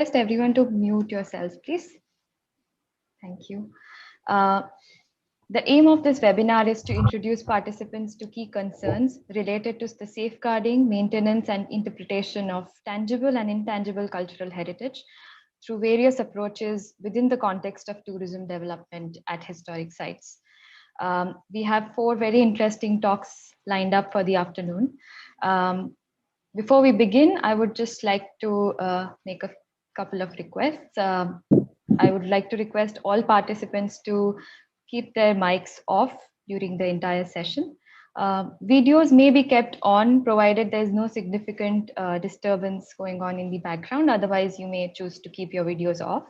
request everyone to mute yourselves, please. Thank you. Uh, the aim of this webinar is to introduce participants to key concerns related to the safeguarding, maintenance, and interpretation of tangible and intangible cultural heritage through various approaches within the context of tourism development at historic sites. We have 4 very interesting talks lined up for the afternoon. Before we begin, I would just like to make a couple of requests. I would like to request all participants to keep their mics off during the entire session. Videos may be kept on provided there is no significant disturbance going on in the background. Otherwise, you may choose to keep your videos off.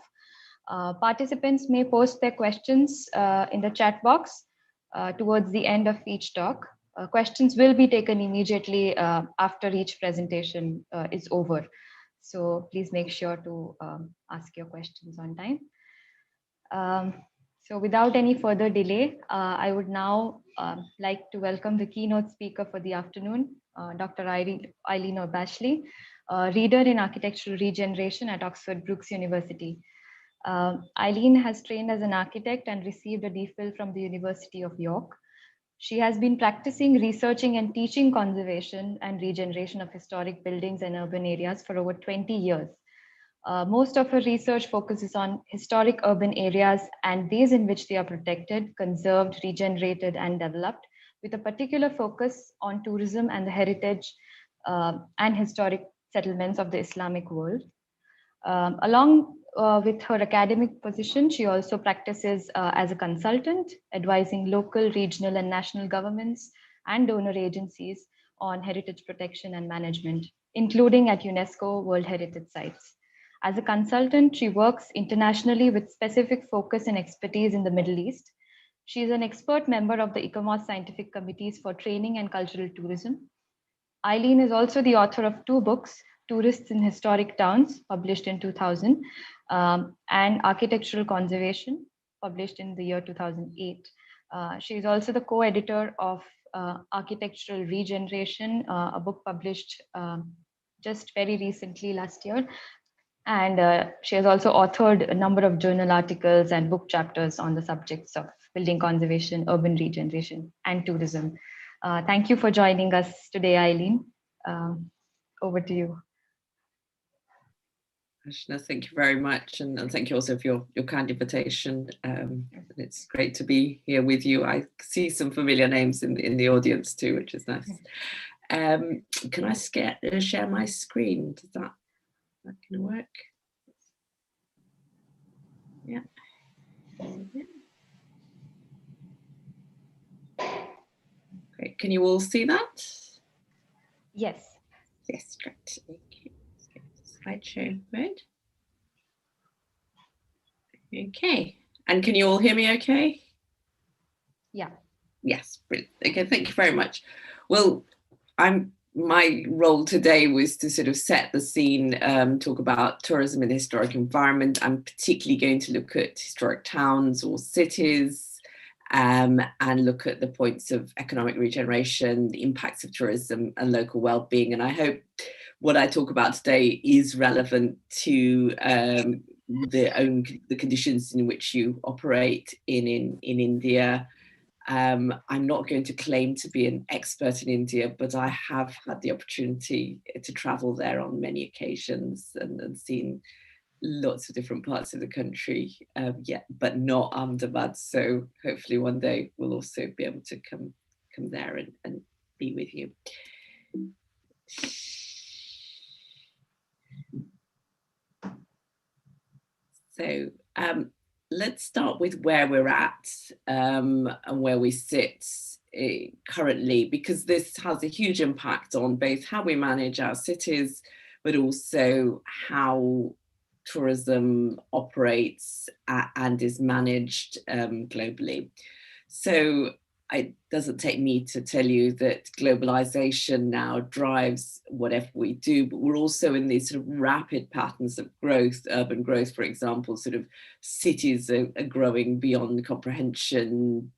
Participants may post their questions in the chat box towards the end of each talk. Questions will be taken immediately after each presentation is over. So please make sure to ask your questions on time. So without any further delay, I would now like to welcome the keynote speaker for the afternoon, Dr. Eileen O'Bashley, reader in architectural regeneration at Oxford Brookes University. Eileen has trained as an architect and received a DPhil from the University of York. She has been practicing, researching, and teaching conservation and regeneration of historic buildings and urban areas for over 20 years. Most of her research focuses on historic urban areas and ways in which they are protected, conserved, regenerated, and developed, with a particular focus on tourism and the heritage and historic settlements of the Islamic world. Along with her academic position, she also practices as a consultant, advising local, regional, and national governments and donor agencies on heritage protection and management, including at UNESCO World Heritage Sites. As a consultant, she works internationally with specific focus and expertise in the Middle East. She is an expert member of the ICOMOS Scientific Committees for Training and Cultural Tourism. Eileen is also the author of 2 books, Tourists in Historic Towns, published in 2000, and Architectural Conservation, published in the year 2008. She is also the co-editor of Architectural Regeneration, a book published just very recently last year. And she has also authored a number of journal articles and book chapters on the subjects of building conservation, urban regeneration, and tourism. Thank you for joining us today, Eileen. Over to you. Ashna, thank you very much, and thank you also for your kind invitation. It's great to be here with you. I see some familiar names in the audience too, which is nice. Can I share my screen? Does that can work? Yeah. Great. Can you all see that? Yes. Yes, great. Okay. Let's get slideshow mode. Okay. And can you all hear me okay? Yeah. Yes, brilliant. Okay, thank you very much. Well, my role today was to sort of set the scene, talk about tourism in the historic environment. I'm particularly going to look at historic towns or cities, and look at the points of economic regeneration, the impacts of tourism and local well-being. And I hope what I talk about today is relevant to the conditions in which you operate in India. I'm not going to claim to be an expert in India, but I have had the opportunity to travel there on many occasions and seen lots of different parts of the country, but not Ahmedabad. So hopefully one day we'll also be able to come there and be with you. So let's start with where we're at and where we sit currently, because this has a huge impact on both how we manage our cities, but also how tourism operates and is managed globally. So it doesn't take me to tell you that globalization now drives whatever we do, but we're also in these sort of rapid patterns of growth, urban growth, for example. Sort of cities are growing beyond comprehension,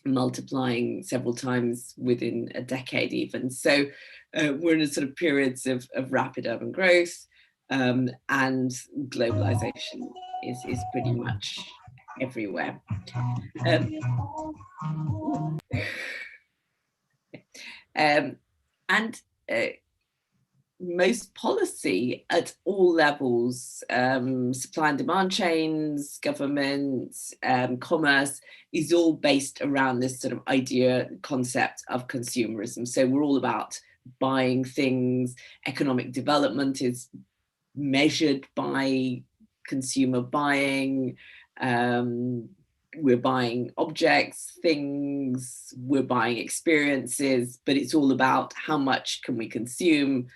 multiplying several times within a decade even. So we're in a sort of periods of rapid urban growth. and globalization is pretty much everywhere. And most policy at all levels, supply and demand chains, government, commerce, is all based around this sort of idea, concept of consumerism. So we're all about buying things. Economic development is measured by consumer buying. We're buying objects, things, we're buying experiences, but it's all about how much can we consume.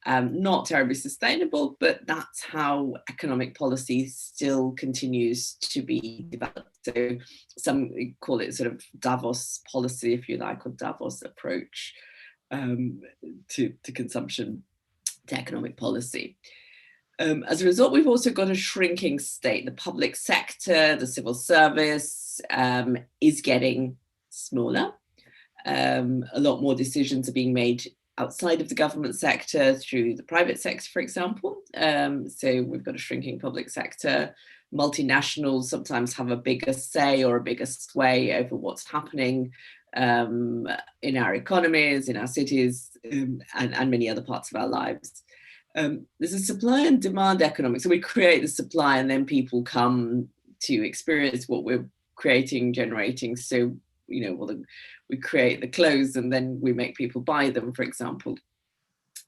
Not terribly sustainable, but that's how economic policy still continues to be developed. So some call it sort of Davos policy, if you like, or Davos approach to consumption, to economic policy. As a result, we've also got a shrinking state. The public sector, the civil service is getting smaller. A lot more decisions are being made outside of the government sector through the private sector, for example. So we've got a shrinking public sector. Multinationals sometimes have a bigger say or a bigger sway over what's happening in our economies, in our cities, and many other parts of our lives. There's a supply and demand economic. So we create the supply and then people come to experience what we're creating, generating. So, well, we create the clothes and then we make people buy them, for example.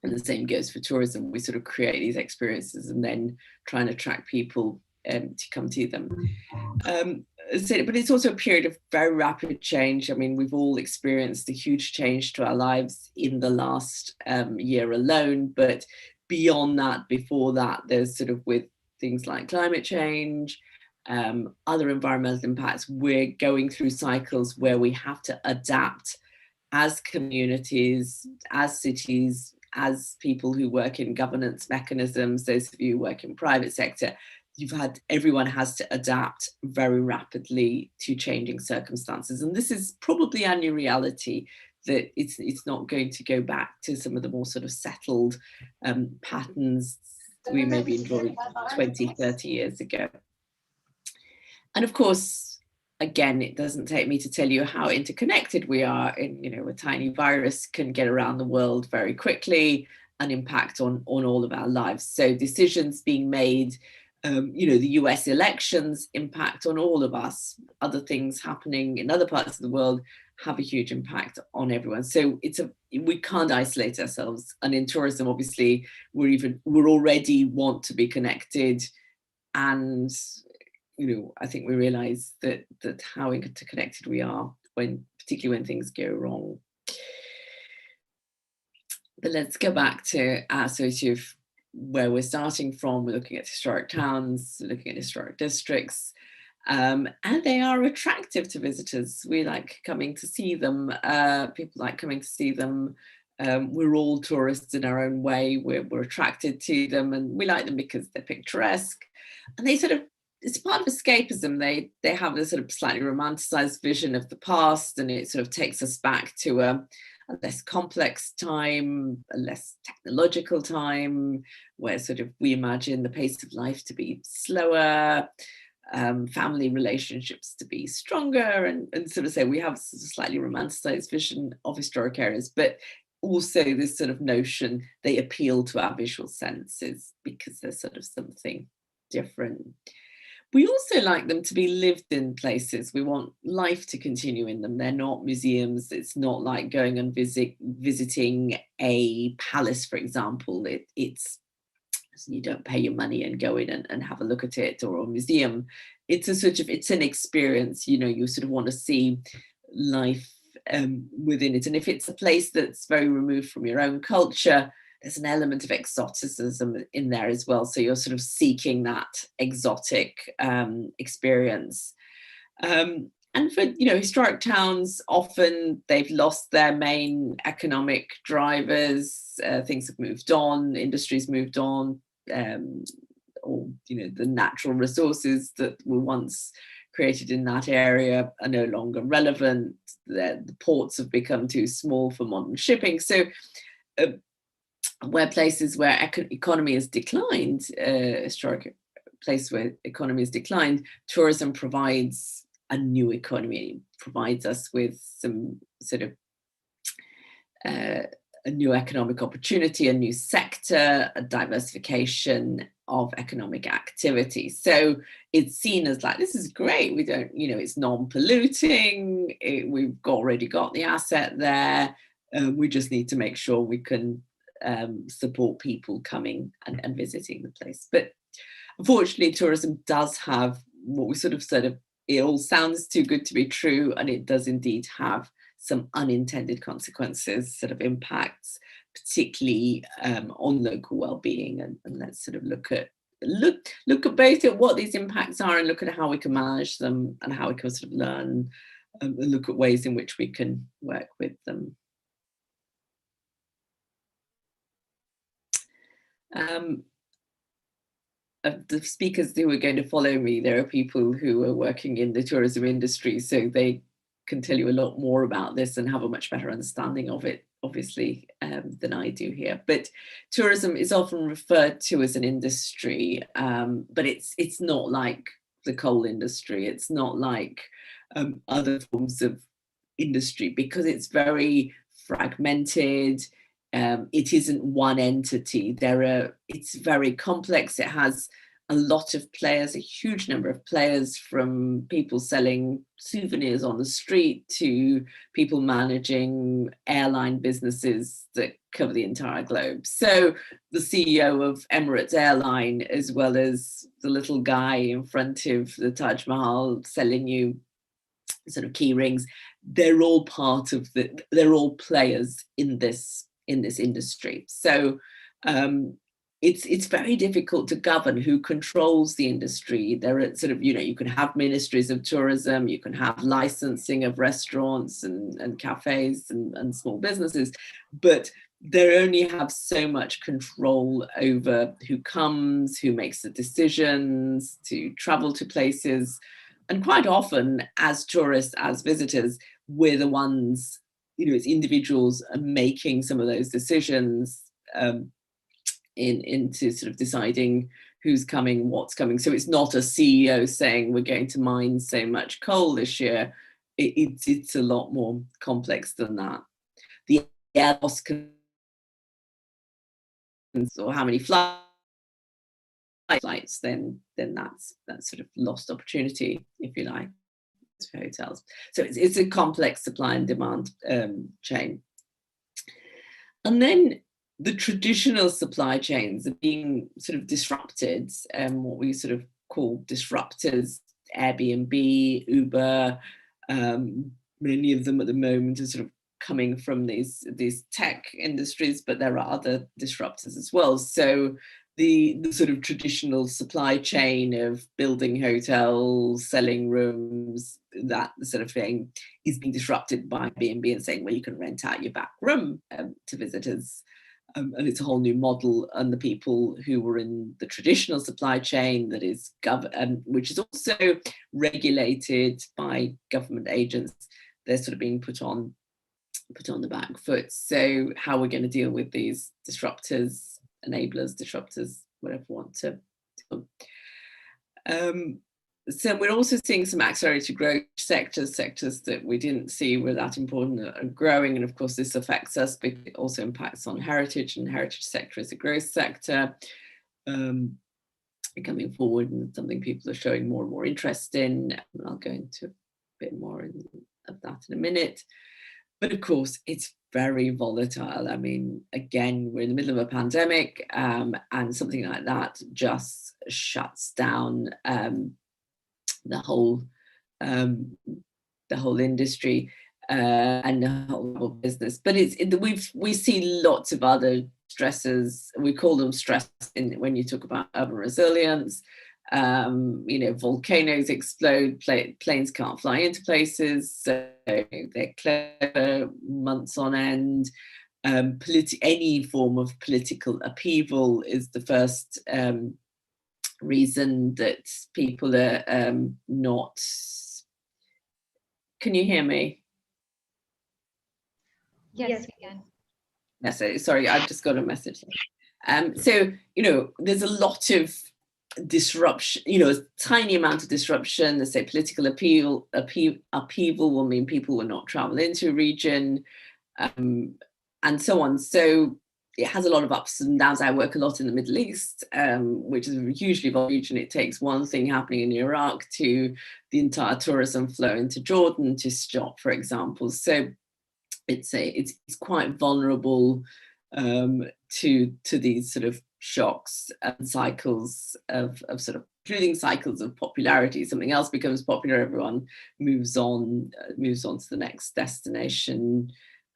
And the same goes for tourism. We sort of create these experiences and then try and attract people to come to them. But it's also a period of very rapid change. I mean, we've all experienced a huge change to our lives in the last year alone, but beyond that, before that, there's sort of with things like climate change, other environmental impacts, we're going through cycles where we have to adapt as communities, as cities, as people who work in governance mechanisms, those of you who work in private sector. Everyone has to adapt very rapidly to changing circumstances. And this is probably our new reality, that it's not going to go back to some of the more sort of settled patterns we maybe enjoyed 20, 30 years ago. And of course, again, it doesn't take me to tell you how interconnected we are. A tiny virus can get around the world very quickly and impact on all of our lives. So decisions being made, the US elections impact on all of us. Other things happening in other parts of the world have a huge impact on everyone. So we can't isolate ourselves. And in tourism, obviously, we're already want to be connected. And, I think we realize that how interconnected we are, particularly when things go wrong. But let's go back to our sort of where we're starting from. We're looking at historic towns, looking at historic districts, and they are attractive to visitors. We like coming to see them. People like coming to see them. We're all tourists in our own way. We're attracted to them, and we like them because they're picturesque, and they sort of, it's part of escapism. They have this sort of slightly romanticized vision of the past, and it sort of takes us back to a less complex time, a less technological time, where sort of we imagine the pace of life to be slower, family relationships to be stronger, and sort of say we have a slightly romanticized vision of historic areas, but also this sort of notion they appeal to our visual senses because there's sort of something different. We also like them to be lived in places. We want life to continue in them. They're not museums. It's not like going and visiting a palace, for example. It's you don't pay your money and go in and have a look at it, or a museum. It's an experience. You sort of want to see life within it. And if it's a place that's very removed from your own culture, there's an element of exoticism in there as well. So you're sort of seeking that exotic experience. And for, historic towns, often they've lost their main economic drivers. Things have moved on, industries moved on, or, the natural resources that were once created in that area are no longer relevant. The ports have become too small for modern shipping. So where places where economy has declined, historic place where economy has declined, tourism provides a new economy, provides us with some sort of a new economic opportunity, a new sector, a diversification of economic activity. So it's seen as like, this is great. We don't, you know, it's non-polluting. We've already got the asset there. We just need to make sure we can support people coming and visiting the place. But unfortunately, tourism does have what we sort of said of, it all sounds too good to be true, and it does indeed have some unintended consequences, sort of impacts, particularly on local well-being. And let's sort of look at both at what these impacts are and look at how we can manage them and how we can sort of learn and look at ways in which we can work with them. Of the speakers who are going to follow me, there are people who are working in the tourism industry, so they can tell you a lot more about this and have a much better understanding of it, obviously, than I do here. But tourism is often referred to as an industry, but it's not like the coal industry. It's not like other forms of industry, because it's very fragmented. It isn't one entity. It's very complex. It has a lot of players, a huge number of players, from people selling souvenirs on the street to people managing airline businesses that cover the entire globe. So the CEO of Emirates Airline, as well as the little guy in front of the Taj Mahal selling you sort of key rings, they're all they're all players in this industry. So it's very difficult to govern who controls the industry. There are sort of, you know, you can have ministries of tourism, you can have licensing of restaurants and cafes and small businesses, but they only have so much control over who comes, who makes the decisions to travel to places. And quite often, as tourists, as visitors, we're the ones, you know, as individuals, are making some of those decisions into sort of deciding who's coming, what's coming. So it's not a CEO saying we're going to mine so much coal this year. It's a lot more complex than that. The air loss or how many flights, then that's sort of lost opportunity, if you like, for hotels. So it's a complex supply and demand chain. And then the traditional supply chains are being sort of disrupted, what we sort of call disruptors, Airbnb, Uber, many of them at the moment are sort of coming from these tech industries, but there are other disruptors as well. So the sort of traditional supply chain of building hotels, selling rooms, that sort of thing, is being disrupted by Airbnb and saying, well, you can rent out your back room to visitors. And it's a whole new model. And the people who were in the traditional supply chain, that is which is also regulated by government agents, they're sort of being put on the back foot. So how we're going to deal with these disruptors, enablers, disruptors, whatever you want to do. So we're also seeing some accelerated growth sectors that we didn't see were that important and growing. And of course, this affects us, but it also impacts on heritage, and heritage sector is a growth sector coming forward, and something people are showing more and more interest in. And I'll go into a bit more of that in a minute. But of course, it's very volatile. I mean, again, we're in the middle of a pandemic, and something like that just shuts down the whole industry and the whole business. But we see lots of other stresses. We call them stress when you talk about urban resilience. You know, volcanoes explode, planes can't fly into places, so they're closed months on end. Any form of political upheaval is the first reason that people are not. Can you hear me? Yes, we can. Yes, sorry, I've just got a message. So, you know, there's a lot of disruption, you know, a tiny amount of disruption. Let's say political upheaval will mean people will not travel into a region, and so on. So it has a lot of ups and downs. I work a lot in the Middle East, which is a hugely evolved region. It takes one thing happening in Iraq to the entire tourism flow into Jordan to stop, for example. So it's quite vulnerable to these sort of shocks and cycles of sort of, including cycles of popularity. Something else becomes popular, everyone moves on to the next destination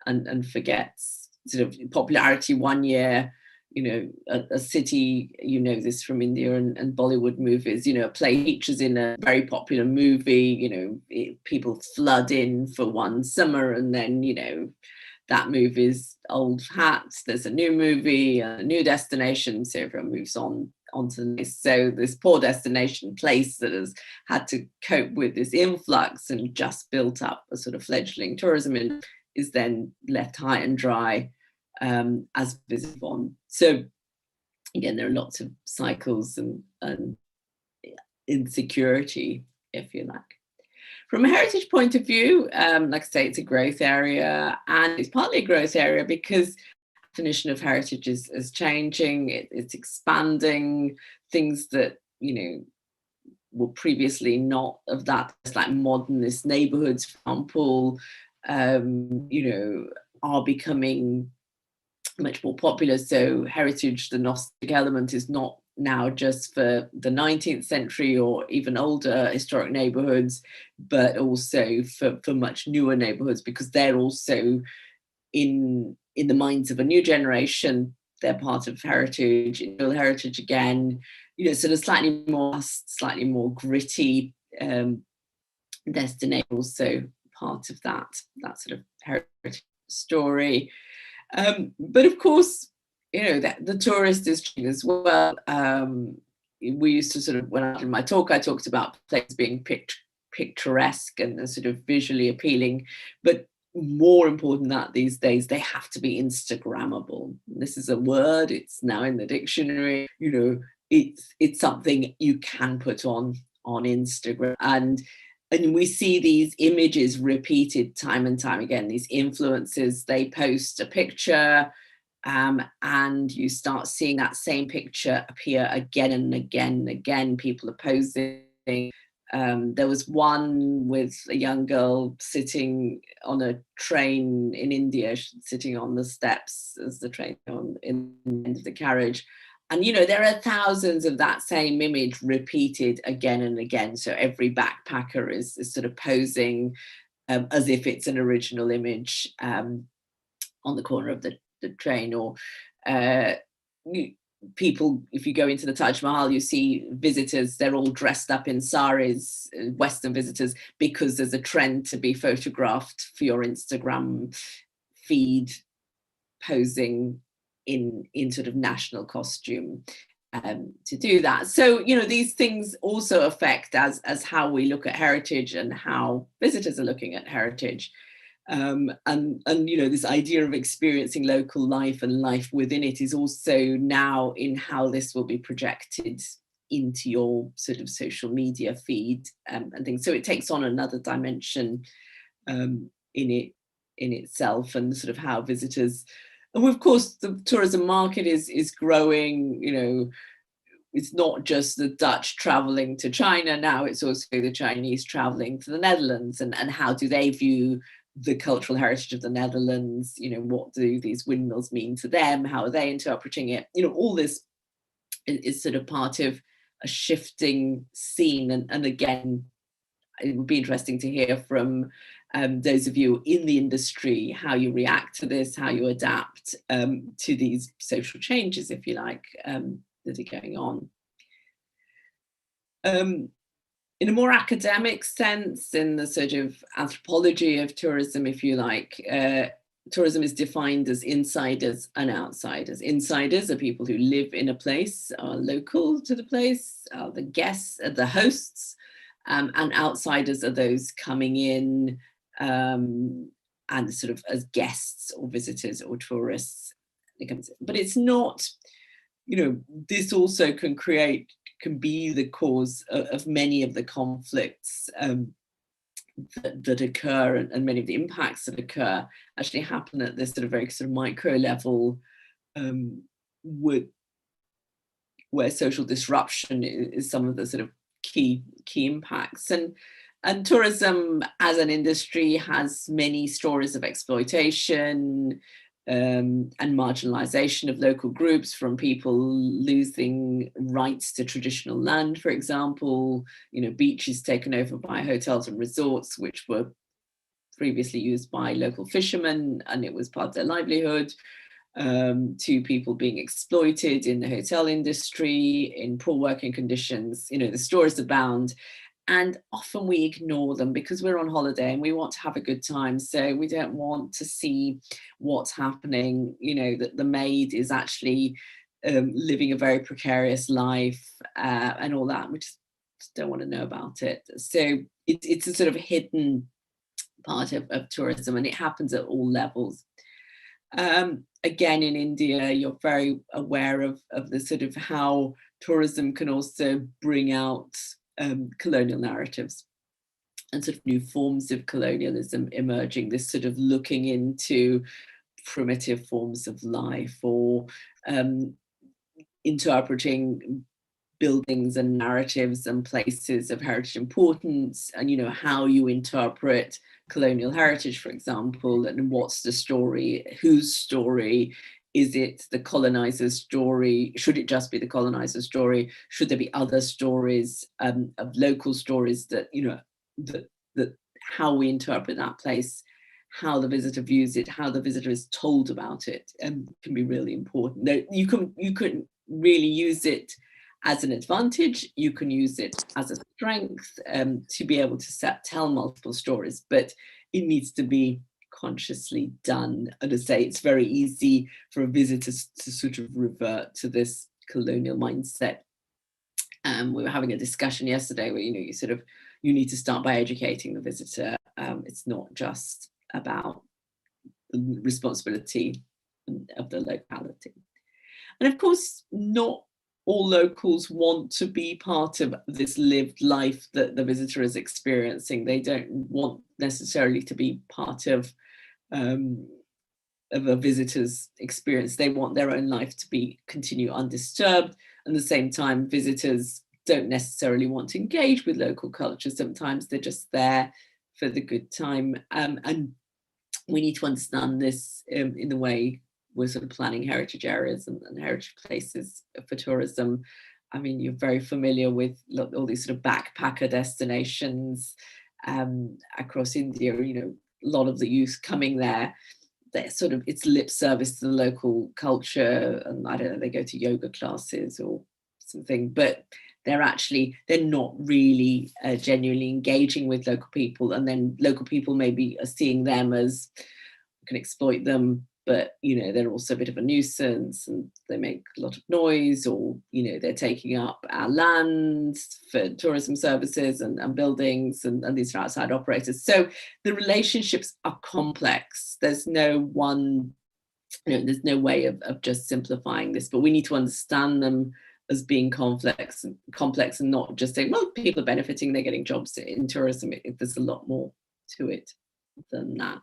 and forgets sort of popularity one year. You know, a city, you know this from India and Bollywood movies, you know, a play features in a very popular movie, you know, people flood in for one summer, and then, you know, that movie's old hat, there's a new movie, a new destination, so everyone moves on onto this. So this poor destination place that has had to cope with this influx and just built up a sort of fledgling tourism is then left high and dry as visited on. So again, there are lots of cycles and insecurity, if you like. From a heritage point of view, like I say, it's a growth area, and it's partly a growth area because the definition of heritage is changing, it's expanding. Things that, you know, were previously not of that, like modernist neighborhoods, for example, you know, are becoming much more popular. So heritage, the Gnostic element, is not now just for the 19th century or even older historic neighborhoods, but also for much newer neighborhoods, because they're also in the minds of a new generation. They're part of heritage, heritage again, you know, sort of slightly more gritty destination, also part of that sort of heritage story. But of course, you know, that the tourist is changing as well. We used to sort of, when I did my talk, I talked about places being picturesque and sort of visually appealing, but more important than that these days, they have to be Instagrammable. This is a word, it's now in the dictionary. You know, it's something you can put on Instagram, and we see these images repeated time and time again. These influencers, they post a picture, and you start seeing that same picture appear again and again and again. People are posing. There was one with a young girl sitting on a train in India, sitting on the steps as the train on in the end of the carriage. And, you know, there are thousands of that same image repeated again and again. So every backpacker is sort of posing as if it's an original image on the corner of the train. Or people, if you go into the Taj Mahal, you see visitors, they're all dressed up in saris, Western visitors, because there's a trend to be photographed for your Instagram feed, posing in sort of national costume to do that. So, you know, these things also affect as how we look at heritage and how visitors are looking at heritage. And you know, this idea of experiencing local life and life within it is also now in how this will be projected into your sort of social media feed and things. So it takes on another dimension in itself, and sort of how visitors. And of course, the tourism market is growing. You know, it's not just the Dutch traveling to China now; it's also the Chinese traveling to the Netherlands, and how do they view the cultural heritage of the Netherlands? You know, what do these windmills mean to them? How are they interpreting it? You know, all this is sort of part of a shifting scene, and again, it would be interesting to hear from those of you in the industry how you react to this, how you adapt to these social changes, if you like, that are going on. In a more academic sense, in the sort of anthropology of tourism, if you like, tourism is defined as insiders and outsiders. Insiders are people who live in a place, are local to the place, are the guests, are the hosts, and outsiders are those coming in, and sort of as guests or visitors or tourists. But it's not, this also can be the cause of many of the conflicts that occur, and many of the impacts that occur actually happen at this sort of very sort of micro level, where social disruption is some of the sort of key impacts. And tourism as an industry has many stories of exploitation and marginalization of local groups, from people losing rights to traditional land, for example, beaches taken over by hotels and resorts, which were previously used by local fishermen, and it was part of their livelihood, to people being exploited in the hotel industry, in poor working conditions. The stories abound. And often we ignore them because we're on holiday and we want to have a good time. So we don't want to see what's happening, that the maid is actually living a very precarious life and all that. We just don't want to know about it. So it's a sort of hidden part of tourism, and it happens at all levels. Again, in India, you're very aware of the sort of how tourism can also bring out colonial narratives and sort of new forms of colonialism emerging, this sort of looking into primitive forms of life, or interpreting buildings and narratives and places of heritage importance, and how you interpret colonial heritage, for example, and what's the story, whose story. Is it the colonizer's story? Should it just be the colonizer's story? Should there be other stories, of local stories that, that how we interpret that place, how the visitor views it, how the visitor is told about it, can be really important. You can really use it as an advantage. You can use it as a strength, to be able to tell multiple stories, but it needs to be consciously done. And to say, it's very easy for a visitor to sort of revert to this colonial mindset. We were having a discussion yesterday where you need to start by educating the visitor. It's not just about the responsibility of the locality. And of course, not all locals want to be part of this lived life that the visitor is experiencing. They don't want necessarily to be part of a visitor's experience. They want their own life to continue undisturbed. And at the same time, visitors don't necessarily want to engage with local culture. Sometimes they're just there for the good time. And we need to understand this in the way we're sort of planning heritage areas and heritage places for tourism. I mean, you're very familiar with all these sort of backpacker destinations across India. A lot of the youth coming there, it's lip service to the local culture, and I don't know, they go to yoga classes or something, but they're not really genuinely engaging with local people, and then local people maybe are seeing them as can exploit them, but they're also a bit of a nuisance and they make a lot of noise, or they're taking up our land for tourism services and buildings, and these are outside operators. So the relationships are complex. There's no one, there's no way of just simplifying this, but we need to understand them as being complex and not just saying, well, people are benefiting, they're getting jobs in tourism. There's a lot more to it than that.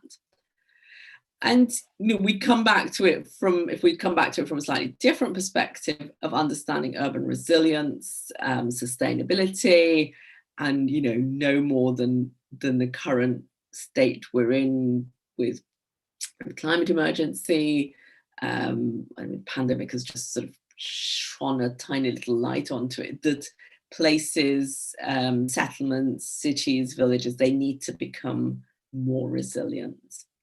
And we come back to it from a slightly different perspective of understanding urban resilience, sustainability, and no more than the current state we're in with climate emergency. Pandemic has just sort of shone a tiny little light onto it, that places, settlements, cities, villages, they need to become more resilient.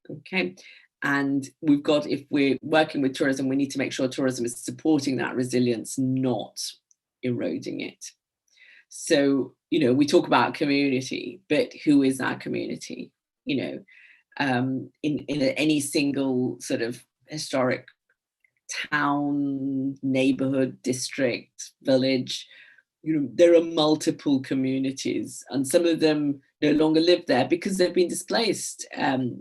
Okay. And if we're working with tourism, we need to make sure tourism is supporting that resilience, not eroding it. So, we talk about community, but who is our community? In any single sort of historic town, neighborhood, district, village, there are multiple communities, and some of them no longer live there because they've been displaced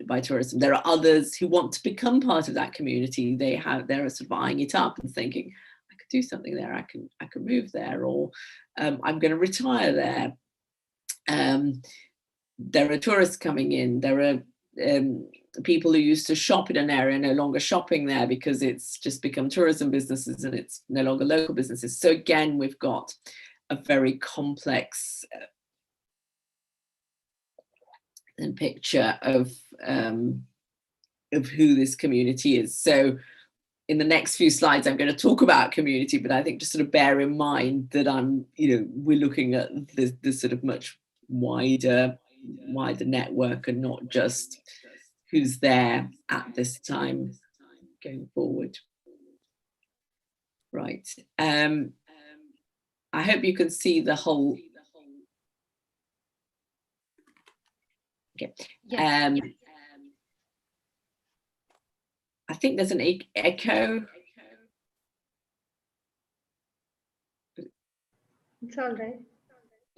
by tourism. There are others who want to become part of that community. They're sort of eyeing it up and thinking, I could do something there. I can move there, or I'm going to retire there. There are tourists coming in. There are people who used to shop in an area no longer shopping there because it's just become tourism businesses and it's no longer local businesses. So again, we've got a very complex picture of who this community is. So in the next few slides, I'm going to talk about community, but I think just sort of bear in mind that we're looking at this sort of much wider network and not just who's there at this time going forward. Right. I hope you can see the whole. Okay. Yes. I think there's an echo. It's all right.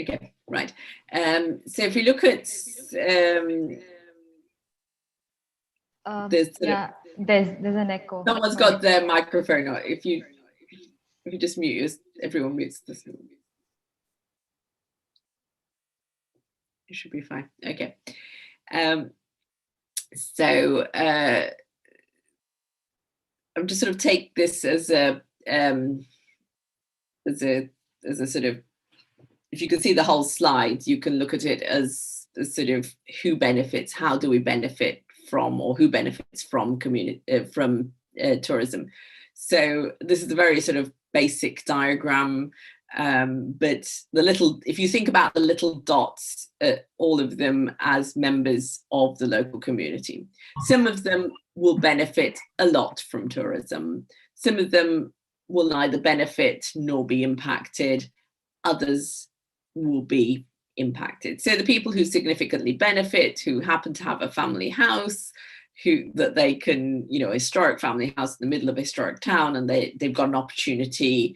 Okay, right. So if you look at there's an echo. Someone's got their microphone on. If you just mute, everyone mutes this. It should be fine. Okay. So I'm just sort of take this as a sort of, if you can see the whole slide, you can look at it as a sort of who benefits, how do we benefit from, or who benefits from tourism. So this is a very sort of basic diagram, but if you think about the little dots, all of them as members of the local community, some of them will benefit a lot from tourism. Some of them will neither benefit nor be impacted. Others will be impacted. So the people who significantly benefit, who happen to have a family house, that they can, a historic family house in the middle of a historic town, and they've got an opportunity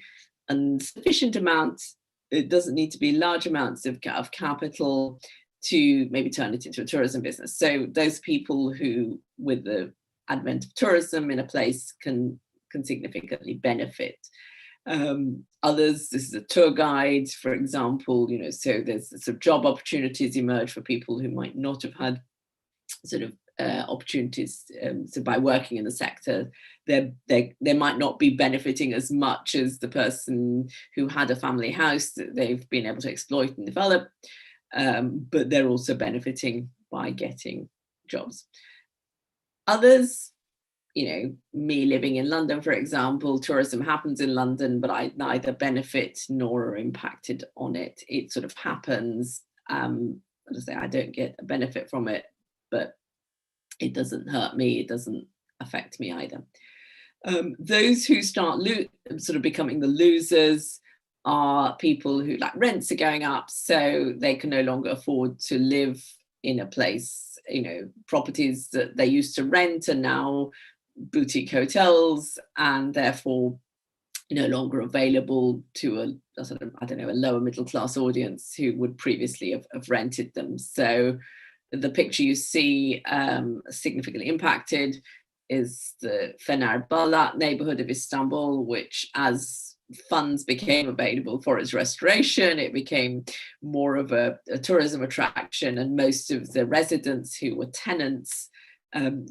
and sufficient amounts. It doesn't need to be large amounts of capital to maybe turn it into a tourism business. So those people who, with the advent of tourism in a place, can significantly benefit. Others, this is a tour guide, for example, so there's sort of job opportunities emerge for people who might not have had sort of opportunities. So by working in the sector, they might not be benefiting as much as the person who had a family house that they've been able to exploit and develop, but they're also benefiting by getting jobs. Others, me living in London, for example, tourism happens in London, but I neither benefit nor are impacted on it. It sort of happens. As I say, I don't get a benefit from it, but it doesn't hurt me. It doesn't affect me either. Those who start sort of becoming the losers are people who, like, rents are going up, so they can no longer afford to live in a place. Properties that they used to rent are now boutique hotels, and therefore no longer available to a sort of, a lower middle class audience who would previously have rented them. So the picture you see significantly impacted is the Fener Balat neighborhood of Istanbul, which, as funds became available for its restoration, it became more of a tourism attraction, and most of the residents who were tenants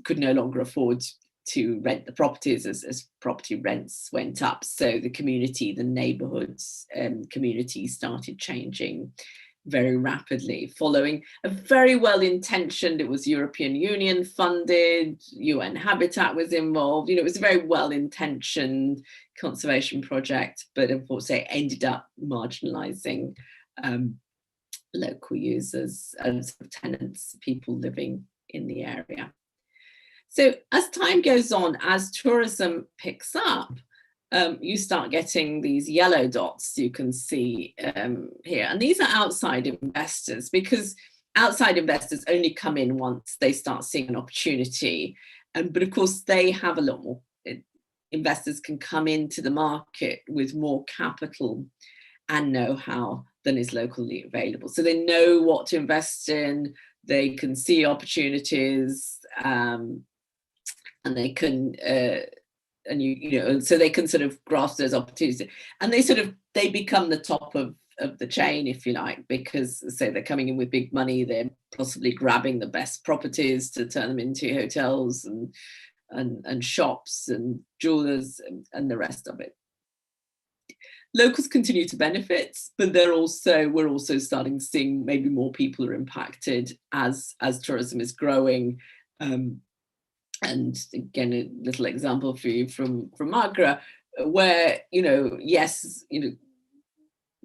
could no longer afford to rent the properties as property rents went up. So the community, the neighborhoods community started changing very rapidly, following a very well-intentioned, it was European Union funded, UN Habitat was involved, it was a very well-intentioned conservation project, but unfortunately it ended up marginalizing local users and tenants, people living in the area. So as time goes on, as tourism picks up, you start getting these yellow dots you can see here. And these are outside investors, because outside investors only come in once they start seeing an opportunity. But of course, they have a lot more. Investors can come into the market with more capital. and know-how than is locally available. So they know what to invest in, they can see opportunities, and they can so they can sort of grasp those opportunities, and they become the top of the chain, if you like, because say they're coming in with big money, they're possibly grabbing the best properties to turn them into hotels and shops and jewelers and the rest of it. Locals continue to benefit, but we're also starting to see maybe more people are impacted as tourism is growing. And again, a little example for you from Agra, where yes,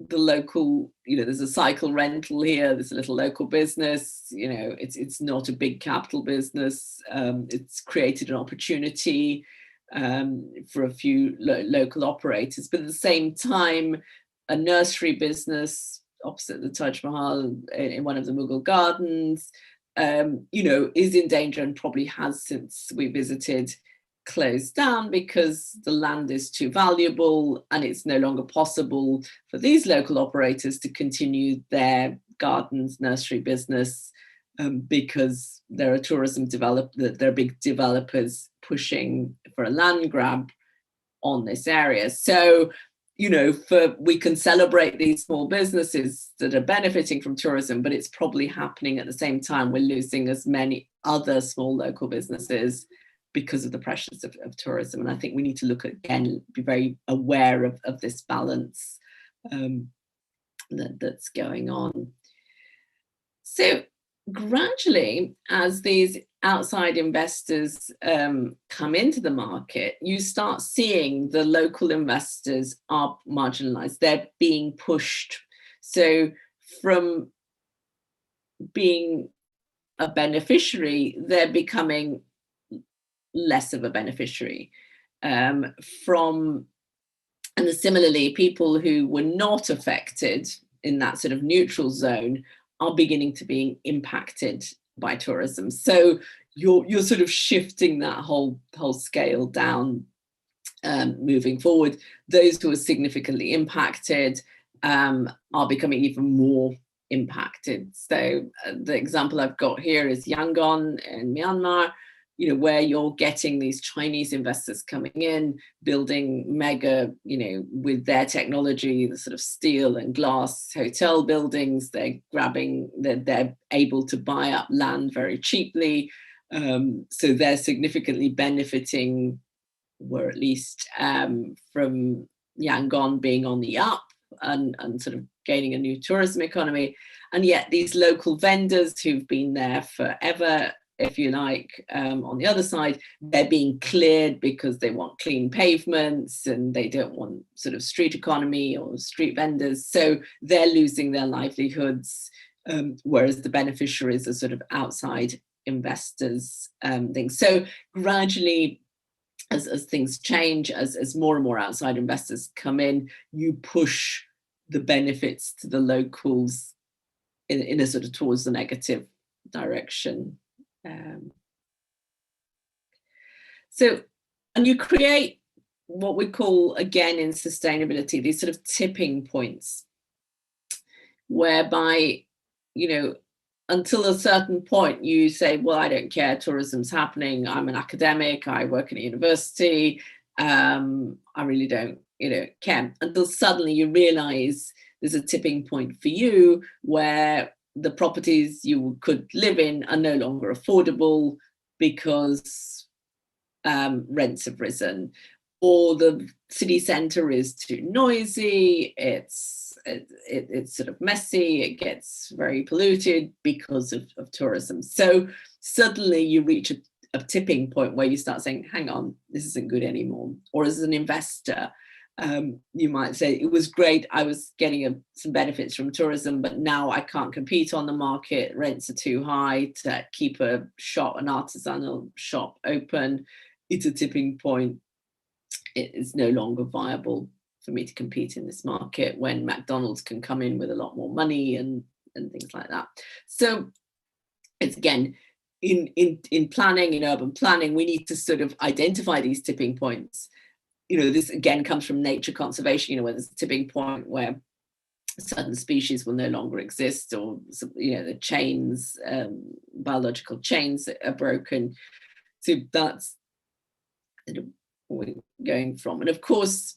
the local, there's a cycle rental here, there's a little local business, it's not a big capital business. It's created an opportunity for a few local operators, but at the same time, a nursery business opposite the Taj Mahal in one of the Mughal gardens, is in danger, and probably has, since we visited, closed down because the land is too valuable and it's no longer possible for these local operators to continue their gardens nursery business, because there are there are big developers pushing for a land grab on this area. So we can celebrate these small businesses that are benefiting from tourism, but it's probably happening at the same time we're losing as many other small local businesses because of the pressures of tourism. And I think we need to look at, again, be very aware of this balance that's going on. So gradually, as these outside investors come into the market, you start seeing the local investors are marginalized. They're being pushed. So from being a beneficiary, they're becoming less of a beneficiary. And similarly, people who were not affected in that sort of neutral zone are beginning to be impacted by tourism. So you're sort of shifting that whole scale down, moving forward. Those who are significantly impacted are becoming even more impacted. So the example I've got here is Yangon and Myanmar, where you're getting these Chinese investors coming in, building mega, with their technology, the sort of steel and glass hotel buildings. They're able to buy up land very cheaply. So they're significantly benefiting, or at least from Yangon being on the up and sort of gaining a new tourism economy. And yet these local vendors who've been there forever, if you like, on the other side, they're being cleared because they want clean pavements and they don't want sort of street economy or street vendors. So they're losing their livelihoods, whereas the beneficiaries are sort of outside investors. Things. So gradually, as things change, as more and more outside investors come in, you push the benefits to the locals in a sort of towards the negative direction. And you create what we call, again, in sustainability, these sort of tipping points, whereby, until a certain point you say, well, I don't care, tourism's happening, I'm an academic, I work in a university, I really don't, care, until suddenly you realize there's a tipping point for you where the properties you could live in are no longer affordable because rents have risen, or the city centre is too noisy, it's sort of messy, it gets very polluted because of tourism. So suddenly you reach a tipping point where you start saying, hang on, this isn't good anymore. Or as an investor, you might say, it was great, I was getting some benefits from tourism, but now I can't compete on the market, rents are too high to keep an artisanal shop open. It's a tipping point. It is no longer viable for me to compete in this market when McDonald's can come in with a lot more money and things like that. So it's, again, in planning, in urban planning, we need to sort of identify these tipping points. This again comes from nature conservation, where there's a tipping point where certain species will no longer exist, or the chains, biological chains are broken. So that's where we're going from. And of course,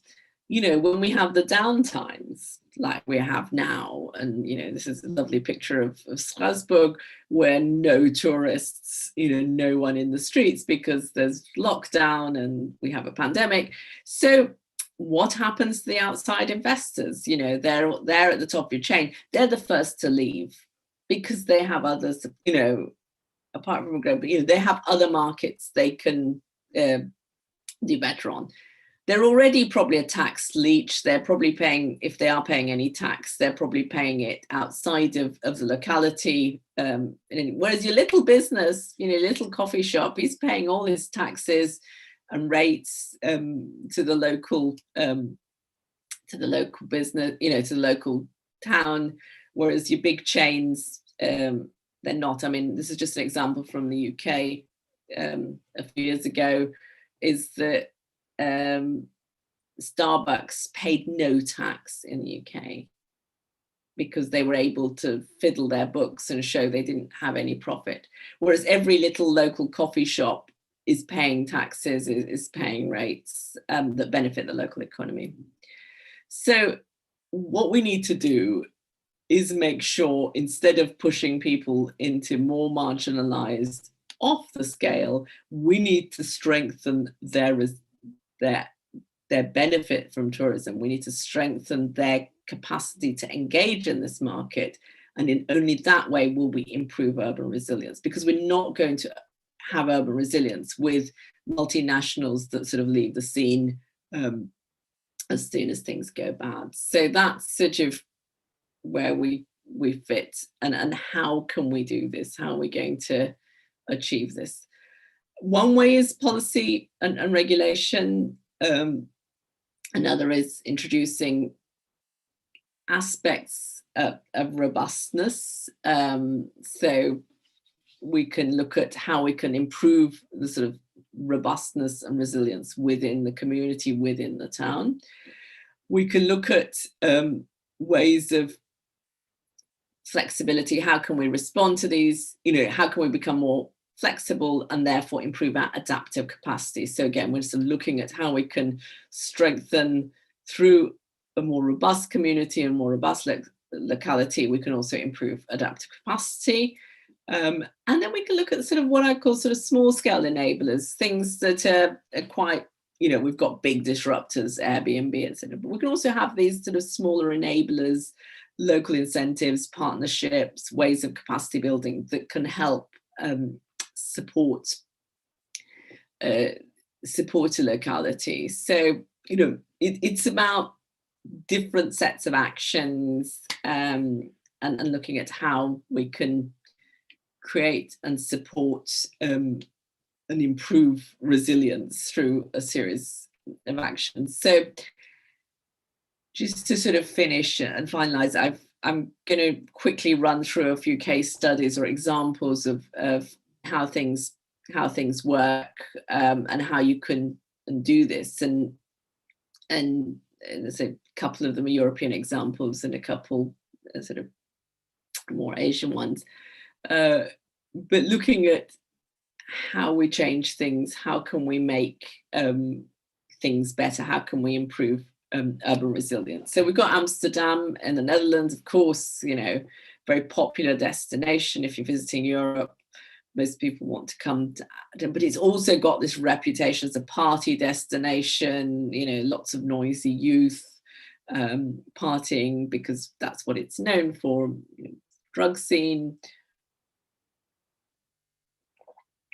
when we have the downtimes like we have now, and this is a lovely picture of Strasbourg, where no tourists, no one in the streets because there's lockdown and we have a pandemic. So what happens to the outside investors? They're at the top of your chain. They're the first to leave because they have others, apart from global, they have other markets they can do better on. They're already probably a tax leech. They're probably paying, if they are paying any tax, they're probably paying it outside of the locality. Whereas your little business, little coffee shop, he's paying all his taxes and rates to the local business, to the local town. Whereas your big chains, they're not. I mean, this is just an example from the UK a few years ago, is that Starbucks paid no tax in the UK because they were able to fiddle their books and show they didn't have any profit. Whereas every little local coffee shop is paying taxes, is paying rates that benefit the local economy. So what we need to do is make sure, instead of pushing people into more marginalized, off the scale, we need to strengthen their benefit from tourism. We need to strengthen their capacity to engage in this market. And in only that way will we improve urban resilience, because we're not going to have urban resilience with multinationals that sort of leave the scene as soon as things go bad. So that's sort of where we fit, and how can we do this? How are we going to achieve this? One way is policy and regulation. Another is introducing aspects of robustness. So we can look at how we can improve the sort of robustness and resilience within the community, within the town. We can look at ways of flexibility. How can we respond to these? How can we become more flexible and therefore improve our adaptive capacity? So again, we're sort of looking at how we can strengthen through a more robust community and more robust locality. We can also improve adaptive capacity. And then we can look at sort of what I call sort of small scale enablers, things that are quite, we've got big disruptors, Airbnb, etc. But we can also have these sort of smaller enablers, local incentives, partnerships, ways of capacity building that can help support a locality. So, it's about different sets of actions and looking at how we can create and support and improve resilience through a series of actions. So just to sort of finish and finalize, I'm going to quickly run through a few case studies or examples of how things work and how you can do this. And there's a couple of them are European examples and a couple sort of more Asian ones. But looking at how we change things, how can we make things better? How can we improve urban resilience? So we've got Amsterdam in the Netherlands, of course, very popular destination. If you're visiting Europe, most people want to come to, but it's also got this reputation as a party destination, lots of noisy youth partying, because that's what it's known for, drug scene.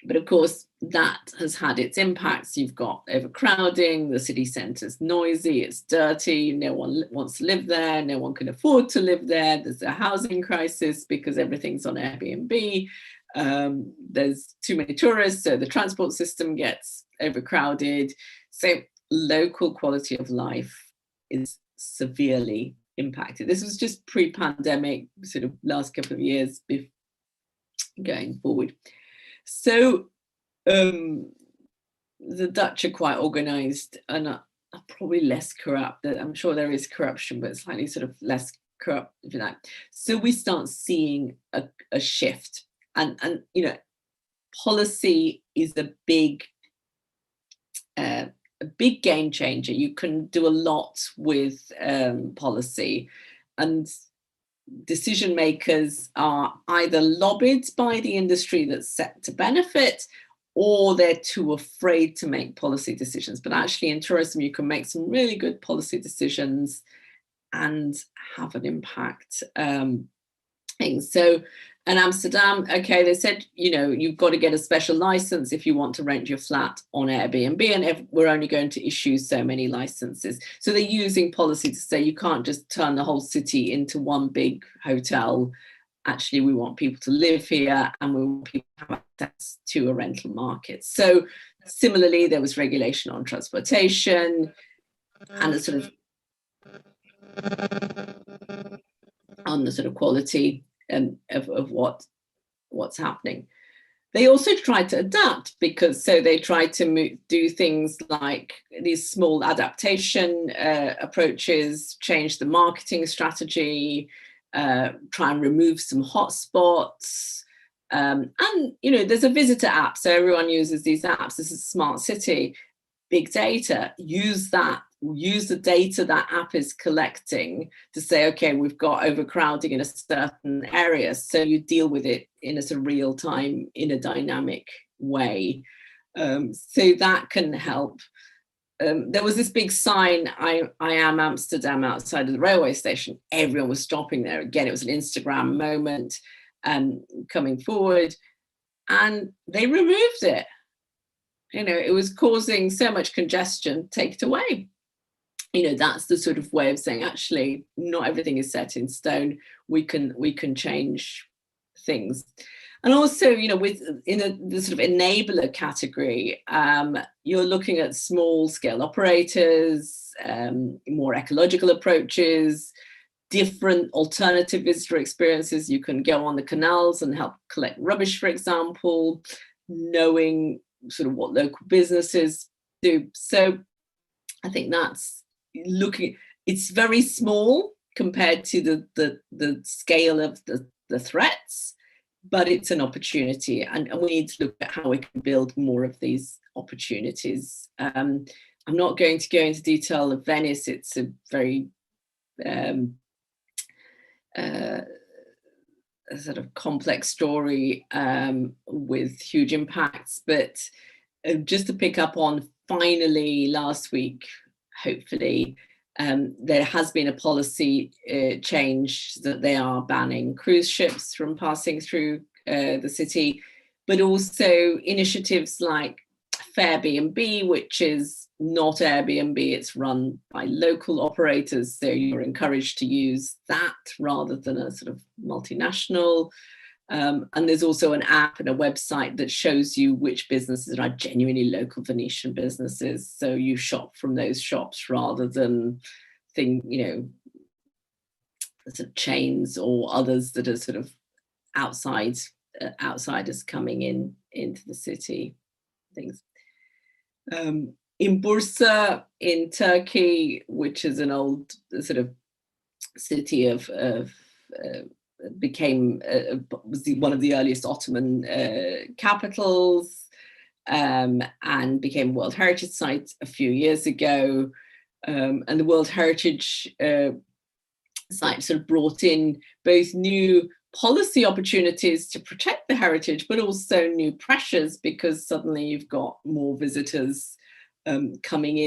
But of course, that has had its impacts. You've got overcrowding, the city centre's noisy, it's dirty, no one wants to live there, no one can afford to live there. There's a housing crisis because everything's on Airbnb. There's too many tourists, so the transport system gets overcrowded. So local quality of life is severely impacted. This was just pre-pandemic, sort of last couple of years going forward. So the Dutch are quite organised and are probably less corrupt. I'm sure there is corruption, but slightly sort of less corrupt, if you like. So we start seeing a shift, and policy is a big game changer. You can do a lot with policy, and decision makers are either lobbied by the industry that's set to benefit, or they're too afraid to make policy decisions. But actually in tourism, you can make some really good policy decisions and have an impact. So in Amsterdam, okay, they said, you've got to get a special license if you want to rent your flat on Airbnb, and we're only going to issue so many licenses. So they're using policy to say you can't just turn the whole city into one big hotel. Actually, we want people to live here, and we want people to have access to a rental market. So similarly, there was regulation on transportation and the sort of quality of what's happening. They also tried to adapt, because they tried to do things like these small adaptation approaches, change the marketing strategy, try and remove some hotspots. And there's a visitor app, so everyone uses these apps. This is a smart city. Big data, use the data that app is collecting to say, okay, we've got overcrowding in a certain area, so you deal with it in a sort of real time, in a dynamic way. So that can help. There was this big sign, I am Amsterdam, outside of the railway station. Everyone was stopping there. Again, it was an Instagram moment coming forward, and they removed it. It was causing so much congestion, take it away. That's the sort of way of saying, actually, not everything is set in stone. We can change things. And also, the sort of enabler category, you're looking at small scale operators, more ecological approaches, different alternative visitor experiences. You can go on the canals and help collect rubbish, for example, knowing sort of what local businesses do. So I think that's it's very small compared to the scale of the threats, but it's an opportunity, and we need to look at how we can build more of these opportunities. I'm not going to go into detail of Venice. It's a very a sort of complex story with huge impacts, but just to pick up on, finally last week, hopefully, there has been a policy change that they are banning cruise ships from passing through the city, but also initiatives like Fairbnb, which is not Airbnb, it's run by local operators, so you're encouraged to use that rather than a sort of multinational. And there's also an app and a website that shows you which businesses are genuinely local Venetian businesses, so you shop from those shops rather than sort of chains or others that are sort of outsiders coming into the city. Things. In Bursa in Turkey, which is an old sort of city was one of the earliest Ottoman capitals, and became a World Heritage Site a few years ago. And the World Heritage Site sort of brought in both new policy opportunities to protect the heritage, but also new pressures, because suddenly you've got more visitors coming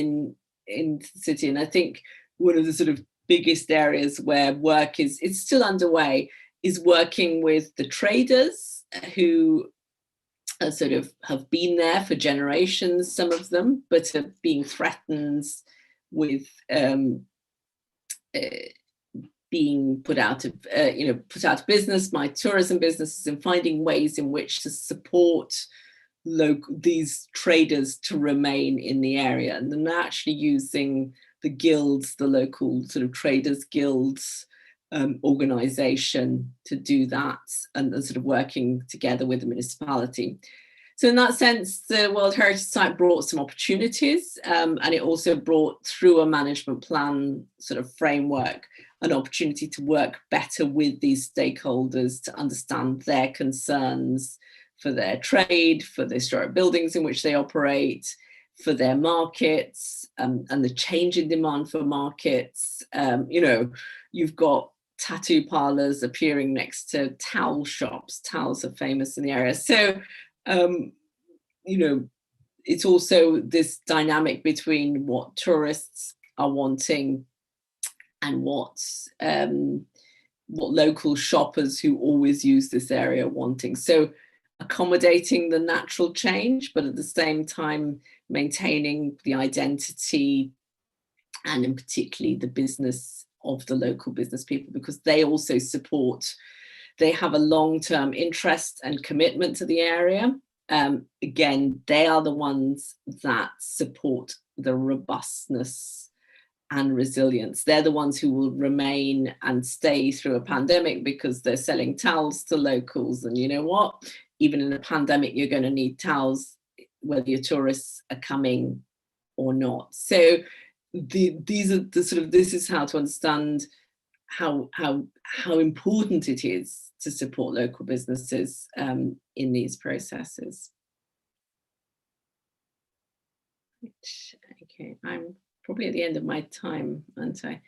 into the city. And I think one of the sort of biggest areas where work it's still underway is working with the traders who sort of have been there for generations, some of them, but are being threatened with being put out of business by tourism businesses, and finding ways in which to support these traders to remain in the area. And then they're actually using the guilds, the local sort of traders guilds organization to do that, and sort of working together with the municipality. So in that sense, the World Heritage Site brought some opportunities, and it also brought, through a management plan sort of framework, an opportunity to work better with these stakeholders to understand their concerns for their trade, for the historic buildings in which they operate, for their markets, and the change in demand for markets. You know, you've got tattoo parlors appearing next to towel shops. Towels are famous in the area. So, you know, it's also this dynamic between what tourists are wanting and what local shoppers who always use this area are wanting. So accommodating the natural change, but at the same time maintaining the identity and in particularly the business of the local business people, because they also support, they have a long-term interest and commitment to the area. Again, they are the ones that support the robustness and resilience. They're the ones who will remain and stay through a pandemic because they're selling towels to locals. And you know what? Even in a pandemic, you're going to need towels, whether your tourists are coming or not. So these are the sort of, this is how to understand how important it is to support local businesses in these processes. Okay, I'm probably at the end of my time, aren't I?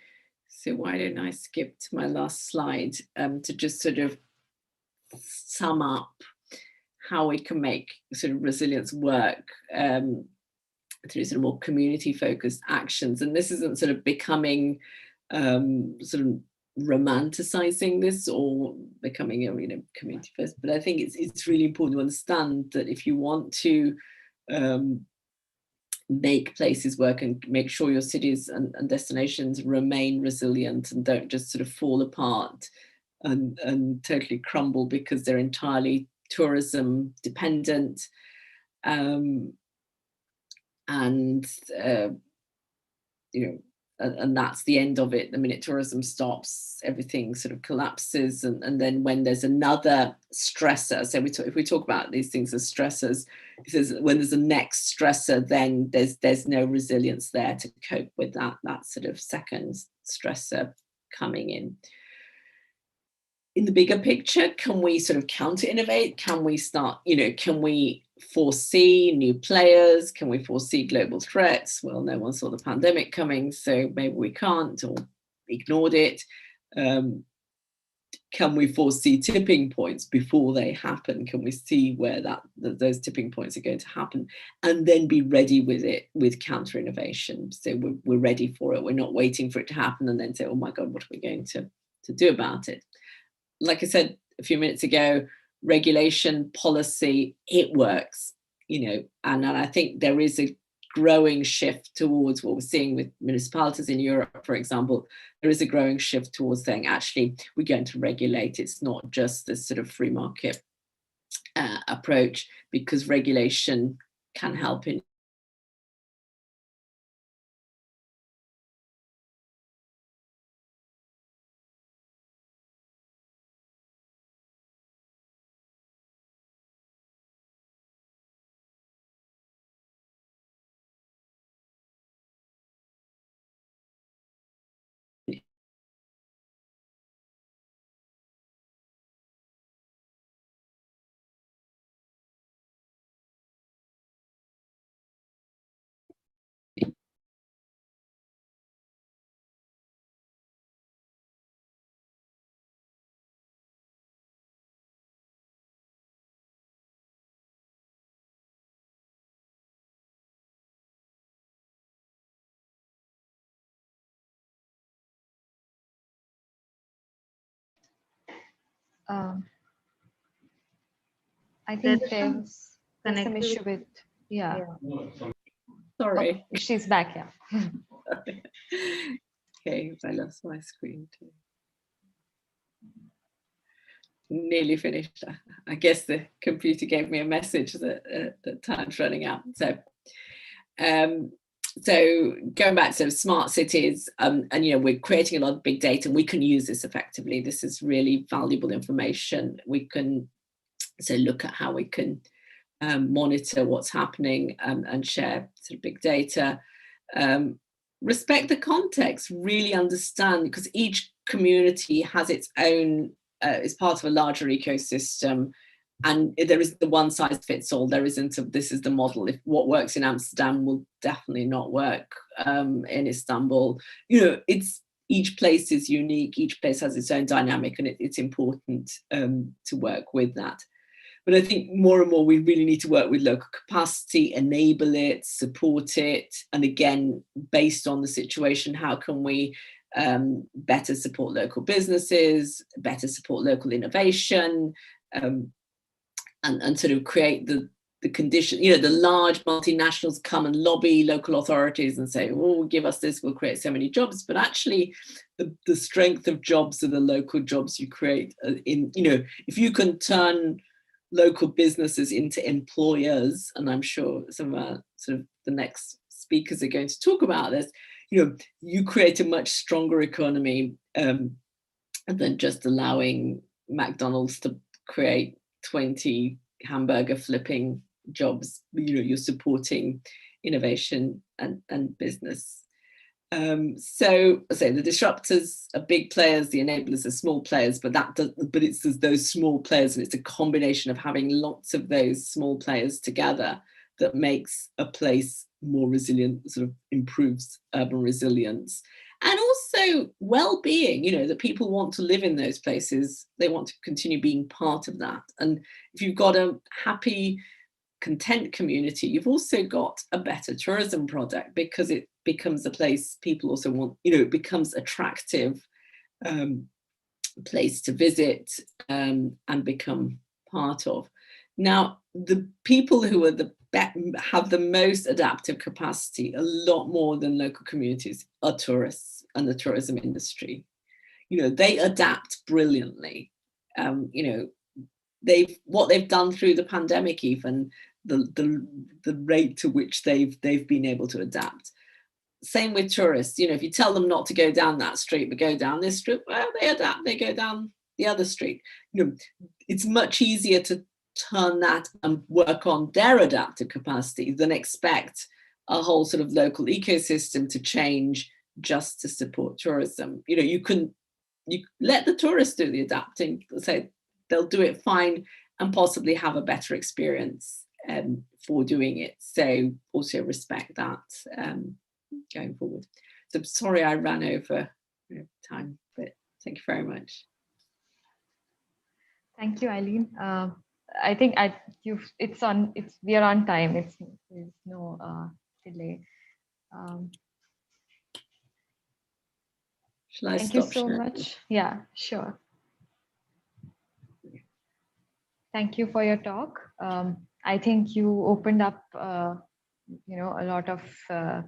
So why don't I skip to my last slide to just sort of sum up how we can make sort of resilience work through sort of more community-focused actions. And this isn't sort of becoming sort of romanticizing this or becoming a, you know, community first, but I think it's really important to understand that if you want to make places work and make sure your cities and destinations remain resilient and don't just sort of fall apart and totally crumble because they're entirely tourism dependent, and you know, and that's the end of it. The minute tourism stops, everything sort of collapses. And then when there's another stressor, so if we talk about these things as stressors, it says when there's a next stressor, then there's no resilience there to cope with that sort of second stressor coming in. In the bigger picture, can we sort of counter innovate? Can we start, you know, can we foresee new players? Can we foresee global threats? Well, no one saw the pandemic coming, so maybe we can't or ignored it. Can we foresee tipping points before they happen? Can we see where those tipping points are going to happen and then be ready with it, with counter innovation? So we're ready for it. We're not waiting for it to happen and then say, oh my God, what are we going to do about it? Like I said a few minutes ago, regulation, policy, it works, you know, and I think there is a growing shift towards what we're seeing with municipalities in Europe, for example. There is a growing shift towards saying, actually, we're going to regulate. It's not just this sort of free market approach, because regulation can help in I think there's some issue with, yeah. Sorry. Oh, she's back, yeah. Okay, I lost my screen too. Nearly finished. I guess the computer gave me a message that time's running out. So, so going back to smart cities, and you know, we're creating a lot of big data, and we can use this effectively. This is really valuable information. We can so look at how we can monitor what's happening and share sort of big data. Respect the context, really understand, because each community has its own, is part of a larger ecosystem, and there isn't the one size fits all. There isn't this is the model. If what works in Amsterdam will definitely not work in Istanbul. Each place is unique. Each place has its own dynamic, and it's important to work with that. But I think more and more we really need to work with local capacity, enable it, support it, and again, based on the situation, how can we better support local businesses, better support local innovation, and sort of create the condition. The large multinationals come and lobby local authorities and say, oh, give us this, we'll create so many jobs. But actually the strength of jobs are the local jobs you create. If you can turn local businesses into employers, and I'm sure some of our sort of the next speakers are going to talk about this, you create a much stronger economy than just allowing McDonald's to create 20 hamburger flipping jobs. You're supporting innovation and business. So I say the disruptors are big players, the enablers are small players, but it's those small players, and it's a combination of having lots of those small players together that makes a place more resilient, sort of improves urban resilience. And also well-being, that people want to live in those places. They want to continue being part of that. And if you've got a happy, content community, you've also got a better tourism product, because it becomes a place people also want, it becomes attractive place to visit and become part of. Now, the people who are have the most adaptive capacity, a lot more than local communities, are tourists and the tourism industry. They adapt brilliantly. What they've done through the pandemic, even the rate to which they've been able to adapt. Same with tourists. If you tell them not to go down that street but go down this street, well, they adapt. They go down the other street. It's much easier to turn that and work on their adaptive capacity than expect a whole sort of local ecosystem to change just to support tourism. You let the tourists do the adapting, say they'll do it fine and possibly have a better experience for doing it. So also respect that going forward. So sorry I ran over time, but thank you very much. Thank you, Eileen. I think we are on time. There's no delay. Shall I thank you stop so sharing? much. Yeah, sure. Thank you for your talk. I think you opened up, a lot of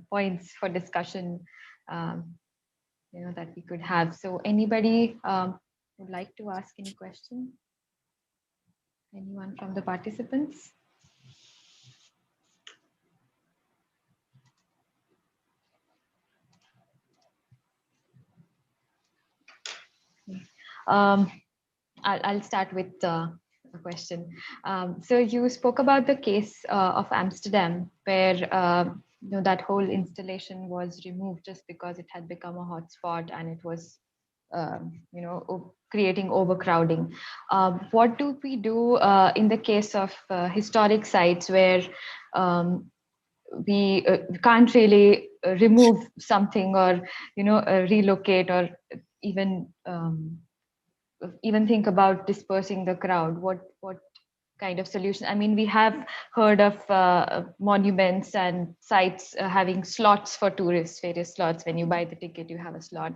points for discussion, that we could have. So anybody would like to ask any question? Anyone from the participants? I'll start with a question. So you spoke about the case of Amsterdam, where that whole installation was removed just because it had become a hotspot and it was creating overcrowding. What do we do in the case of historic sites where we can't really remove something or relocate or even think about dispersing the crowd? What kind of solution? I mean, we have heard of monuments and sites having slots for tourists, various slots. When you buy the ticket, you have a slot.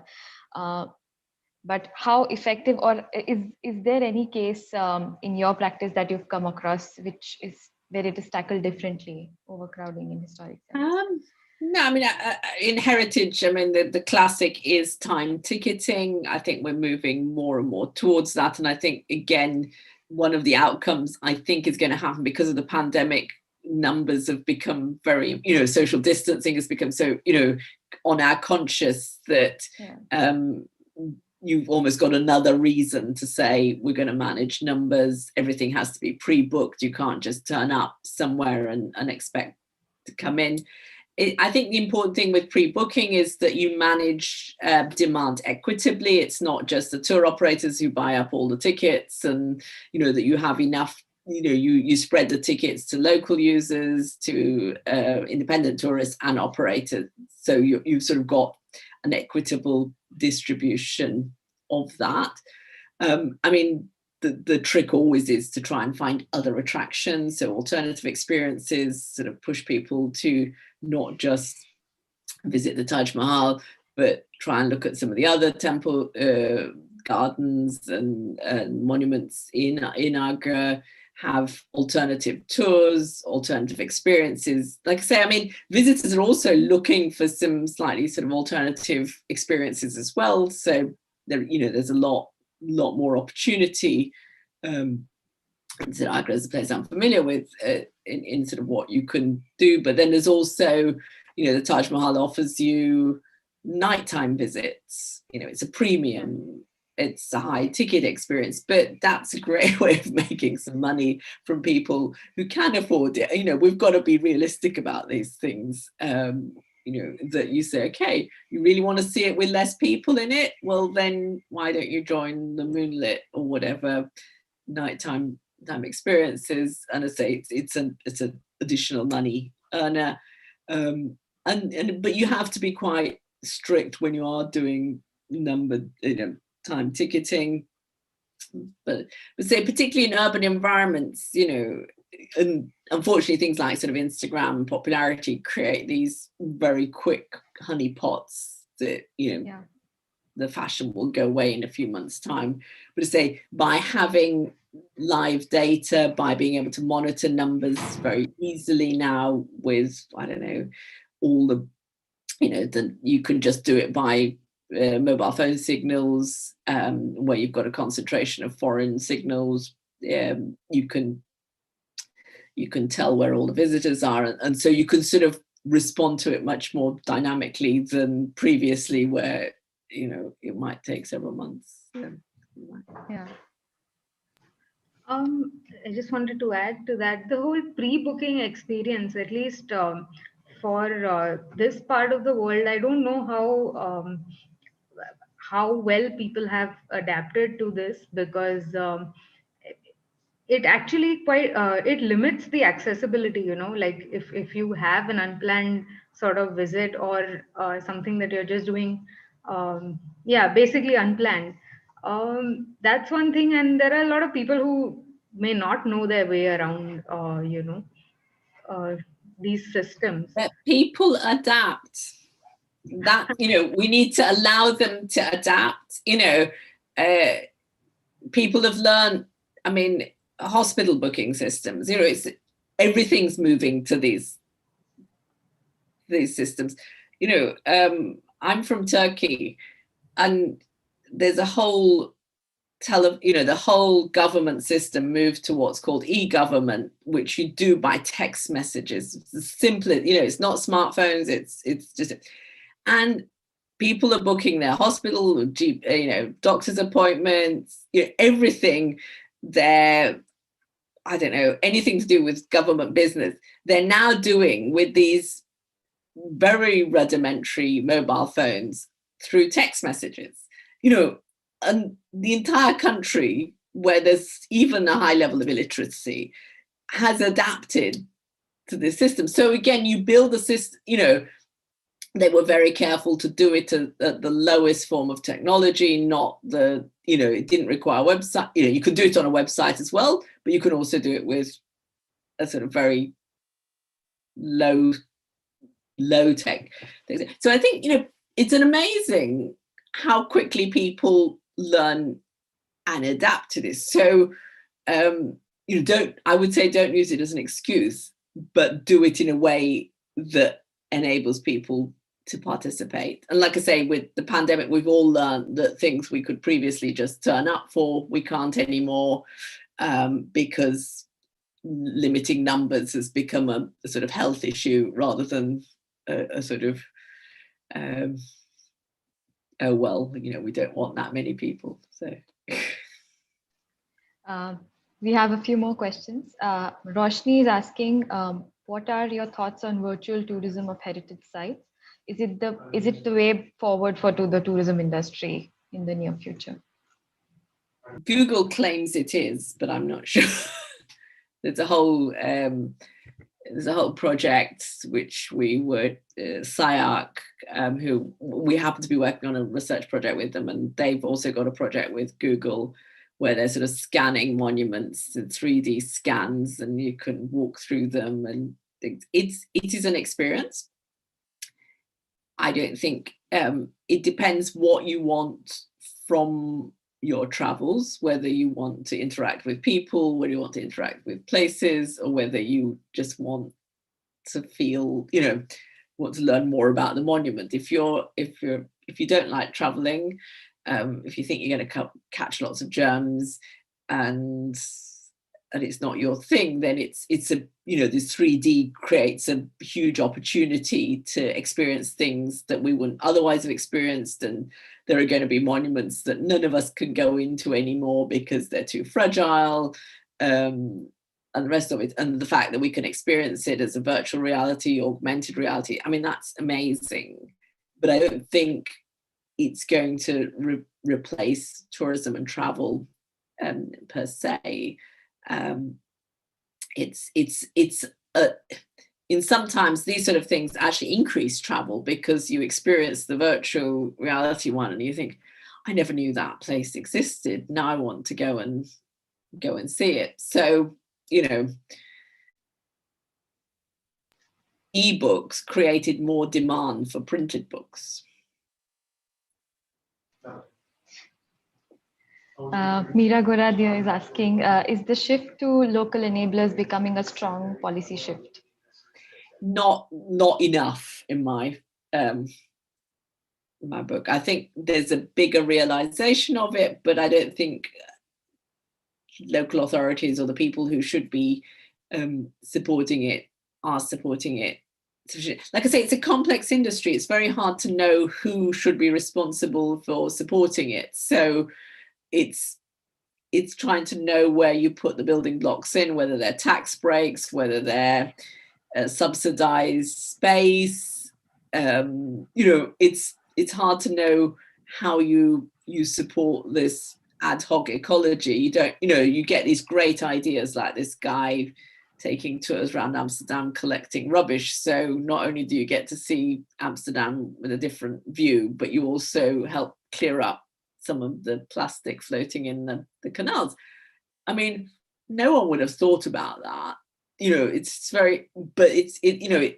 But how effective, or is there any case in your practice that you've come across which is where it is tackled differently, overcrowding in historic sites? No, I mean, in heritage, I mean, the classic is time ticketing. I think we're moving more and more towards that. And I think, again, one of the outcomes I think is going to happen because of the pandemic, numbers have become very, social distancing has become so, on our conscious that you've almost got another reason to say we're going to manage numbers. Everything has to be pre-booked. You can't just turn up somewhere and expect to come in. I think the important thing with pre-booking is that you manage demand equitably. It's not just the tour operators who buy up all the tickets, and that you have enough. You spread the tickets to local users, to independent tourists and operators. So you've sort of got an equitable distribution of that. I mean, the trick always is to try and find other attractions, so alternative experiences, sort of push people to not just visit the Taj Mahal, but try and look at some of the other temple gardens and monuments in Agra, have alternative tours, alternative experiences. Like I say, I mean, visitors are also looking for some slightly sort of alternative experiences as well. So there's a lot more opportunity. Agra is a place I'm familiar with in sort of what you can do, but then there's also, the Taj Mahal offers you nighttime visits. It's a premium, it's a high ticket experience, but that's a great way of making some money from people who can afford it. We've got to be realistic about these things. That you say, okay, you really want to see it with less people in it? Well, then why don't you join the moonlit or whatever nighttime experiences? And I say it's an additional money earner, but you have to be quite strict when you are doing numbered time ticketing. But say particularly in urban environments, and unfortunately things like sort of Instagram popularity create these very quick honey pots that the fashion will go away in a few months' time. But to say, by having live data, by being able to monitor numbers very easily now with, I don't know, all the, you can just do it by mobile phone signals, where you've got a concentration of foreign signals. You can tell where all the visitors are, and so you can sort of respond to it much more dynamically than previously, where it might take several months. Yeah. I just wanted to add to that, the whole pre-booking experience, at least for this part of the world, I don't know how well people have adapted to this, because it actually quite it limits the accessibility, like if you have an unplanned sort of visit, or something that you're just doing basically unplanned. That's one thing, and there are a lot of people who may not know their way around uh, these systems. But people adapt. That we need to allow them to adapt. People have learned, I mean, hospital booking systems, everything's moving to these systems. I'm from Turkey, and there's a whole the whole government system moved to what's called e-government, which you do by text messages. It's simply, it's not smartphones, it's just, and people are booking their hospital, doctor's appointments, everything there. I don't know, anything to do with government business, they're now doing with these very rudimentary mobile phones through text messages, and the entire country, where there's even a high level of illiteracy, has adapted to this system. So again, you build a system, they were very careful to do it at the lowest form of technology, not the, it didn't require a website. You could do it on a website as well, but you could also do it with a sort of very low tech. So I think, it's an amazing how quickly people learn and adapt to this. So, I would say don't use it as an excuse, but do it in a way that enables people to participate. And like I say, with the pandemic, we've all learned that things we could previously just turn up for, we can't anymore, because limiting numbers has become a sort of health issue rather than a sort of, oh, well, we don't want that many people. So we have a few more questions. Roshni is asking, what are your thoughts on virtual tourism of heritage sites? Is it the way forward for the tourism industry in the near future? Google claims it is, but I'm not sure. There's a whole project which we were SIARC, who we happen to be working on a research project with them, and they've also got a project with Google where they're sort of scanning monuments and 3D scans, and you can walk through them, and it is an experience. I don't think it depends what you want from your travels, whether you want to interact with people, whether you want to interact with places, or whether you just want to feel, want to learn more about the monument. If you don't like traveling, if you think you're going to catch lots of germs and it's not your thing, then it's a, this 3D creates a huge opportunity to experience things that we wouldn't otherwise have experienced. And there are going to be monuments that none of us can go into anymore because they're too fragile, and the rest of it. And the fact that we can experience it as a virtual reality, augmented reality, I mean, that's amazing. But I don't think it's going to replace tourism and travel per se. In sometimes these sort of things actually increase travel because you experience the virtual reality one and you think, I never knew that place existed. Now I want to go and see it. So, ebooks created more demand for printed books. Meera Goradya is asking, is the shift to local enablers becoming a strong policy shift? Not enough in my book. I think there's a bigger realization of it, but I don't think local authorities or the people who should be supporting it are supporting it. Like I say, it's a complex industry. It's very hard to know who should be responsible for supporting it. So it's trying to know where you put the building blocks in, whether they're tax breaks, whether they're subsidized space. It's hard to know how you support this ad hoc ecology. You don't, you get these great ideas like this guy taking tours around Amsterdam collecting rubbish. So not only do you get to see Amsterdam with a different view, but you also help clear up some of the plastic floating in the canals. I mean, no one would have thought about that. It's very, but it's the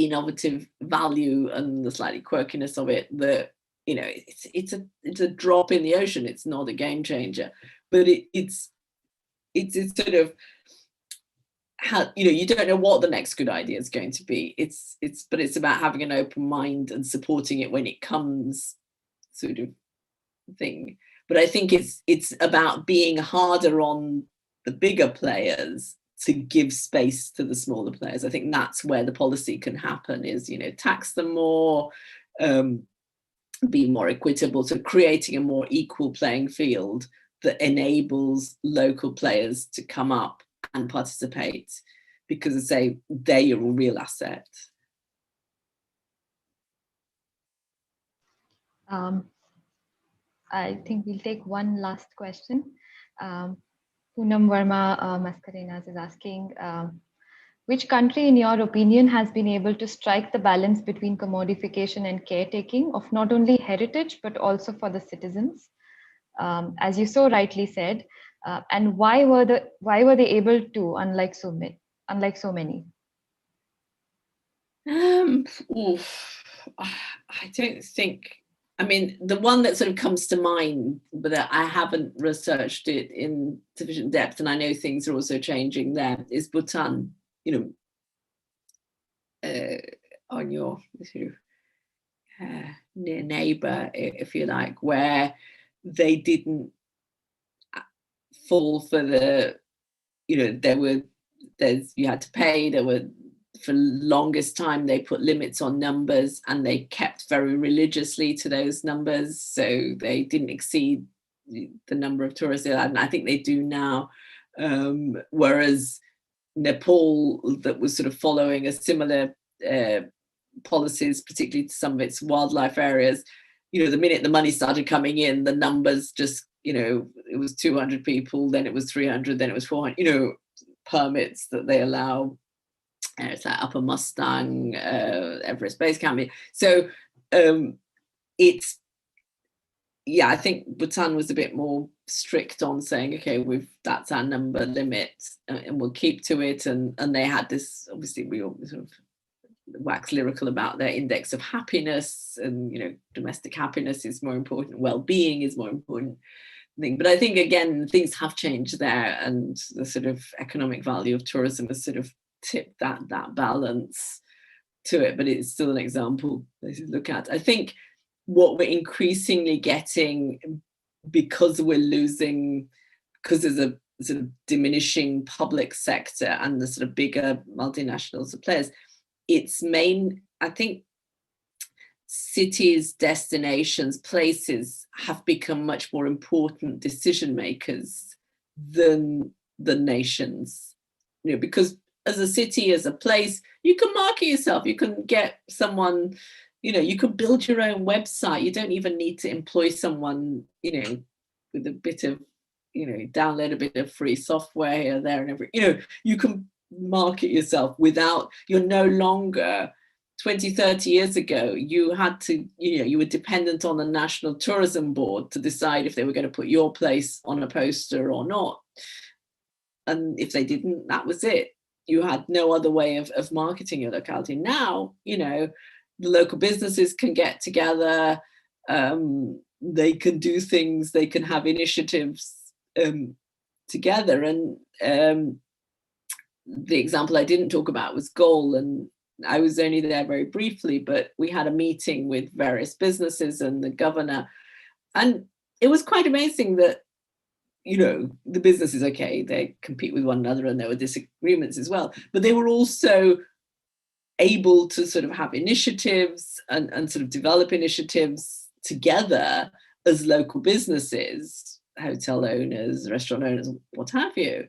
innovative value and the slightly quirkiness of it that, it's a drop in the ocean. It's not a game changer, but it's sort of how, you don't know what the next good idea is going to be. But it's about having an open mind and supporting it when it comes, sort of thing. But I think it's about being harder on the bigger players to give space to the smaller players. I think that's where the policy can happen, is, tax them more, be more equitable, so creating a more equal playing field that enables local players to come up and participate, because, as I say, they're your real asset. I think we'll take one last question. Poonam Verma Mascarenas is asking, which country, in your opinion, has been able to strike the balance between commodification and caretaking of not only heritage, but also for the citizens? As you so rightly said, and why were they able to, unlike so many? I don't think. I mean, the one that sort of comes to mind, but I haven't researched it in sufficient depth, and I know things are also changing there, is Bhutan. On your sort of near neighbour, if you like, where they didn't fall for the, you had to pay. There were, for longest time, they put limits on numbers, and they kept very religiously to those numbers, so they didn't exceed the number of tourists they had, and I think they do now. Whereas Nepal that was sort of following a similar policies, particularly to some of its wildlife areas. The minute the money started coming in, the numbers just, it was 200 people, then it was 300, then it was 400, permits that they allow. It's like Upper Mustang, Everest Base Camp. So it's, I think Bhutan was a bit more strict on saying, okay, that's our number limit, and we'll keep to it. And they had this, obviously we all sort of wax lyrical about their index of happiness, and domestic happiness is more important, well-being is more important thing. But I think again things have changed there, and the sort of economic value of tourism has sort of tipped that balance to it. But it's still an example to look at. I think what we're increasingly getting, because there's a sort of diminishing public sector and the sort of bigger multinationals players, I think cities, destinations, places have become much more important decision makers than the nations. Because as a city, as a place, you can market yourself, you can get someone, you can build your own website. You don't even need to employ someone, with a bit of, download a bit of free software here, there, and every, you can market yourself without, you're no longer, 20, 30 years ago, you had to, you were dependent on the National Tourism Board to decide if they were going to put your place on a poster or not. And if they didn't, that was it. You had no other way of marketing your locality. Now, the local businesses can get together, they can do things, they can have initiatives together. And the example I didn't talk about was Goal, and I was only there very briefly, but we had a meeting with various businesses and the governor, and it was quite amazing that, the businesses, okay, they compete with one another and there were disagreements as well, but they were also able to sort of have initiatives and sort of develop initiatives together as local businesses, hotel owners, restaurant owners, what have you,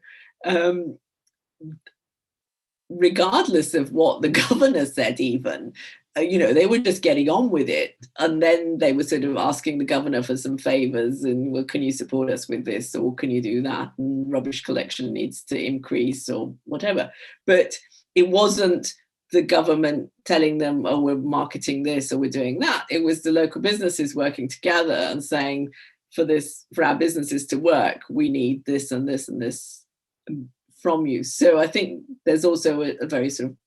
regardless of what the governor said even. They were just getting on with it. And then they were sort of asking the governor for some favors, and, well, can you support us with this, or can you do that? And rubbish collection needs to increase, or whatever. But it wasn't the government telling them, oh, we're marketing this or we're doing that. It was the local businesses working together and saying, for our businesses to work, we need this and this and this from you. So I think there's also a very sort of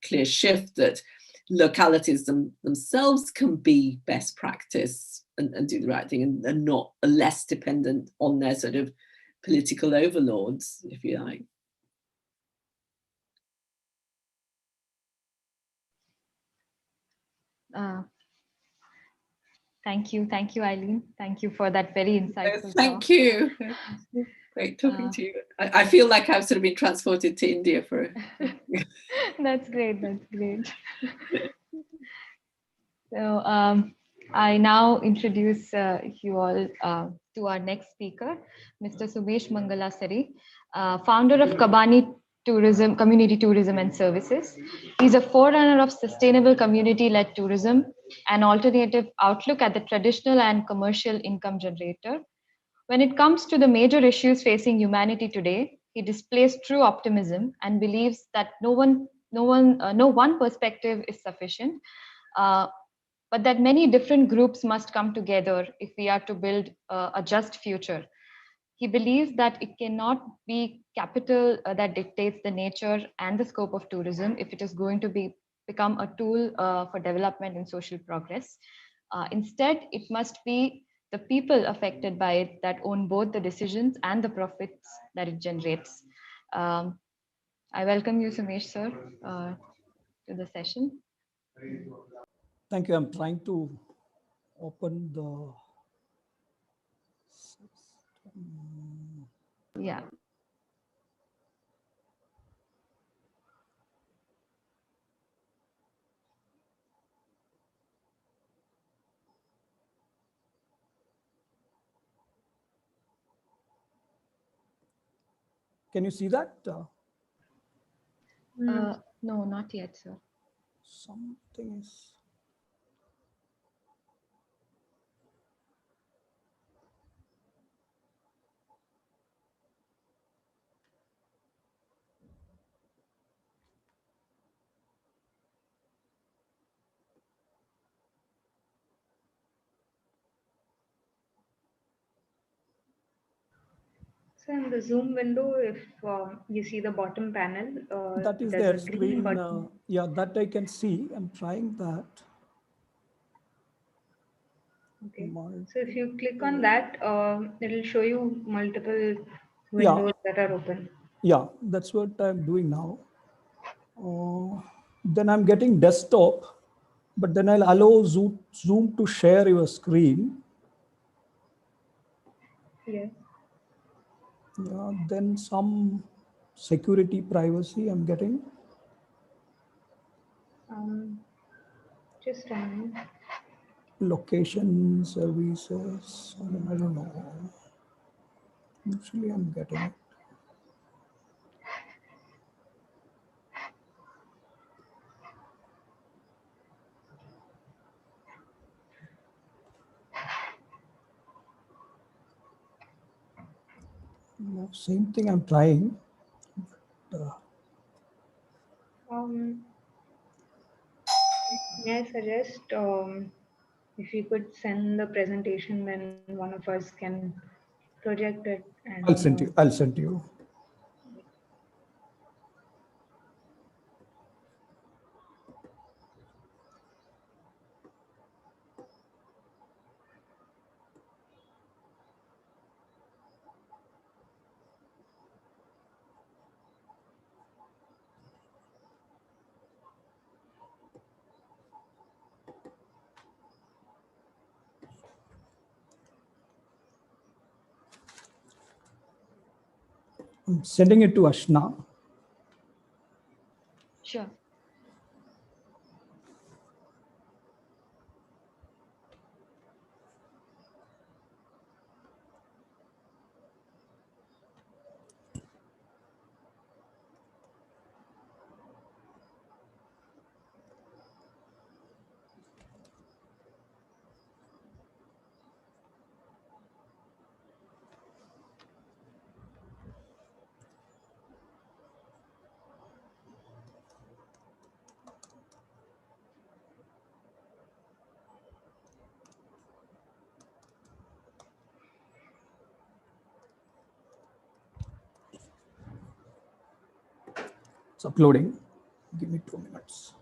clear shift that localities themselves can be best practice and do the right thing, and not less dependent on their sort of political overlords, if you like. Thank you, Eileen. Thank you for that very insightful Thank talk. you. Great talking to you. I feel like I've sort of been transported to India for. That's great. So I now introduce you all to our next speaker, Mr. Sumesh Mangalasari, founder of Kabani Tourism, Community Tourism and Services. He's a forerunner of sustainable community-led tourism, an alternative outlook at the traditional and commercial income generator. When it comes to the major issues facing humanity today, he displays true optimism and believes that no one perspective is sufficient, but that many different groups must come together if we are to build a just future. He believes that it cannot be capital that dictates the nature and the scope of tourism if it is going to become a tool for development and social progress. Instead, it must be the people affected by it that own both the decisions and the profits that it generates. I welcome you, Sumesh, sir, to the session. Thank you. I'm trying to open the system. Yeah. Can you see that? No, not yet, sir. Something is. So in the Zoom window, if you see the bottom panel, That is there's their a green screen. button. Yeah, that I can see. I'm trying that. Okay. So if you click on that, it'll show you multiple Yeah, windows that are open. yeah, that's what I'm doing now. Then I'm getting desktop, but then I'll allow Zoom to share your screen. Yeah. Yeah, then some security privacy I'm getting. Just a minute. Location services, I don't know. Usually I'm getting it. No, same thing I'm trying. May I suggest if you could send the presentation, then one of us can project it I'll and send you. I'll send you. I'm sending it to Ashna. Sure. It's uploading. Give me 2 minutes.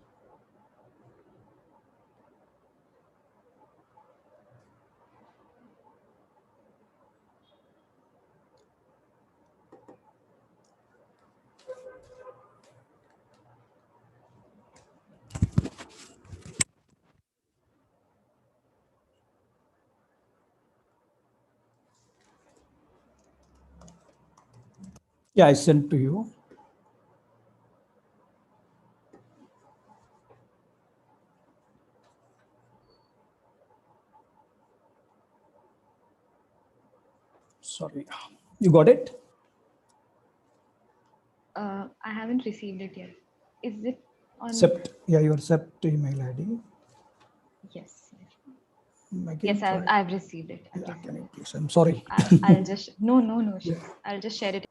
Yeah, I sent to you. Sorry. You got it? I haven't received it yet. Is it on? Sept. Yeah, your Sept email ID. Yes. Again, Yes, try. I've received it. I've Yeah, received can you it. please? I'm sorry. I'll just no. Yeah. I'll just share it.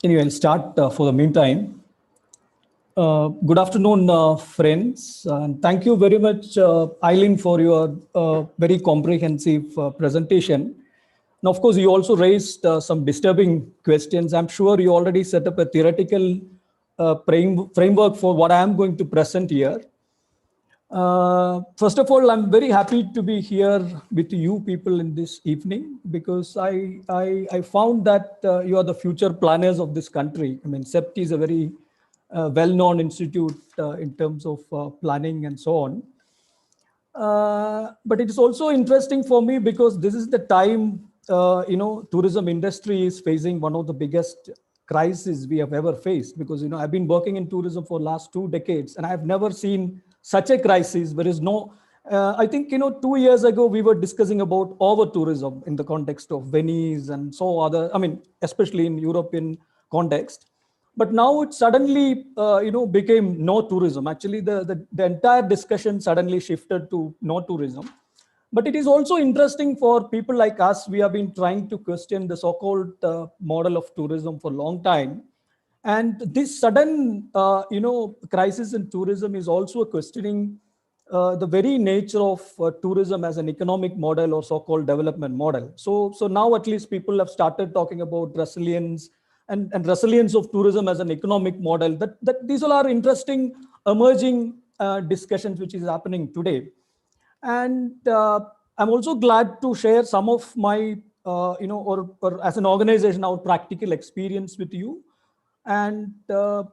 Anyway, I'll start for the meantime. Good afternoon, friends. And thank you very much, Eileen, for your very comprehensive presentation. Now, of course, you also raised some disturbing questions. I'm sure you already set up a theoretical framework for what I am going to present here. First of all, I'm very happy to be here with you people in this evening because I found that you are the future planners of this country. I mean, SEPT is a very well-known institute in terms of planning and so on. But it is also interesting for me because this is the time, tourism industry is facing one of the biggest crises we have ever faced because, I've been working in tourism for last 2 decades and I've never seen such a crisis. There is no, I think, 2 years ago, we were discussing about over tourism in the context of Venice and so other, I mean, especially in European context. But now it suddenly, became no tourism. Actually, the entire discussion suddenly shifted to no tourism. But it is also interesting for people like us. We have been trying to question the so-called model of tourism for a long time. And this sudden, crisis in tourism is also questioning the very nature of tourism as an economic model or so-called development model. So now at least people have started talking about resilience and resilience of tourism as an economic model. That these all are interesting emerging discussions which is happening today. And I'm also glad to share some of my, or as an organization, our practical experience with you. And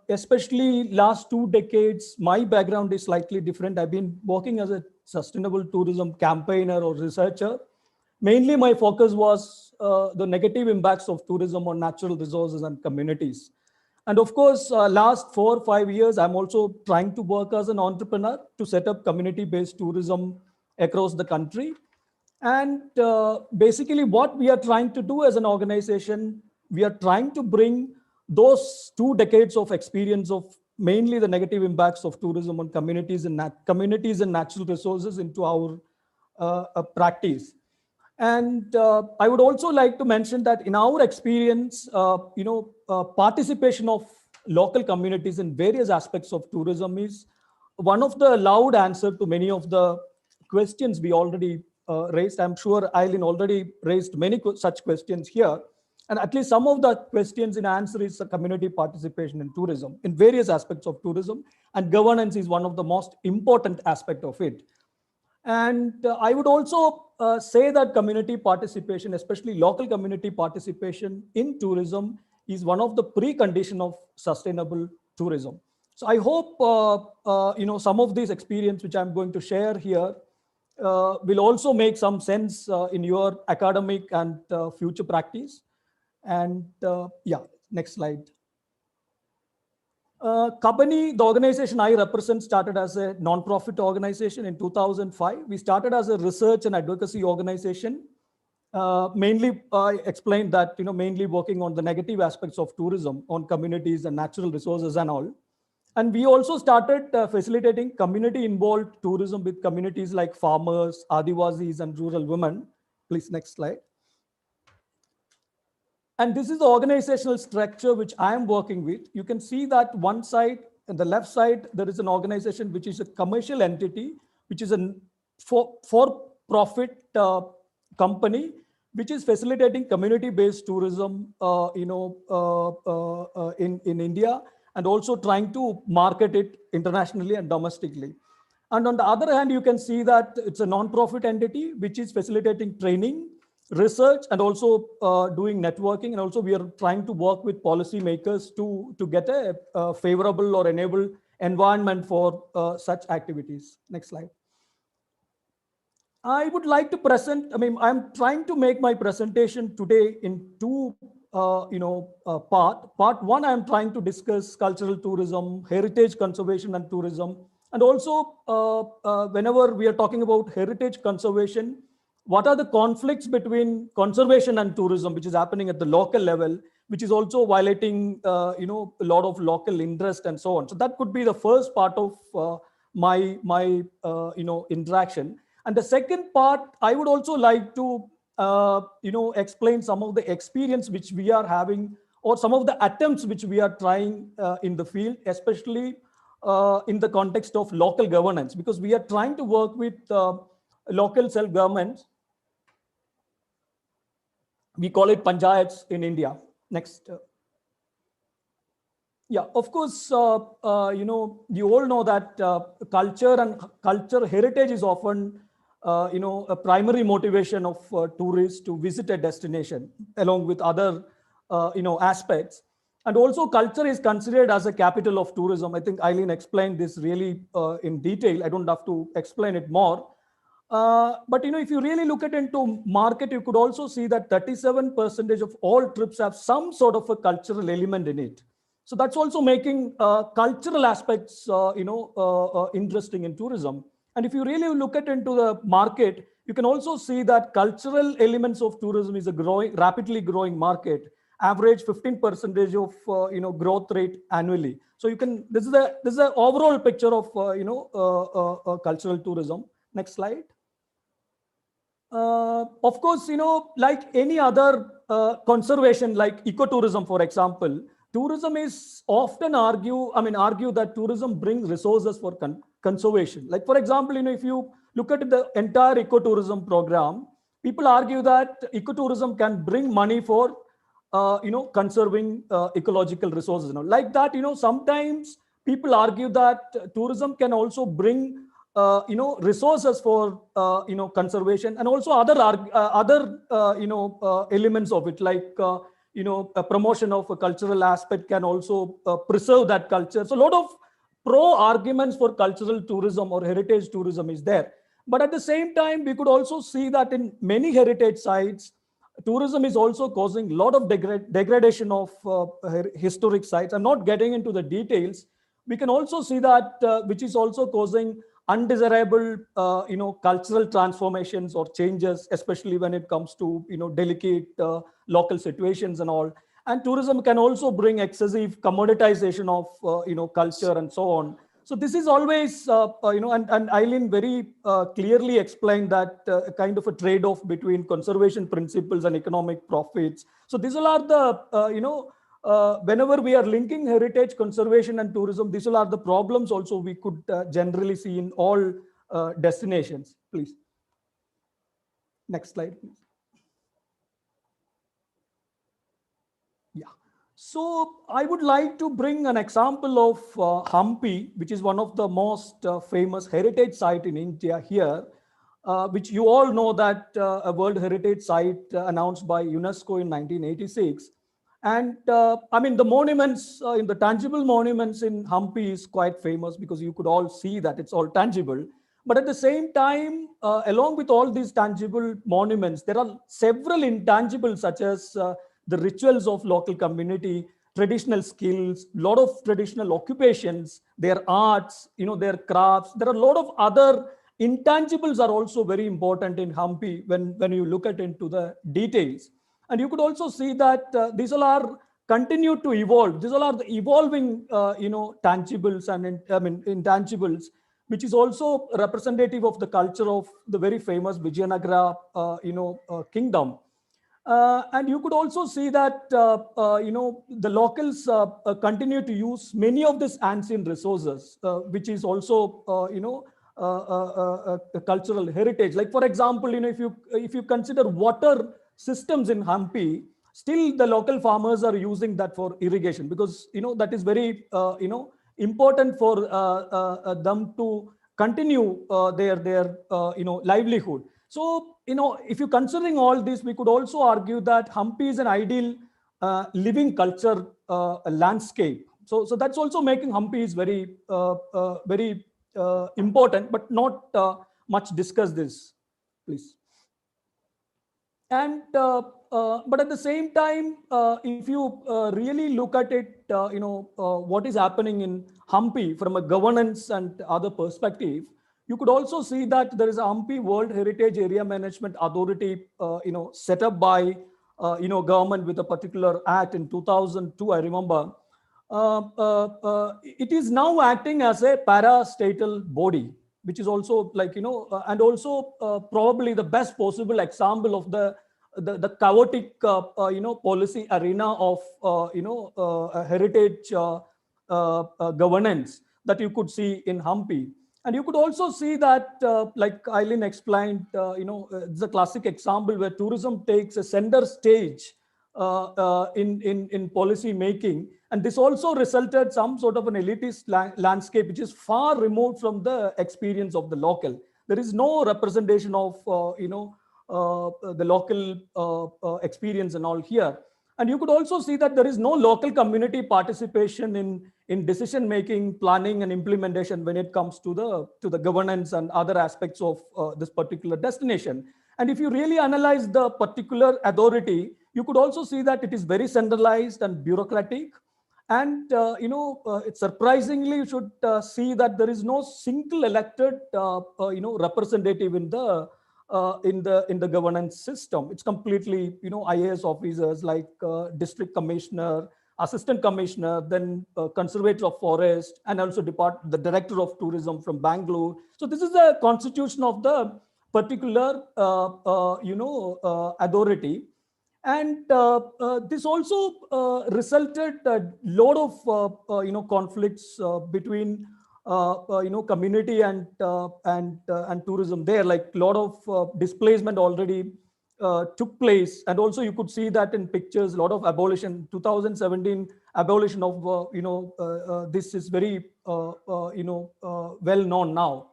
especially last 2 decades, my background is slightly different. I've been working as a sustainable tourism campaigner or researcher. Mainly my focus was the negative impacts of tourism on natural resources and communities. And of course, last 4 or 5 years, I'm also trying to work as an entrepreneur to set up community-based tourism across the country. And basically what we are trying to do as an organization, we are trying to bring those 2 decades of experience of mainly the negative impacts of tourism on communities and natural resources into our practice. And I would also like to mention that in our experience, participation of local communities in various aspects of tourism is one of the loud answer to many of the questions we already raised. I'm sure Eileen already raised many such questions here. And at least some of the questions in answer is community participation in tourism, in various aspects of tourism. And governance is one of the most important aspect of it. And I would also say that community participation, especially local community participation in tourism, is one of the precondition of sustainable tourism. So I hope some of these experience which I'm going to share here will also make some sense in your academic and future practice. And yeah, next slide. Kabani, the organization I represent, started as a non-profit organization in 2005. We started as a research and advocacy organization. Mainly, I explained that, mainly working on the negative aspects of tourism on communities and natural resources and all. And we also started facilitating community-involved tourism with communities like farmers, Adivasis, and rural women. Please, next slide. And this is the organizational structure which I am working with. You can see that one side, on the left side, there is an organization which is a commercial entity, which is a for-profit company, which is facilitating community-based tourism, in India, and also trying to market it internationally and domestically. And on the other hand, you can see that it's a non-profit entity, which is facilitating training, research, and also doing networking. And also we are trying to work with policymakers to get a favorable or enable environment for such activities. Next slide. I would like to present, I'm trying to make my presentation today in two part. Part one, I'm trying to discuss cultural tourism, heritage conservation and tourism. And also whenever we are talking about heritage conservation, what are the conflicts between conservation and tourism, which is happening at the local level, which is also violating, a lot of local interest and so on. So that could be the first part of my interaction. And the second part, I would also like to, explain some of the experience which we are having, or some of the attempts which we are trying in the field, especially in the context of local governance, because we are trying to work with local self-governments. We call it panchayats in India. Next. Yeah, of course, you all know that culture and culture heritage is often, a primary motivation of tourists to visit a destination along with other, aspects. And also culture is considered as a capital of tourism. I think Eileen explained this really in detail. I don't have to explain it more. But if you really look at into market, you could also see that 37% of all trips have some sort of a cultural element in it. So that's also making cultural aspects, interesting in tourism. And if you really look at into the market, you can also see that cultural elements of tourism is a rapidly growing market, average 15% of growth rate annually. So you can this is the overall picture of cultural tourism. Next slide. Of course, like any other conservation, like ecotourism, for example, tourism is often argue that tourism brings resources for conservation. Like, for example, if you look at the entire ecotourism program, people argue that ecotourism can bring money for, conserving ecological resources. Like that, sometimes people argue that tourism can also bring resources for conservation, and also other elements of it, like a promotion of a cultural aspect can also preserve that culture. So a lot of pro arguments for cultural tourism or heritage tourism is there. But at the same time, we could also see that in many heritage sites, tourism is also causing a lot of degradation of historic sites. I'm not getting into the details. We can also see that which is also causing undesirable cultural transformations or changes, especially when it comes to delicate local situations and all. And tourism can also bring excessive commoditization of culture and so on. So this is always and Eileen very clearly explained that kind of a trade-off between conservation principles and economic profits. So these all are the whenever we are linking heritage, conservation, and tourism, these all are the problems also we could generally see in all destinations. Please. Next slide, please. Yeah. So I would like to bring an example of Hampi, which is one of the most famous heritage site in India here, which you all know that a World Heritage Site announced by UNESCO in 1986. And the monuments, in the tangible monuments in Hampi is quite famous because you could all see that it's all tangible. But at the same time, along with all these tangible monuments, there are several intangibles such as the rituals of local community, traditional skills, lot of traditional occupations, their arts, their crafts. There are a lot of other intangibles are also very important in Hampi when you look at into the details. And you could also see that these all are continue to evolve. These all are the evolving, tangibles and intangibles, which is also representative of the culture of the very famous Vijayanagara, kingdom. And you could also see that the locals continue to use many of these ancient resources, which is also a cultural heritage. Like, for example, if you consider water systems in Hampi, still the local farmers are using that for irrigation, because that is very important for them to continue their livelihood. So if you're considering all this, we could also argue that Hampi is an ideal living culture landscape. So that's also making Hampi is very very important, but not much discuss this, please. And but at the same time, if you really look at it, what is happening in Hampi from a governance and other perspective, you could also see that there is a Hampi World Heritage Area Management Authority, set up by government with a particular act in 2002. I remember. It is now acting as a parastatal body, which is also like and also probably the best possible example of the chaotic policy arena of heritage governance that you could see in Hampi. And you could also see that, like Eileen explained, it's a classic example where tourism takes a center stage in policy making. And this also resulted some sort of an elitist landscape, which is far removed from the experience of the local. There is no representation of, the local experience and all here. And you could also see that there is no local community participation in decision making, planning, and implementation when it comes to the governance and other aspects of this particular destination. And if you really analyze the particular authority, you could also see that it is very centralized and bureaucratic. And it's surprisingly, you should see that there is no single elected representative in the governance system. It's completely IAS officers like district commissioner, assistant commissioner, then conservator of forest, and also the director of tourism from Bangalore. So this is the constitution of the particular authority. And this also resulted a lot of conflicts between community and tourism there. Like a lot of displacement already took place, and also you could see that in pictures. A lot of abolition. 2017 abolition of this is very well known now.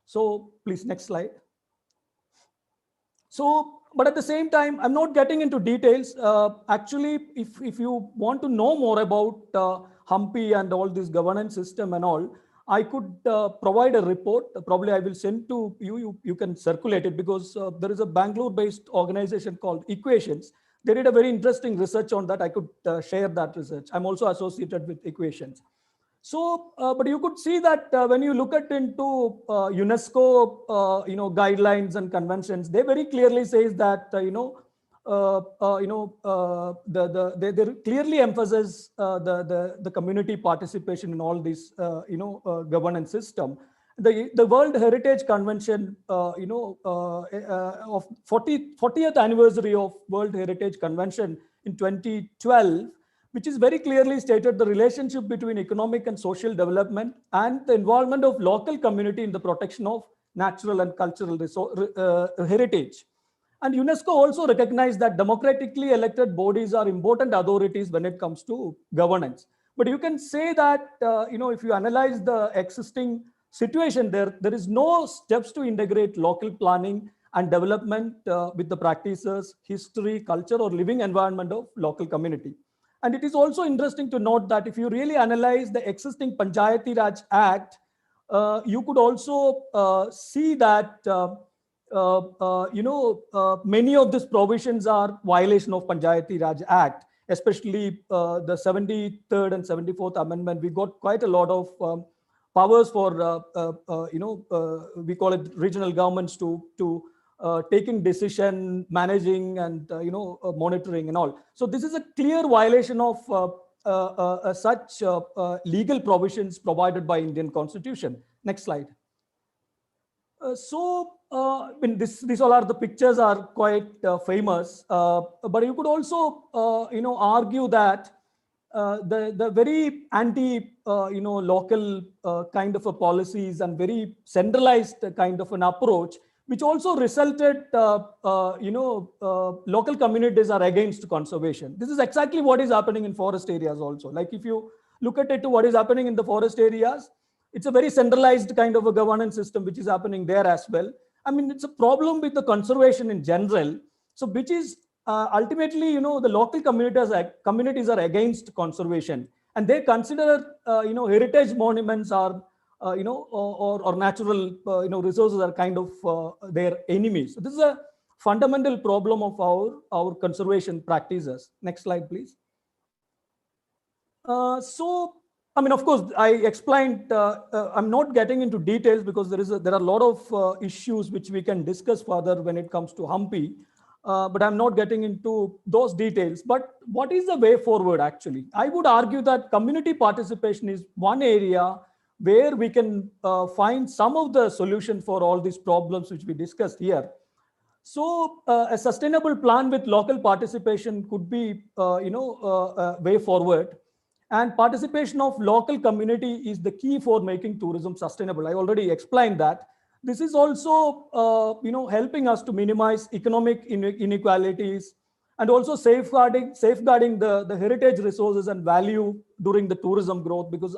So please, next slide. So, but at the same time, I'm not getting into details. Actually, if you want to know more about Hampi and all this governance system and all, I could provide a report. Probably I will send to you. You can circulate it, because there is a Bangalore-based organization called Equations. They did a very interesting research on that. I could share that research. I'm also associated with Equations. So, but you could see that when you look at into UNESCO, guidelines and conventions, they very clearly says that they clearly emphasize the community participation in all this governance system. The World Heritage Convention, of 40th anniversary of World Heritage Convention in 2012. Which is very clearly stated the relationship between economic and social development and the involvement of local community in the protection of natural and cultural heritage. And UNESCO also recognized that democratically elected bodies are important authorities when it comes to governance. But you can say that, if you analyze the existing situation there is no steps to integrate local planning and development with the practices, history, culture, or living environment of local community. And it is also interesting to note that if you really analyze the existing Panchayati Raj Act, you could also see that many of these provisions are violation of Panchayati Raj Act, especially the 73rd and 74th Amendment. We got quite a lot of powers for we call it regional governments to taking decision, managing, and monitoring and all. So this is a clear violation of such legal provisions provided by Indian Constitution. Next slide. These all are the pictures are quite famous, but you could also argue that the very anti local kind of a policies and very centralized kind of an approach, which also resulted, local communities are against conservation. This is exactly what is happening in forest areas also. Like if you look at it to what is happening in the forest areas, it's a very centralized kind of a governance system, which is happening there as well. I mean, it's a problem with the conservation in general. So which is ultimately, the local communities are against conservation, and they consider, heritage monuments are or natural resources are kind of their enemies. So this is a fundamental problem of our conservation practices. Next slide, please. So, I mean, of course, I explained. I'm not getting into details because there are a lot of issues which we can discuss further when it comes to Hampi. But I'm not getting into those details. But what is the way forward? Actually, I would argue that community participation is one area where we can find some of the solution for all these problems which we discussed here. So a sustainable plan with local participation could be, a way forward. And participation of local community is the key for making tourism sustainable. I already explained that. This is also, helping us to minimize economic inequalities and also safeguarding the heritage resources and value during the tourism growth, because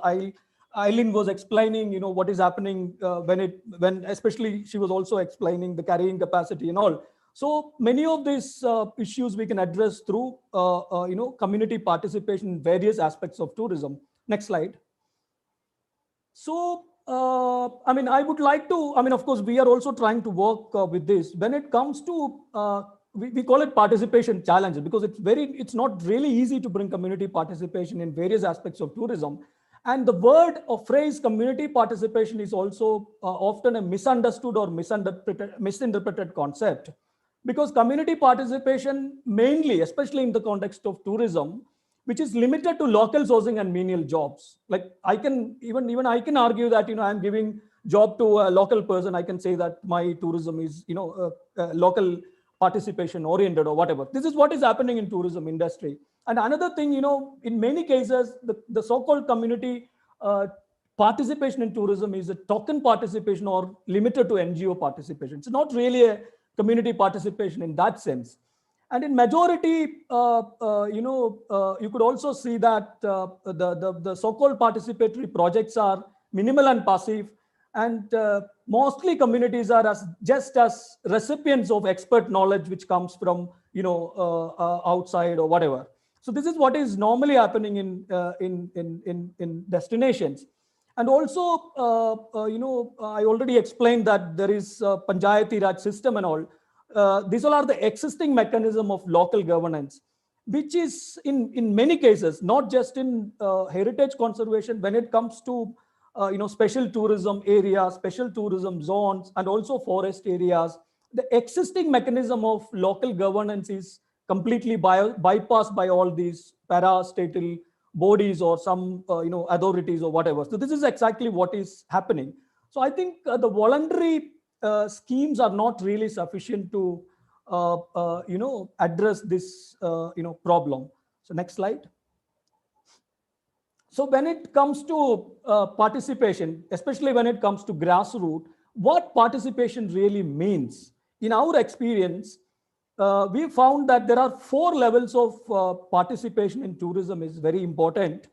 Eileen was explaining, what is happening when especially she was also explaining the carrying capacity and all. So many of these issues we can address through community participation in various aspects of tourism. Next slide. So I would like to, of course, we are also trying to work with this. When it comes to we call it participation challenges, because it's not really easy to bring community participation in various aspects of tourism. And the word or phrase community participation is also often a misunderstood or misinterpreted concept, because community participation mainly, especially in the context of tourism, which is limited to local sourcing and menial jobs. Like I can even I can argue that I'm giving job to a local person. I can say that my tourism is local participation oriented or whatever. This is what is happening in tourism industry. And another thing, in many cases, the so-called community participation in tourism is a token participation or limited to NGO participation. It's not really a community participation in that sense. And in majority, you could also see that the so-called participatory projects are minimal and passive, and mostly communities are just as recipients of expert knowledge which comes from outside or whatever. So this is what is normally happening in destinations. And also, I already explained that there is a Panchayati Raj system and all. These all are the existing mechanism of local governance, which is in many cases, not just in heritage conservation, when it comes to special tourism areas, special tourism zones, and also forest areas, the existing mechanism of local governance is completely bypassed by all these para-statal bodies or some authorities or whatever. So this is exactly what is happening. So I think the voluntary schemes are not really sufficient to address this problem. So next slide. So when it comes to participation, especially when it comes to grassroots, what participation really means? In our experience, we found that there are 4 levels of participation in tourism is very important.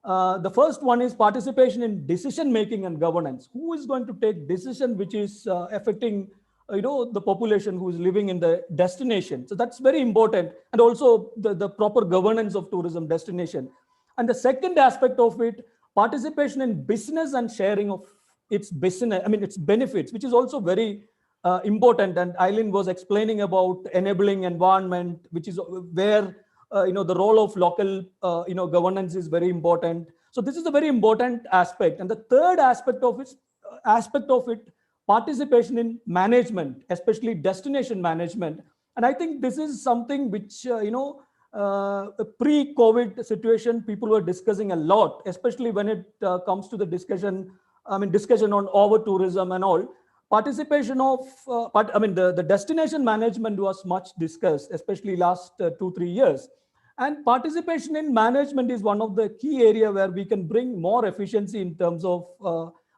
The first one is participation in decision making and governance. Who is going to take decision which is affecting the population who is living in the destination? So that's very important, and also the proper governance of tourism destination. And the second aspect of it, participation in business and sharing of its business, its benefits, which is also very important. And Eileen was explaining about enabling environment, which is where the role of local governance is very important. So this is a very important aspect. And the third aspect of it, participation in management, especially destination management. And I think this is something which pre-COVID situation people were discussing a lot, especially when it comes to the discussion on over tourism and all. Participation of the destination management was much discussed, especially last 2-3 years. And participation in management is one of the key area where we can bring more efficiency in terms of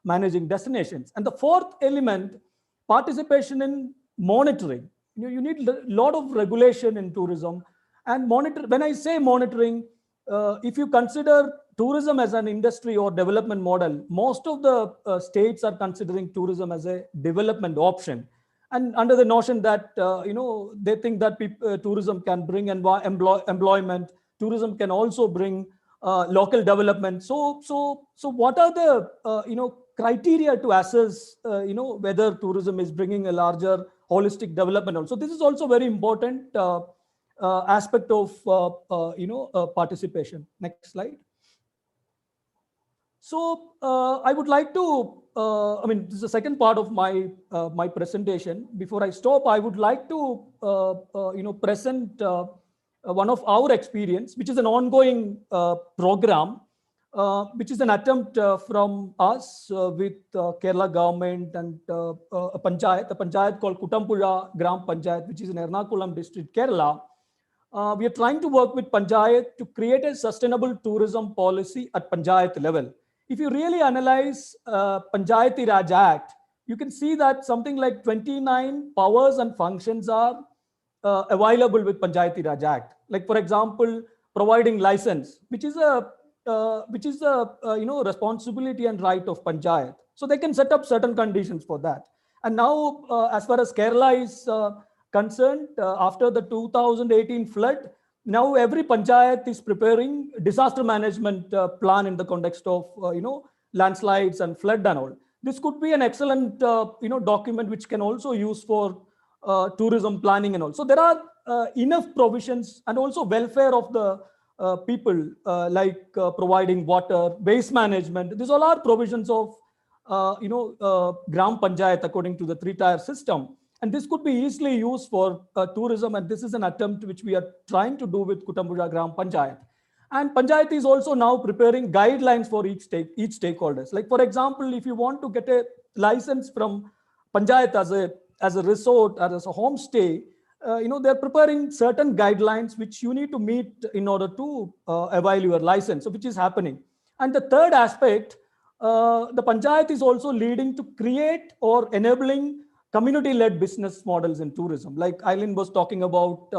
managing destinations. And the fourth element, participation in monitoring. You need a lot of regulation in tourism. And when I say monitoring, if you consider tourism as an industry or development model, most of the states are considering tourism as a development option, and under the notion that they think that tourism can bring employment, tourism can also bring local development. So what are the criteria to assess whether tourism is bringing a larger holistic development? Also, this is also very important aspect of participation. Next slide. So I would like to, this is the second part of my my presentation. Before I stop, I would like to present one of our experience, which is an ongoing program, which is an attempt from us with Kerala government and a panchayat called Kutampuzha Gram Panchayat, which is in Ernakulam district, Kerala. We are trying to work with Panchayat to create a sustainable tourism policy at Panchayat level. If you really analyze Panchayati Raj Act, you can see that something like 29 powers and functions are available with Panchayati Raj Act. Like, for example, providing license, which is a responsibility and right of Panchayat. So they can set up certain conditions for that. And now, as far as Kerala is concerned, after the 2018 flood, now every Panchayat is preparing disaster management plan in the context of landslides and flood and all. This could be an excellent document which can also use for tourism planning and all. So there are enough provisions, and also welfare of the people, like providing water, waste management. These all are provisions of Gram Panchayat according to the 3-tier system. And this could be easily used for tourism. And this is an attempt which we are trying to do with Kutambuja Gram Panchayat. And Panchayat is also now preparing guidelines for each stakeholders. Like, for example, if you want to get a license from Panchayat as a resort or as a homestay, they're preparing certain guidelines which you need to meet in order to avail your license, so which is happening. And the third aspect, the Panchayat is also leading to create or enabling community-led business models in tourism. Like Eileen was talking about,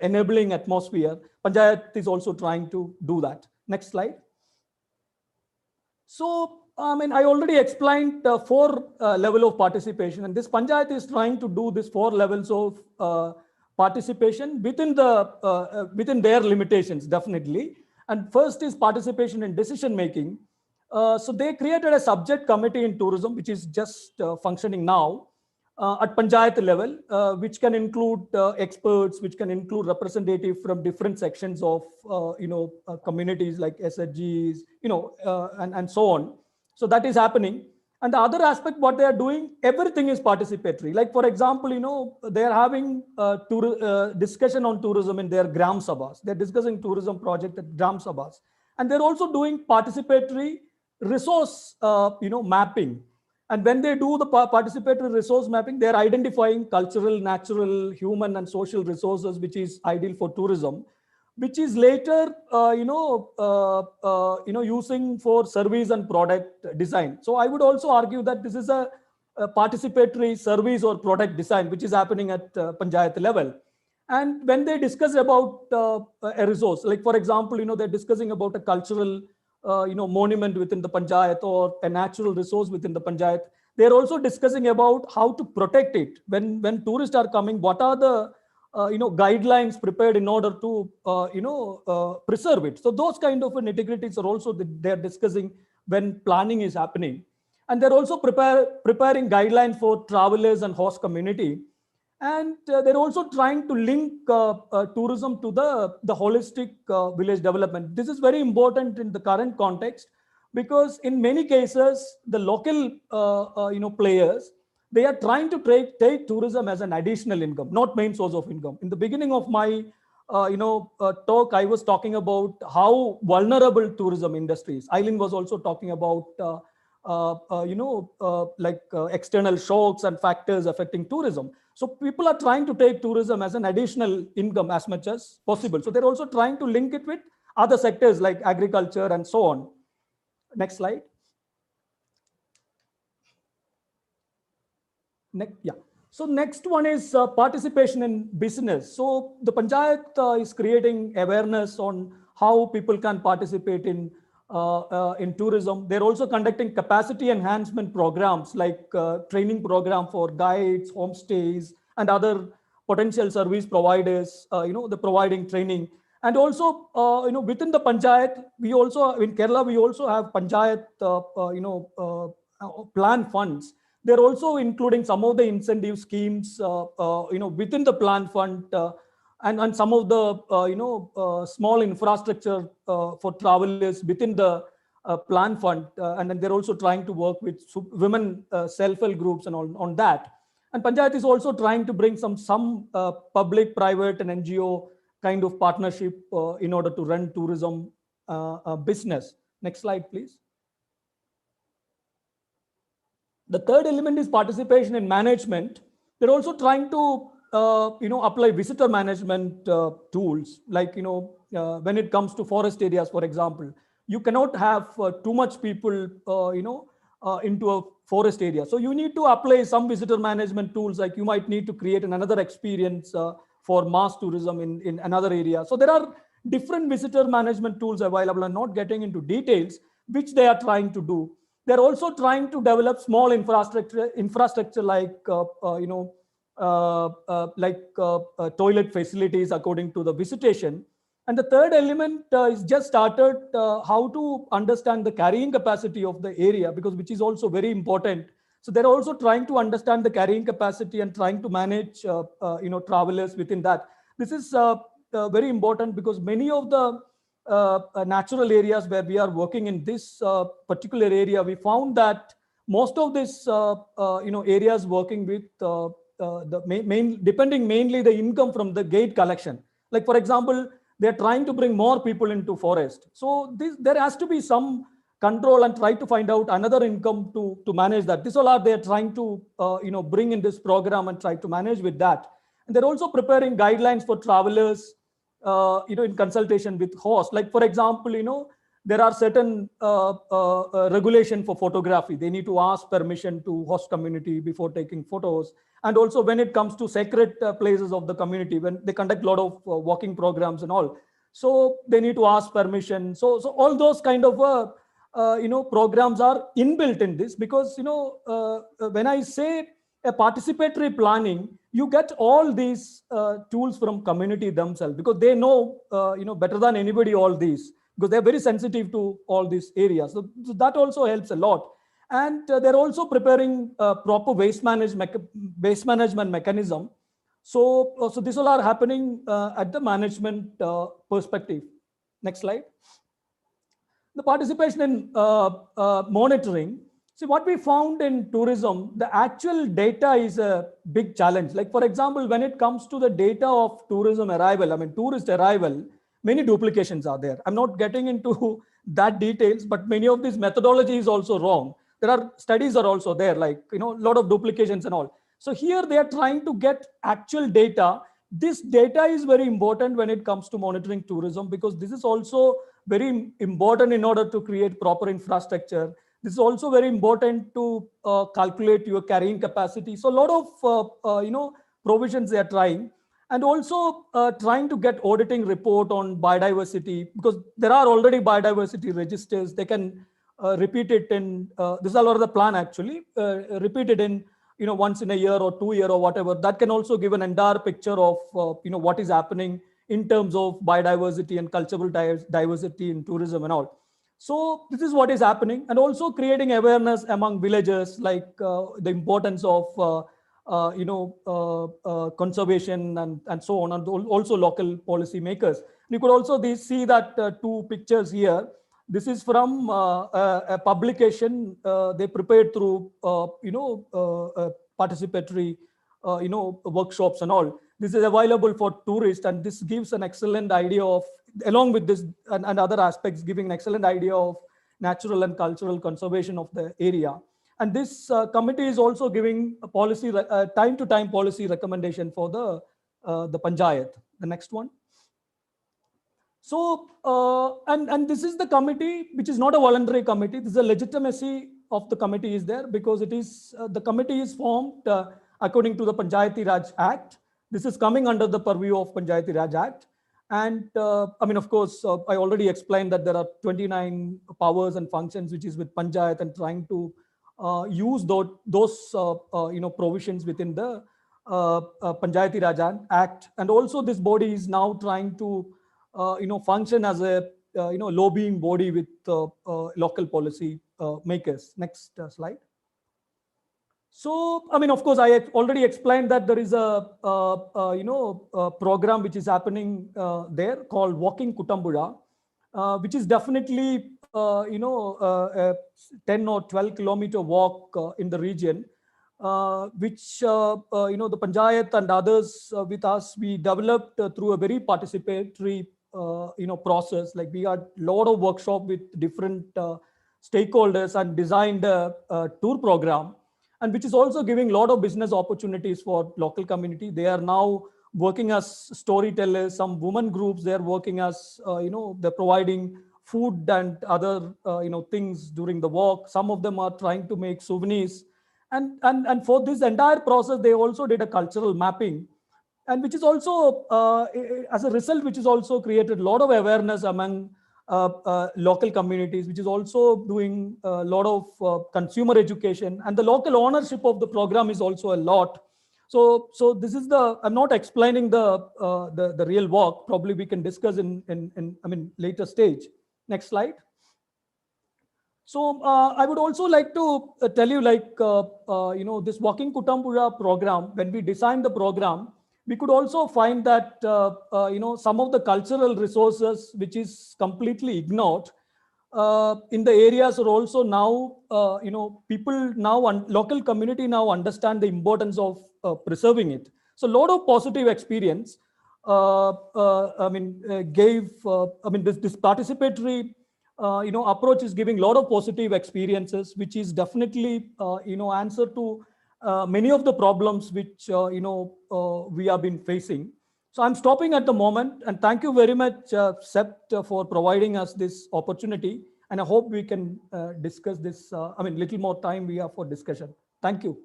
enabling atmosphere. Panchayat is also trying to do that. Next slide. So, I already explained 4 level of participation, and this Panchayat is trying to do this 4 levels of participation within their limitations, definitely. And first is participation in decision making. So they created a subject committee in tourism, which is just functioning now at Panchayat level, which can include experts, which can include representatives from different sections of communities like SHGs, and so on. So that is happening. And the other aspect, what they are doing, everything is participatory. Like, for example, they are having discussion on tourism in their Gram Sabhas. They're discussing tourism project at Gram Sabhas. And they're also doing participatory resource, mapping. And when they do the participatory resource mapping, they're identifying cultural, natural, human, and social resources, which is ideal for tourism, which is later, using for service and product design. So I would also argue that this is a participatory service or product design, which is happening at Panchayat level. And when they discuss about a resource, like, for example, they're discussing about a cultural monument within the Panchayat or a natural resource within the Panchayat, they're also discussing about how to protect it. When tourists are coming, what are the guidelines prepared in order to preserve it. So those kind of nitty-gritties are also they're discussing when planning is happening. And they're also preparing guidelines for travelers and host community. And they're also trying to link tourism to the holistic village development. This is very important in the current context, because in many cases, the local players, they are trying to take tourism as an additional income, not main source of income. In the beginning of my talk, I was talking about how vulnerable tourism industry is. Eileen was also talking about external shocks and factors affecting tourism. So people are trying to take tourism as an additional income as much as possible. So they're also trying to link it with other sectors like agriculture and so on. Next slide. So next one is participation in business. So the Panchayat is creating awareness on how people can participate in tourism. They're also conducting capacity enhancement programs like training program for guides, homestays, and other potential service providers. They're providing training. And also, within the Panchayat, we also in Kerala we also have Panchayat plan funds. They're also including some of the incentive schemes, within the plan fund, and some of the, small infrastructure for travelers within the plan fund. And then they're also trying to work with women self-help groups and all on that. And Panchayat is also trying to bring some public, private, and NGO kind of partnership in order to run tourism business. Next slide, please. The third element is participation in management. They're also trying to, apply visitor management tools. Like, when it comes to forest areas, for example, you cannot have too much people, into a forest area. So you need to apply some visitor management tools. Like you might need to create another experience for mass tourism in another area. So there are different visitor management tools available. I'm not getting into details, which they are trying to do. They're also trying to develop small infrastructure like, toilet facilities according to the visitation. And the third element is just started how to understand the carrying capacity of the area, because which is also very important. So they're also trying to understand the carrying capacity and trying to manage, travelers within that. This is very important because many of the natural areas where we are working in this particular area, we found that most of this, areas working with depending mainly the income from the gate collection. Like for example, they're trying to bring more people into forest. So there has to be some control and try to find out another income to manage that. This all are they're trying to bring in this program and try to manage with that. And they're also preparing guidelines for travelers, in consultation with host. Like for example, there are certain regulation for photography. They need to ask permission to host community before taking photos. And also when it comes to sacred places of the community, when they conduct a lot of walking programs and all, so they need to ask permission. So all those kind of programs are inbuilt in this, because when I say a participatory planning, you get all these tools from community themselves, because they know better than anybody all these, because they're very sensitive to all these areas. So that also helps a lot. And they're also preparing proper waste management mechanism. So this all are happening at the management perspective. Next slide. The participation in monitoring. See, what we found in tourism, the actual data is a big challenge. Like for example, when it comes to the data of tourism arrival, tourist arrival, many duplications are there. I'm not getting into that details, but many of these methodology is also wrong. There are studies are also there, like, a lot of duplications and all. So here they are trying to get actual data. This data is very important when it comes to monitoring tourism, because this is also very important in order to create proper infrastructure. This is also very important to calculate your carrying capacity. So a lot of, provisions they are trying. And also trying to get auditing report on biodiversity, because there are already biodiversity registers. They can repeat it in, this is a lot of the plan actually, repeat it in, once in a year or 2 year or whatever. That can also give an entire picture of, what is happening in terms of biodiversity and cultural diversity in tourism and all. So this is what is happening. And also creating awareness among villagers, like the importance of, conservation and so on, and also local policy makers. You could also see that two pictures here. This is from a publication they prepared through, participatory, workshops and all. This is available for tourists, and this gives an excellent idea of, along with this and other aspects, giving an excellent idea of natural and cultural conservation of the area. And this committee is also giving a policy, time-to-time policy recommendation for the panchayat. The next one. So, and this is the committee, which is not a voluntary committee. This is a legitimacy of the committee is there, because it is, the committee is formed according to the Panchayati Raj Act. This is coming under the purview of Panchayati Raj Act. And of course, I already explained that there are 29 powers and functions, which is with Panchayat, and trying to use those provisions within the Panchayati Raj Act. And also this body is now trying to function as a lobbying body with local policy makers. Next slide. So, of course, I already explained that there is a program which is happening there called Walking Kutambura, which is definitely a 10 or 12 kilometer walk in the region, which the Panchayat and others with us, we developed through a very participatory process. Like we had a lot of workshop with different stakeholders and designed a tour program, and which is also giving a lot of business opportunities for local community. They are now working as storytellers. Some women groups, they are working as, they're providing food and other, things during the walk. Some of them are trying to make souvenirs. And for this entire process, they also did a cultural mapping. and which is also, as a result, which is also created a lot of awareness among local communities, which is also doing a lot of consumer education, and the local ownership of the program is also a lot. So this is I'm not explaining the real work. Probably we can discuss in later stage. Next slide. So I would also like to tell you, this Walking Kutambura program, when we designed the program, we could also find that, some of the cultural resources, which is completely ignored in the areas, are also now, people now, local community now understand the importance of preserving it. So a lot of positive experience this participatory approach is giving a lot of positive experiences, which is definitely answer to many of the problems which we have been facing. So I'm stopping at the moment, and thank you very much, Sept, for providing us this opportunity. And I hope we can discuss this. Little more time we have for discussion. Thank you.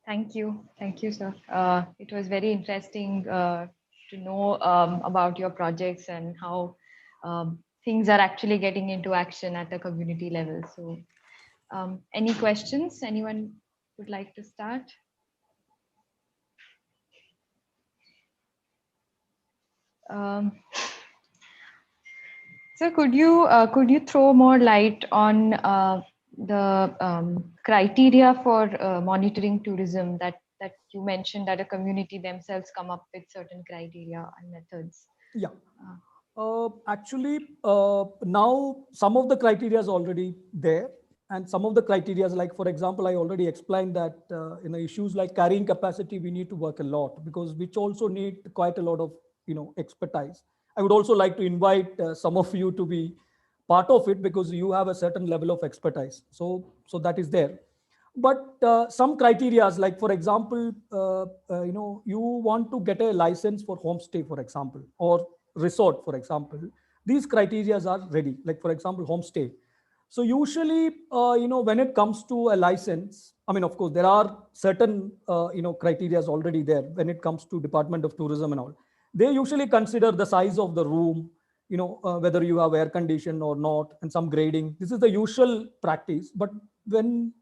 Thank you, sir. It was very interesting to know about your projects and how things are actually getting into action at the community level. So any questions? Anyone would like to start? So could you throw more light on the criteria for monitoring tourism that you mentioned, that a community themselves come up with certain criteria and methods? Yeah. Actually, now some of the criteria is already there, and some of the criteria, like for example, I already explained that issues like carrying capacity, we need to work a lot, because which also need quite a lot of expertise. I would also like to invite some of you to be part of it, because you have a certain level of expertise. So that is there. But some criteria, like for example, you want to get a license for homestay, for example, or resort, for example. These criteria are ready. Like for example, homestay. So usually, when it comes to a license, of course, there are certain, criteria already there when it comes to Department of Tourism and all. They usually consider the size of the room, whether you have air condition or not, and some grading. This is the usual practice. But when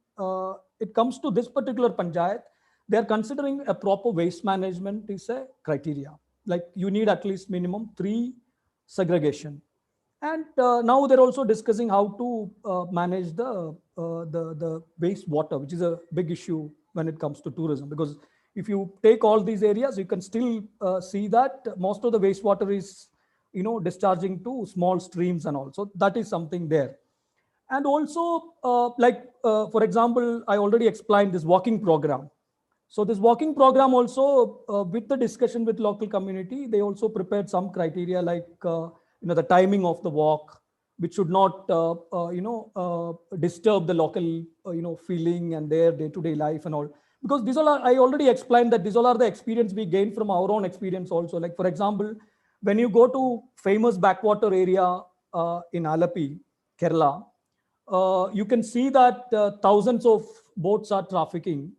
it comes to this particular panchayat, they are considering a proper waste management is a criteria. Like you need at least minimum 3 segregation. And now they're also discussing how to manage the wastewater, which is a big issue when it comes to tourism. Because if you take all these areas, you can still see that most of the wastewater is, discharging to small streams and all. So that is something there. And also, for example, I already explained this walking program. So this walking program also, with the discussion with local community, they also prepared some criteria like, the timing of the walk, which should not, disturb the local, feeling and their day-to-day life and all. Because these all are, I already explained that these all are the experience we gain from our own experience also. Like, for example, when you go to famous backwater area in Alapi, Kerala, you can see that thousands of boats are trafficking,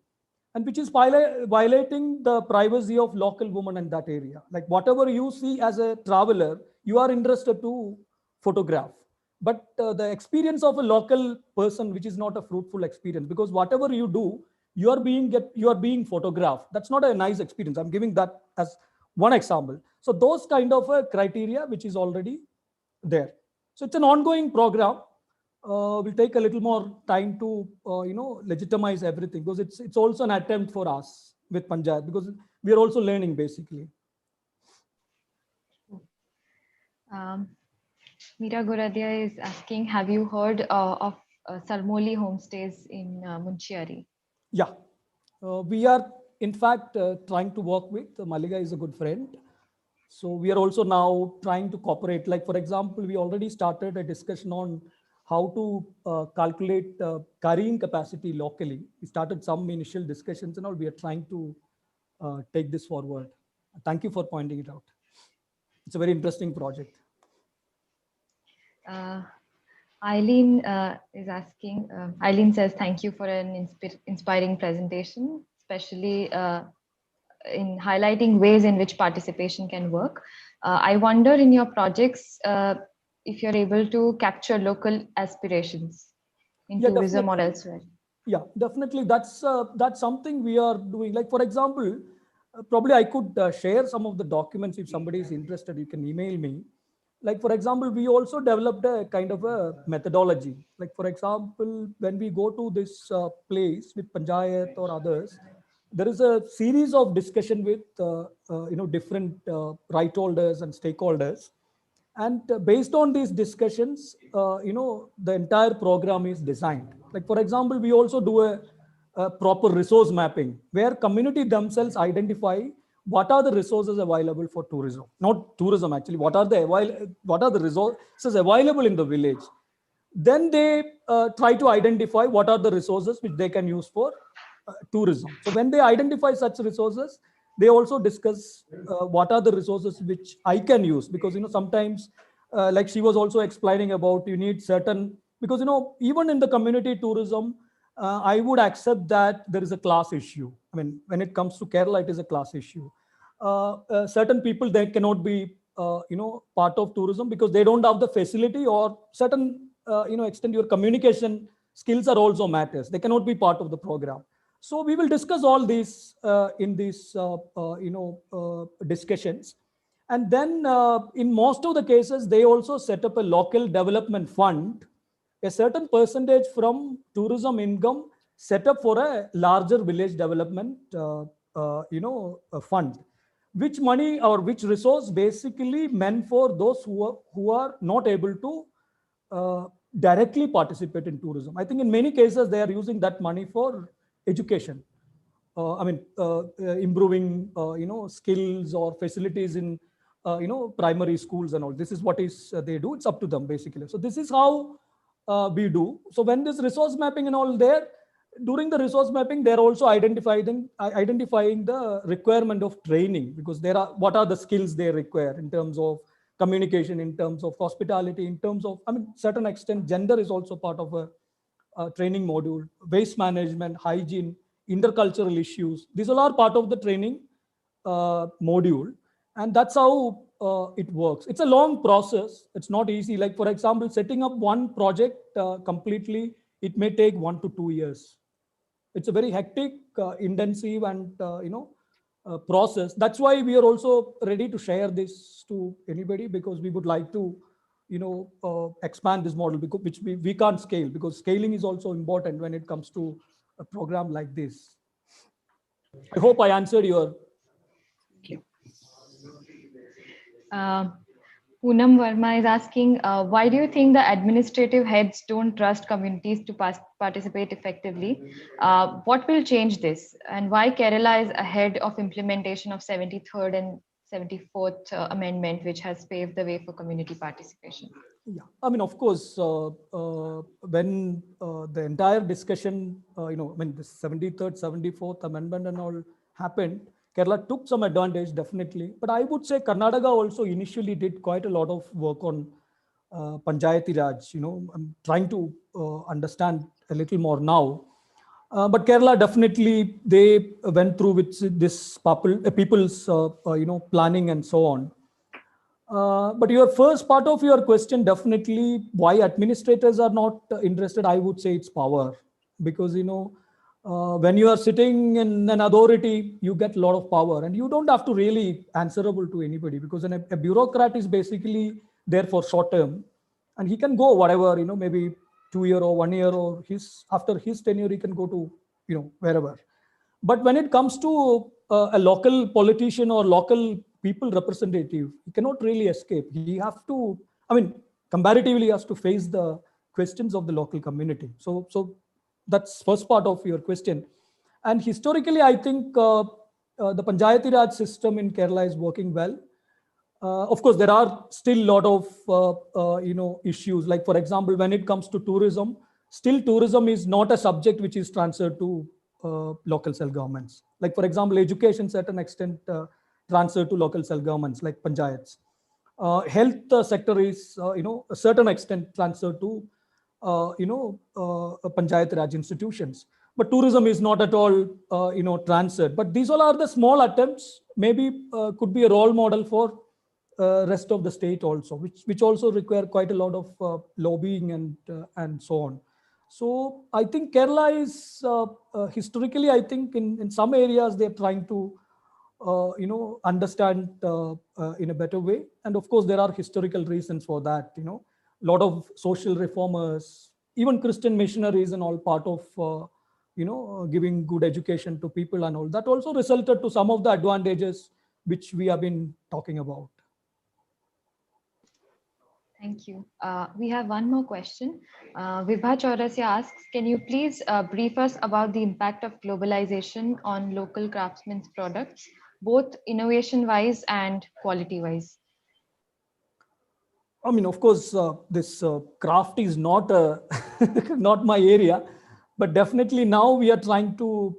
and which is violating the privacy of local women in that area. Like whatever you see as a traveler, you are interested to photograph. But the experience of a local person, which is not a fruitful experience, because whatever you do, you are being photographed. That's not a nice experience. I'm giving that as one example. So those kind of criteria, which is already there. So it's an ongoing program. Will take a little more time to legitimize everything, because it's also an attempt for us with Panchayat, because we are also learning basically. Meera Goradya is asking, have you heard of Sarmoli homestays in Munchiari? Yeah, we are in fact trying to work with Maliga is a good friend. So we are also now trying to cooperate. Like for example, we already started a discussion on how to calculate carrying capacity locally. We started some initial discussions and all. We are trying to take this forward. Thank you for pointing it out. It's a very interesting project. Eileen is asking, Eileen says, thank you for an inspiring presentation, especially in highlighting ways in which participation can work. I wonder in your projects, if you're able to capture local aspirations in tourism or elsewhere. Yeah, definitely. That's something we are doing. Like, for example, probably I could share some of the documents if somebody is interested. You can email me. Like, for example, we also developed a kind of a methodology. Like, for example, when we go to this place with Panchayat or others, there is a series of discussion with different right holders and stakeholders. And based on these discussions, the entire program is designed. Like, for example, we also do a proper resource mapping where community themselves identify what are the resources available for tourism. Not tourism, actually. What are the resources available in the village? Then they try to identify what are the resources which they can use for tourism. So when they identify such resources, they also discuss what are the resources which I can use, because sometimes like she was also explaining about, you need certain, because even in the community tourism, I would accept that there is a class issue. I mean, when it comes to Kerala, it is a class issue. Certain people, they cannot be part of tourism because they don't have the facility, or certain extent your communication skills are also matters. They cannot be part of the program. So we will discuss all these in these discussions. And then in most of the cases, they also set up a local development fund, a certain percentage from tourism income set up for a larger village development fund, which money or which resource basically meant for those who are not able to directly participate in tourism. I think in many cases, they are using that money for education. Improving, skills or facilities in, primary schools and all. This is what is they do. It's up to them basically. So this is how we do. So when this resource mapping and all there, during the resource mapping, they're also identifying the requirement of training, because what are the skills they require in terms of communication, in terms of hospitality, in terms of, certain extent, gender is also part of a training module, waste management, hygiene, intercultural issues. These all are part of the training module. And that's how it works. It's a long process. It's not easy. Like, for example, setting up one project completely, it may take 1 to 2 years. It's a very hectic, intensive, and process. That's why we are also ready to share this to anybody, because we would like to expand this model, because which we can't scale, because scaling is also important when it comes to a program like this. I hope I answered your. Poonam Verma is asking, why do you think the administrative heads don't trust communities to participate effectively? What will change this? And why Kerala is ahead of implementation of 73rd and 74th Amendment, which has paved the way for community participation? Yeah, of course, when the entire discussion, when the 73rd, 74th Amendment and all happened, Kerala took some advantage, definitely. But I would say Karnataka also initially did quite a lot of work on Panchayati Raj. I'm trying to understand a little more now. But Kerala definitely, they went through with this people's planning and so on. But your first part of your question, definitely why administrators are not interested, I would say it's power. Because when you are sitting in an authority, you get a lot of power, and you don't have to really answerable to anybody, because a bureaucrat is basically there for short term, and he can go whatever, maybe 2 year or 1 year, or after his tenure, he can go to wherever. But when it comes to a local politician or local people representative, he cannot really escape. He have to, comparatively, he has to face the questions of the local community. So that's first part of your question. And historically, I think the Panchayati Raj system in Kerala is working well. Of course, there are still a lot of issues. Like, for example, when it comes to tourism, still tourism is not a subject which is transferred to local self-governments. Like, for example, education, certain extent transferred to local self-governments like panchayats. Health sector is, a certain extent transferred to Panchayat Raj institutions. But tourism is not at all, transit. But these all are the small attempts. Maybe could be a role model for rest of the state also, which also require quite a lot of lobbying and so on. So I think Kerala is historically, I think in some areas they're trying to understand in a better way. And of course, there are historical reasons for that. A lot of social reformers, even Christian missionaries, and all part of giving good education to people and all that also resulted to some of the advantages which we have been talking about. Thank you. We have one more question. Vibha Chaurasya asks, can you please brief us about the impact of globalization on local craftsmen's products, both innovation-wise and quality-wise? I mean, of course, this craft is not not my area, but definitely now we are trying to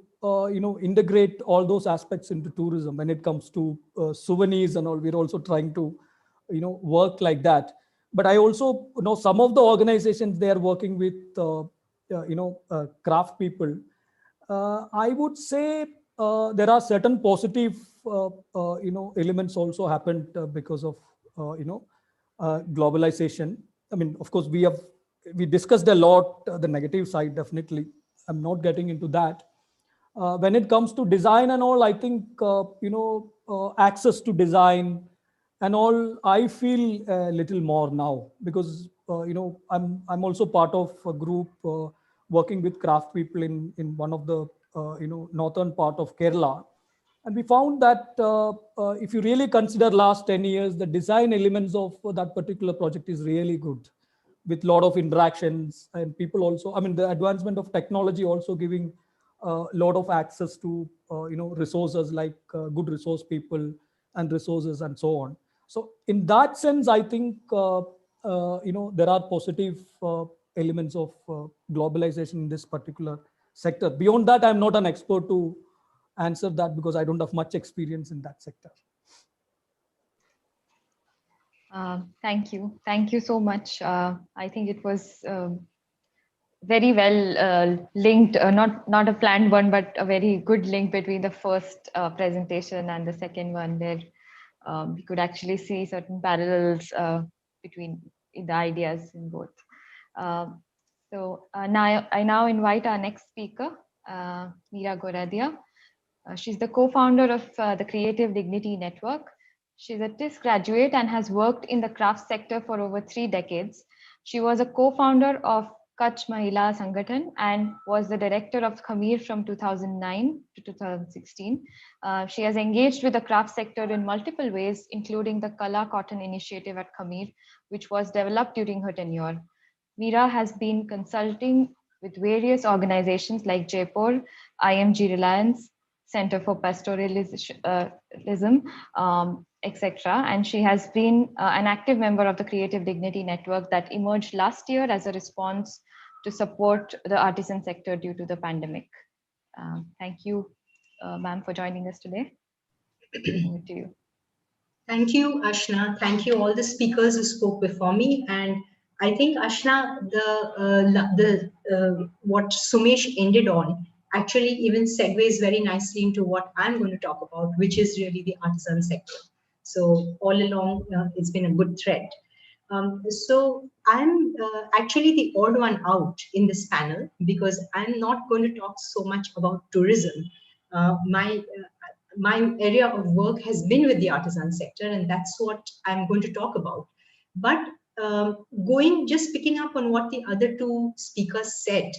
integrate all those aspects into tourism. When it comes to souvenirs and all, we're also trying to work like that. But I also know some of the organizations, they are working with craft people. I would say there are certain positive elements also happened because of globalization. I mean, of course, we discussed a lot the negative side. Definitely, I'm not getting into that. When it comes to design and all, I think access to design and all, I feel a little more now because I'm also part of a group working with craft people in one of the northern part of Kerala. And we found that if you really consider last 10 years, the design elements of that particular project is really good, with a lot of interactions and people also. I mean, the advancement of technology also giving a lot of access to resources like good resource people and resources and so on. So in that sense, I think there are positive elements of globalization in this particular sector. Beyond that, I'm not an expert to answer that because I don't have much experience in that sector. Thank you. Thank you so much. I think it was very well linked, not a planned one, but a very good link between the first presentation and the second one, where we could actually see certain parallels between the ideas in both. Now I now invite our next speaker, Meera Goradya. She's the co-founder of the Creative Dignity Network. She's a TIS graduate and has worked in the craft sector for over 3 decades. She was a co-founder of Kutch Mahila Sangathan and was the director of Khamir from 2009 to 2016. She has engaged with the craft sector in multiple ways, including the Kala Cotton Initiative at Khamir, which was developed during her tenure. Meera has been consulting with various organizations like Jaipur, IMG Reliance, Center for Pastoralism, etc. And she has been an active member of the Creative Dignity Network that emerged last year as a response to support the artisan sector due to the pandemic. Thank you, ma'am, for joining us today. Over to you. Thank you, Ashna. Thank you, all the speakers who spoke before me. And I think, Ashna, what Sumesh ended on actually even segues very nicely into what I'm going to talk about, which is really the artisan sector. So all along, it's been a good thread. So I'm actually the odd one out in this panel because I'm not going to talk so much about tourism. My area of work has been with the artisan sector, and that's what I'm going to talk about. But picking up on what the other two speakers said,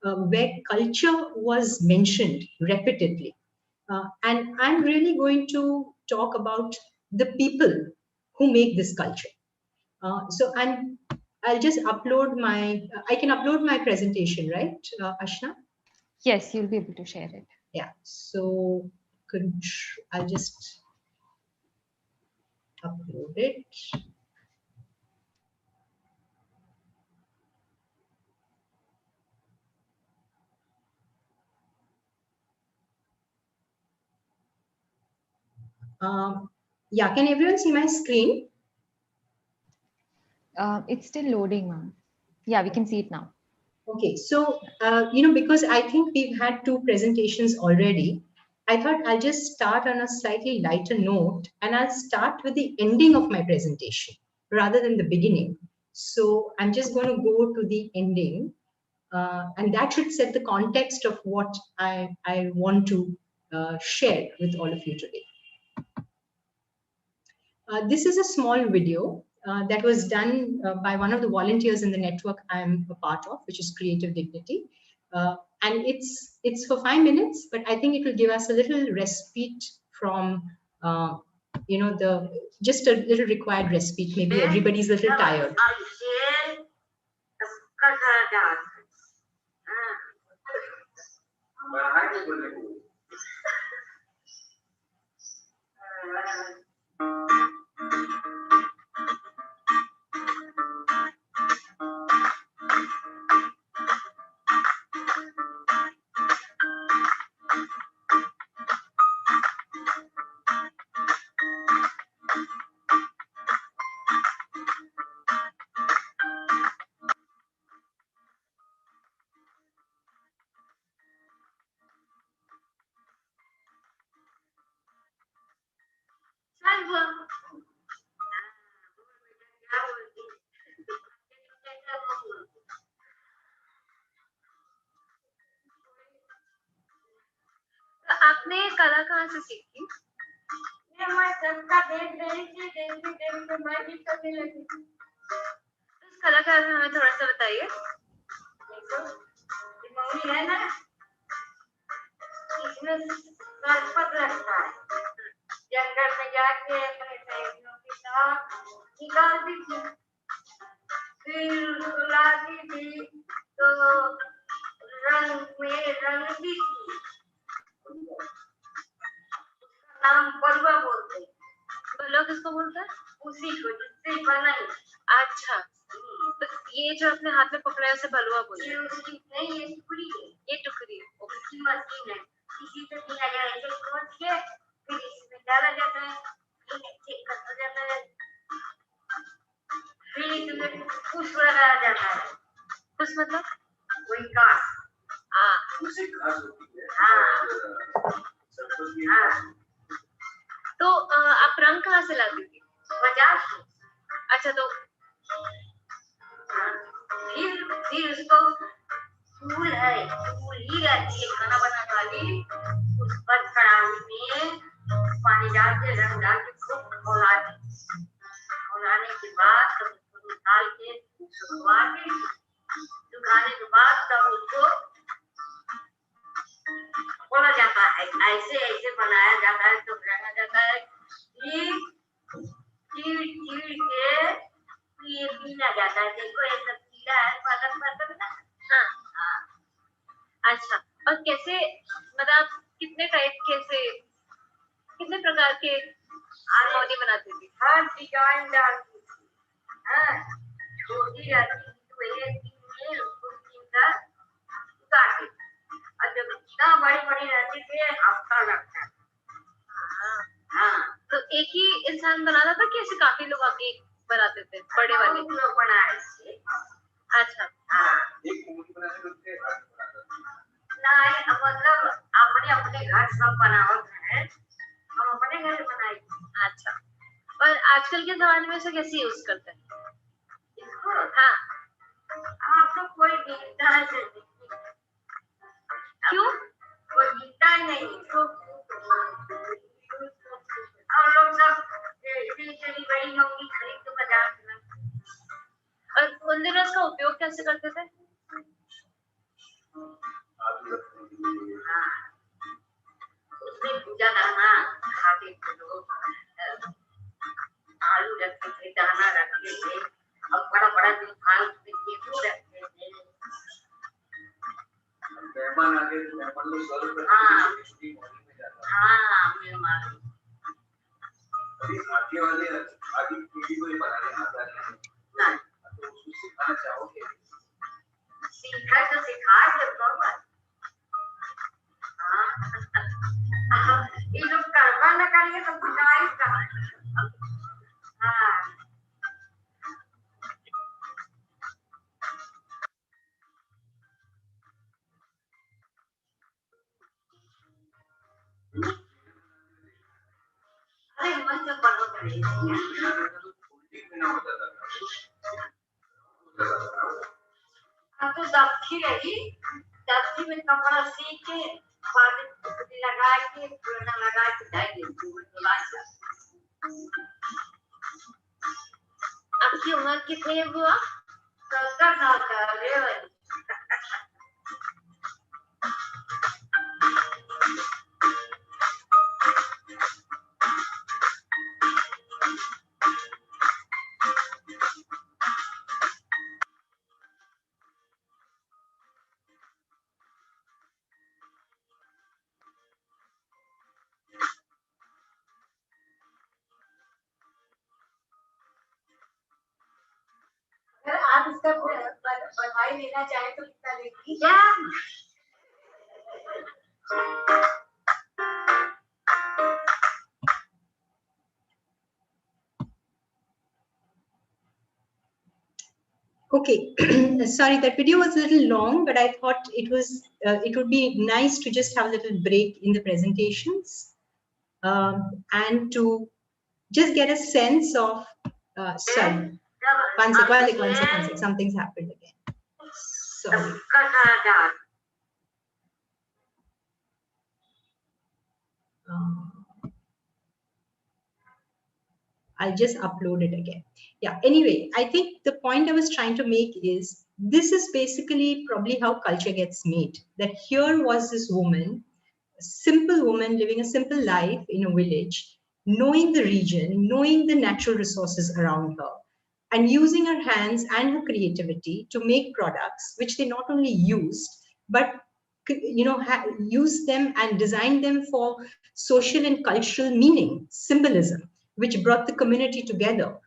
where culture was mentioned repeatedly. And I'm really going to talk about the people who make this culture. I'll just upload I can upload my presentation, right, Ashna? Yes, you'll be able to share it. Yeah, so I'll just upload it. Yeah, can everyone see my screen? It's still loading, ma'am. Yeah, we can see it now. Okay, so, because I think we've had two presentations already, I thought I'll just start on a slightly lighter note, and I'll start with the ending of my presentation rather than the beginning. So I'm just going to go to the ending, and that should set the context of what I want to share with all of you today. This is a small video that was done by one of the volunteers in the network I'm a part of, which is Creative Dignity. And it's for 5 minutes, but I think it will give us a little respite from, just a little required respite. Maybe everybody's a little tired. आपने कला कहाँ से सीखी? मैं सबका देख रही थी, देखते मैं भी करने लगी। इस कलाकार में हमें थोड़ा सा बताइए। मम्मी है ना, इसमें सरपत रखता है। जंगल में जाके अपने सहेलियों के साथ निकालती थी, फिर लाती थी तो रंग में रंगती थी। नाम बलुआ बोलते हैं। बलुआ किसको बोलते हैं? उसी को जिससे बनाई। अच्छा, तो ये जो अपने हाथ में पकड़ा है उसे बलुआ बोलते हैं। ये उसकी नहीं, ये टुकड़ी है। ये टुकड़ी है। उसकी मशीन है। इसी से किया जाए, ऐसे खोद के फिर इसमें डाला जाता है, फिर चेक करता जाता है, फिर इसमें पुष्प लगाया जाता है। पुष्प मतलब वही घास। हाँ, उसी घास होती है। हाँ, हाँ। तो आप रंग कहाँ से लाती थी? बाजार से। अच्छा, तो फिर उसको फूल है, फूल ही रहती है खाना बनाने वाली, उस पर कढ़ाई में पानी डाल के रंग डाल के खूब खौलाती। खौलाने के बाद तब उसको निकाल के सुखाने के बाद तब उसको बोला जाता है, ऐसे ऐसे बनाया जाता है, तो रंगा जाता है। चीड़ के ये पीना जाता है। देखो ये सब कीड़ा है, पालक ना। हाँ हाँ। अच्छा, और कैसे, मतलब कितने प्रकार के मोती बनाती थी? हर डिजाइन डालती थी। हाँ, छोटी रहती थी तो ये तीन उसको सीधा उतारती। और जब इतना बड़ी रहती थी, हफ्ता लगता। हाँ, तो एक ही इंसान बनाता था कि ऐसे काफी लोग आके बनाते थे? बड़े वाले लोग बनाए थे। अच्छा, हाँ। नहीं, मतलब अपने घर सब बनावत है, हम अपने घर बनाए। अच्छा, और आजकल के जमाने में इसे कैसे यूज करते हैं इसको? हाँ, आप तो कोई दिखता है नहीं। क्यों? कोई दिखता ही नहीं इसको। और लोग सब चली बड़ी होंगी खरीद के बाजार में। और उन दिनों इसका उपयोग कैसे करते थे? उसमें पूजा दाना खाते थे लोग, आलू रखते थे, दाना रखते थे, और बड़ा जो था उसमें गेहूं रखते थे। मेहमान आके मेहमान लोग सर्व करते थे। हाँ, मेहमान। आगे वाले आगे पीढ़ी को ये बनाने आता है ना, तो उसको सिखाना चाहोगे? सीखा तो सिखा दे बाबा। हाँ, ये लोग करवा न करेंगे तो बुझाई कहाँ? हाँ, तो दबकी रही, दबकी में कपड़ा सी के पानी लगा के पूरा लगा के जाएंगे आपकी उम्र कितनी है बुआ? 17 साल का है। आप इसका पढ़ाई लेना चाहे तो कितना लेंगी? Okay, sorry, that video was a little long, but I thought it would be nice to just have a little break in the presentations and to just get a sense of, sorry, one sec, something's happened again. Sorry. I'll just upload it again. Yeah, anyway, I think the point I was trying to make is this is basically probably how culture gets made. That here was this woman, a simple woman living a simple life in a village, knowing the region, knowing the natural resources around her, and using her hands and her creativity to make products which they not only used, but use them and design them for social and cultural meaning, symbolism, which brought the community together.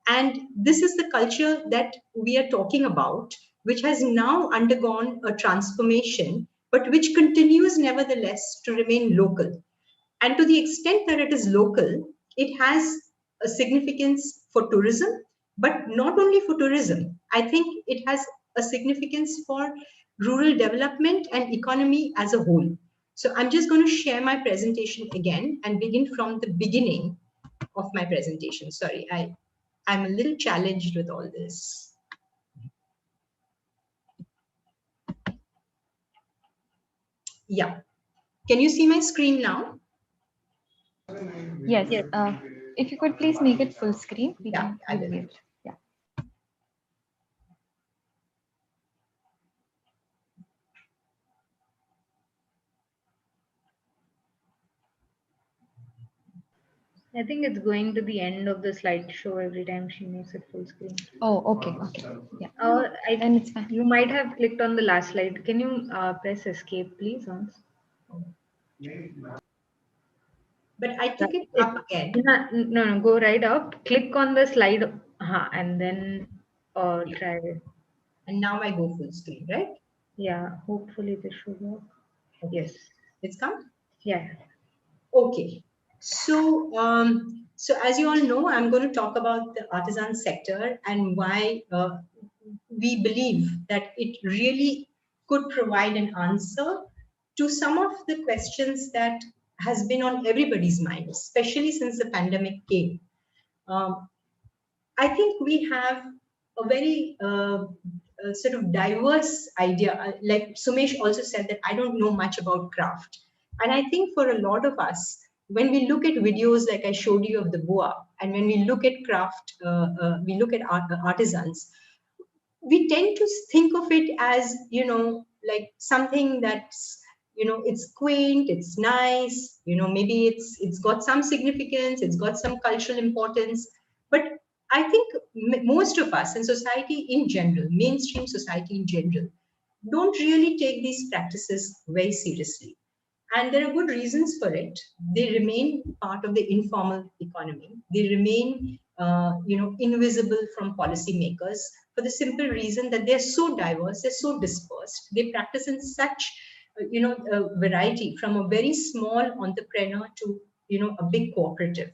And this is the culture that we are talking about, which has now undergone a transformation, but which continues nevertheless to remain local. And to the extent that it is local, it has a significance for tourism, but not only for tourism. I think it has a significance for rural development and economy as a whole. So I'm just going to share my presentation again and begin from the beginning of my presentation. Sorry, I'm a little challenged with all this. Yeah. Can you see my screen now? Yes. If you could please make it full screen. Yeah, I will. Yeah. I think it's going to the end of the slideshow every time she makes it full screen. Oh, okay. Yeah. Then it's fine. You might have clicked on the last slide. Can you press escape, please, once? But I took it up again. No, go right up. Click on the slide, and then try it. And now I go full screen, right? Yeah, hopefully this should work. Okay. Yes. It's come? Yeah. Okay. So, so as you all know, I'm going to talk about the artisan sector and why we believe that it really could provide an answer to some of the questions that has been on everybody's mind, especially since the pandemic came. I think we have a very sort of diverse idea. Like Sumesh also said that I don't know much about craft. And I think for a lot of us, when we look at videos like I showed you of the boa, and when we look at craft, we look at artisans, we tend to think of it as, like something that's, it's quaint, it's nice, maybe it's got some significance, it's got some cultural importance. But I think most of us in society in general, mainstream society in general, don't really take these practices very seriously. And there are good reasons for it. They remain part of the informal economy. They remain, invisible from policymakers for the simple reason that they're so diverse, they're so dispersed. They practice in such, variety, from a very small entrepreneur to, a big cooperative.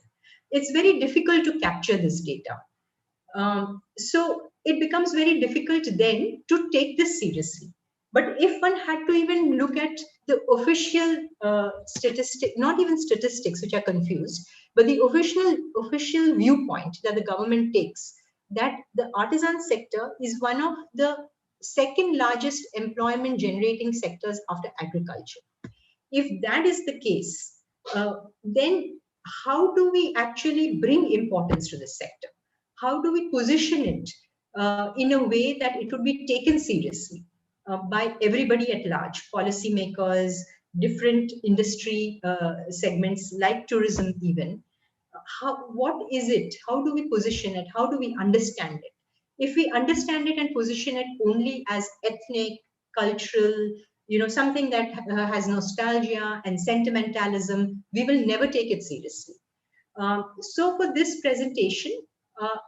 It's very difficult to capture this data. So it becomes very difficult then to take this seriously. But if one had to even look at the official statistic, not even statistics, which are confused, but the official viewpoint that the government takes, that the artisan sector is one of the second largest employment generating sectors after agriculture. If that is the case, then how do we actually bring importance to this sector? How do we position it in a way that it would be taken seriously by everybody at large, policymakers, different industry segments like tourism even? What is it? How do we position it? How do we understand it? If we understand it and position it only as ethnic, cultural, something that has nostalgia and sentimentalism, we will never take it seriously. So for this presentation,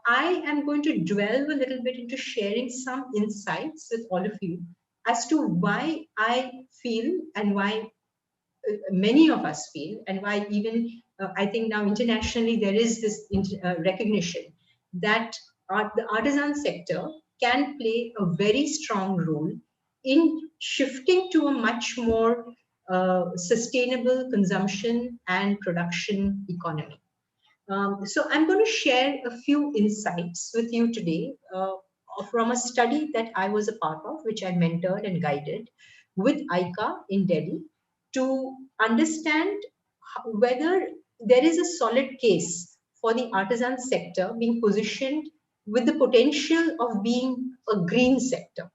I am going to delve a little bit into sharing some insights with all of you as to why I feel and why many of us feel, and why even I think now internationally there is this recognition that the artisan sector can play a very strong role in shifting to a much more sustainable consumption and production economy. So I'm going to share a few insights with you today from a study that I was a part of, which I mentored and guided with ICA in Delhi, to understand whether there is a solid case for the artisan sector being positioned with the potential of being a green sector.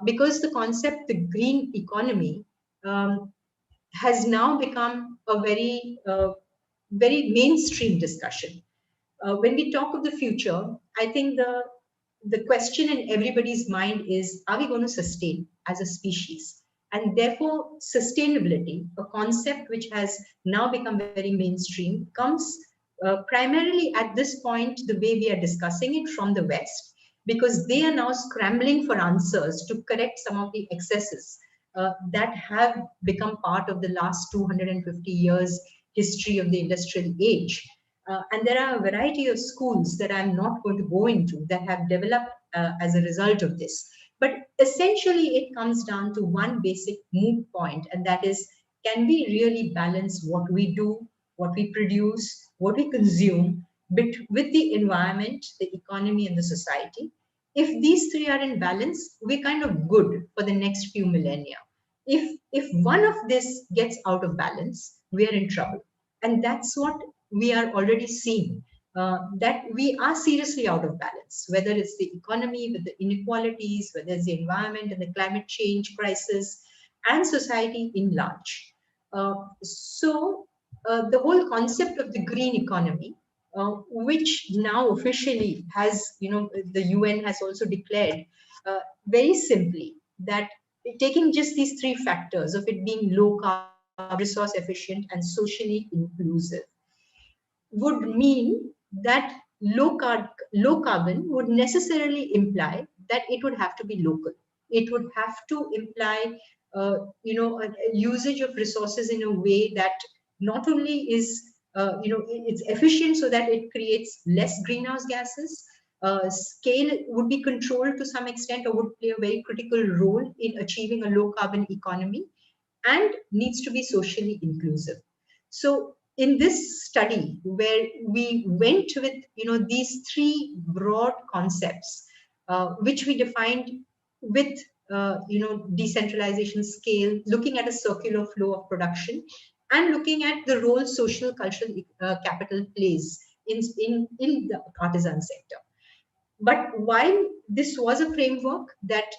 Because the concept, the green economy, has now become a very mainstream discussion. When we talk of the future, I think the question in everybody's mind is, are we going to sustain as a species? And therefore, sustainability, a concept which has now become very mainstream, comes primarily at this point, the way we are discussing it, from the West, because they are now scrambling for answers to correct some of the excesses that have become part of the last 250 years history of the industrial age. And there are a variety of schools that I'm not going to go into that have developed as a result of this. But essentially, it comes down to one basic moot point, and that is, can we really balance what we do, what we produce, what we consume with the environment, the economy, and the society? If these three are in balance, we're kind of good for the next few millennia. If one of this gets out of balance, we are in trouble. And that's what we are already seeing, that we are seriously out of balance, whether it's the economy with the inequalities, whether it's the environment and the climate change crisis, and society in large. So the whole concept of the green economy, which now officially has, the UN has also declared very simply that taking just these three factors of it being low carbon, resource efficient, and socially inclusive, would mean that low carbon would necessarily imply that it would have to be local. It would have to imply, a usage of resources in a way that not only is, it's efficient so that it creates less greenhouse gases. Scale would be controlled to some extent, or would play a very critical role in achieving a low carbon economy, and needs to be socially inclusive. So in this study, where we went with these three broad concepts, which we defined with decentralization, scale, looking at a circular flow of production, and looking at the role social cultural capital plays in the artisan sector. But while this was a framework that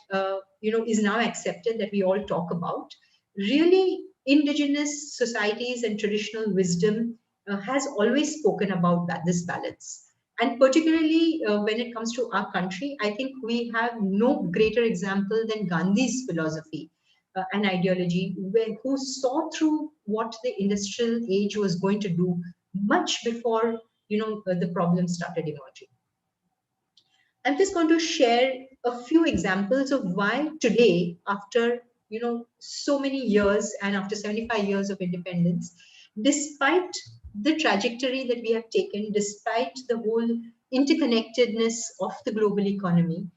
is now accepted, that we all talk about, really indigenous societies and traditional wisdom has always spoken about this balance. And particularly when it comes to our country, I think we have no greater example than Gandhi's philosophy and ideology, who saw through what the industrial age was going to do much before the problems started emerging. I'm just going to share a few examples of why today, after so many years and after 75 years of independence, despite the trajectory that we have taken, despite the whole interconnectedness of the global economy,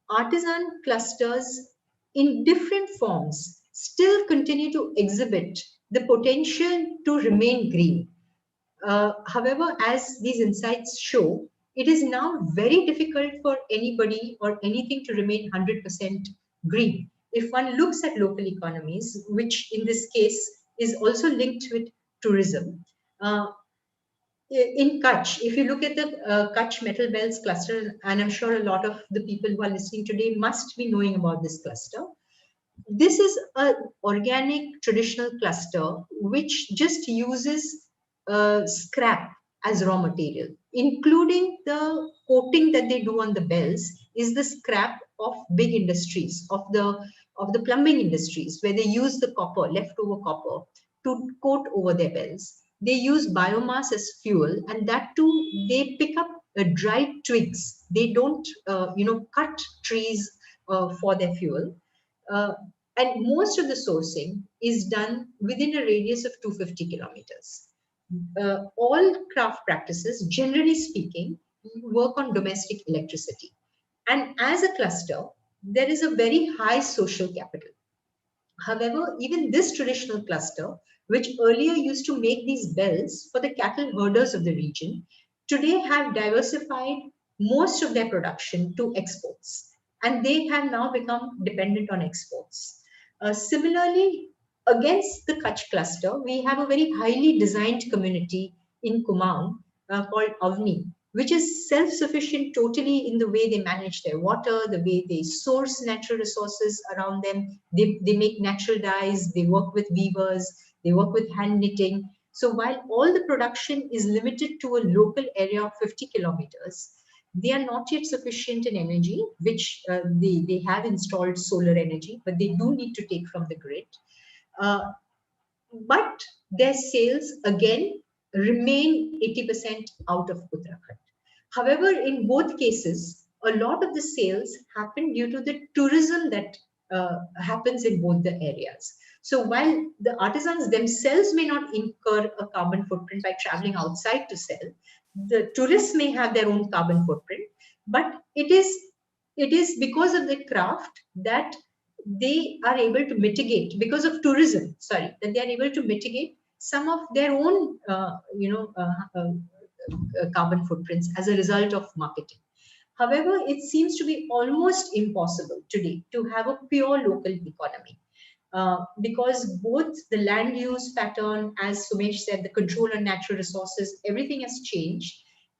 artisan clusters in different forms still continue to exhibit the potential to remain green. However, as these insights show, it is now very difficult for anybody or anything to remain 100% green. If one looks at local economies, which in this case is also linked with tourism, in Kutch, if you look at the Kutch Metal Belts cluster, and I'm sure a lot of the people who are listening today must be knowing about this cluster. This is an organic traditional cluster which just uses scrap as raw material, including the coating that they do on the bells is the scrap of big industries, of the plumbing industries, where they use the copper, leftover copper, to coat over their bells. They use biomass as fuel, and that too, they pick up dried twigs. They don't, cut trees for their fuel. And most of the sourcing is done within a radius of 250 kilometers. All craft practices, generally speaking, work on domestic electricity. And as a cluster, there is a very high social capital. However, even this traditional cluster, which earlier used to make these bells for the cattle herders of the region, today have diversified most of their production to exports. And they have now become dependent on exports. Similarly, against the Kutch cluster, we have a very highly designed community in Kumaon called Avni, which is self-sufficient totally in the way they manage their water, the way they source natural resources around them. They make natural dyes, they work with weavers, they work with hand knitting. So while all the production is limited to a local area of 50 kilometers, they are not yet sufficient in energy, which they have installed solar energy, but they do need to take from the grid. But their sales again remain 80% out of Uttarakhand. However, in both cases, a lot of the sales happen due to the tourism that happens in both the areas. So while the artisans themselves may not incur a carbon footprint by traveling outside to sell, the tourists may have their own carbon footprint, but it is because of the craft that they are able to mitigate, because of tourism, that they are able to mitigate some of their own, carbon footprints as a result of marketing. However, it seems to be almost impossible today to have a pure local economy. Because both the land use pattern, as Sumesh said, the control on natural resources, everything has changed.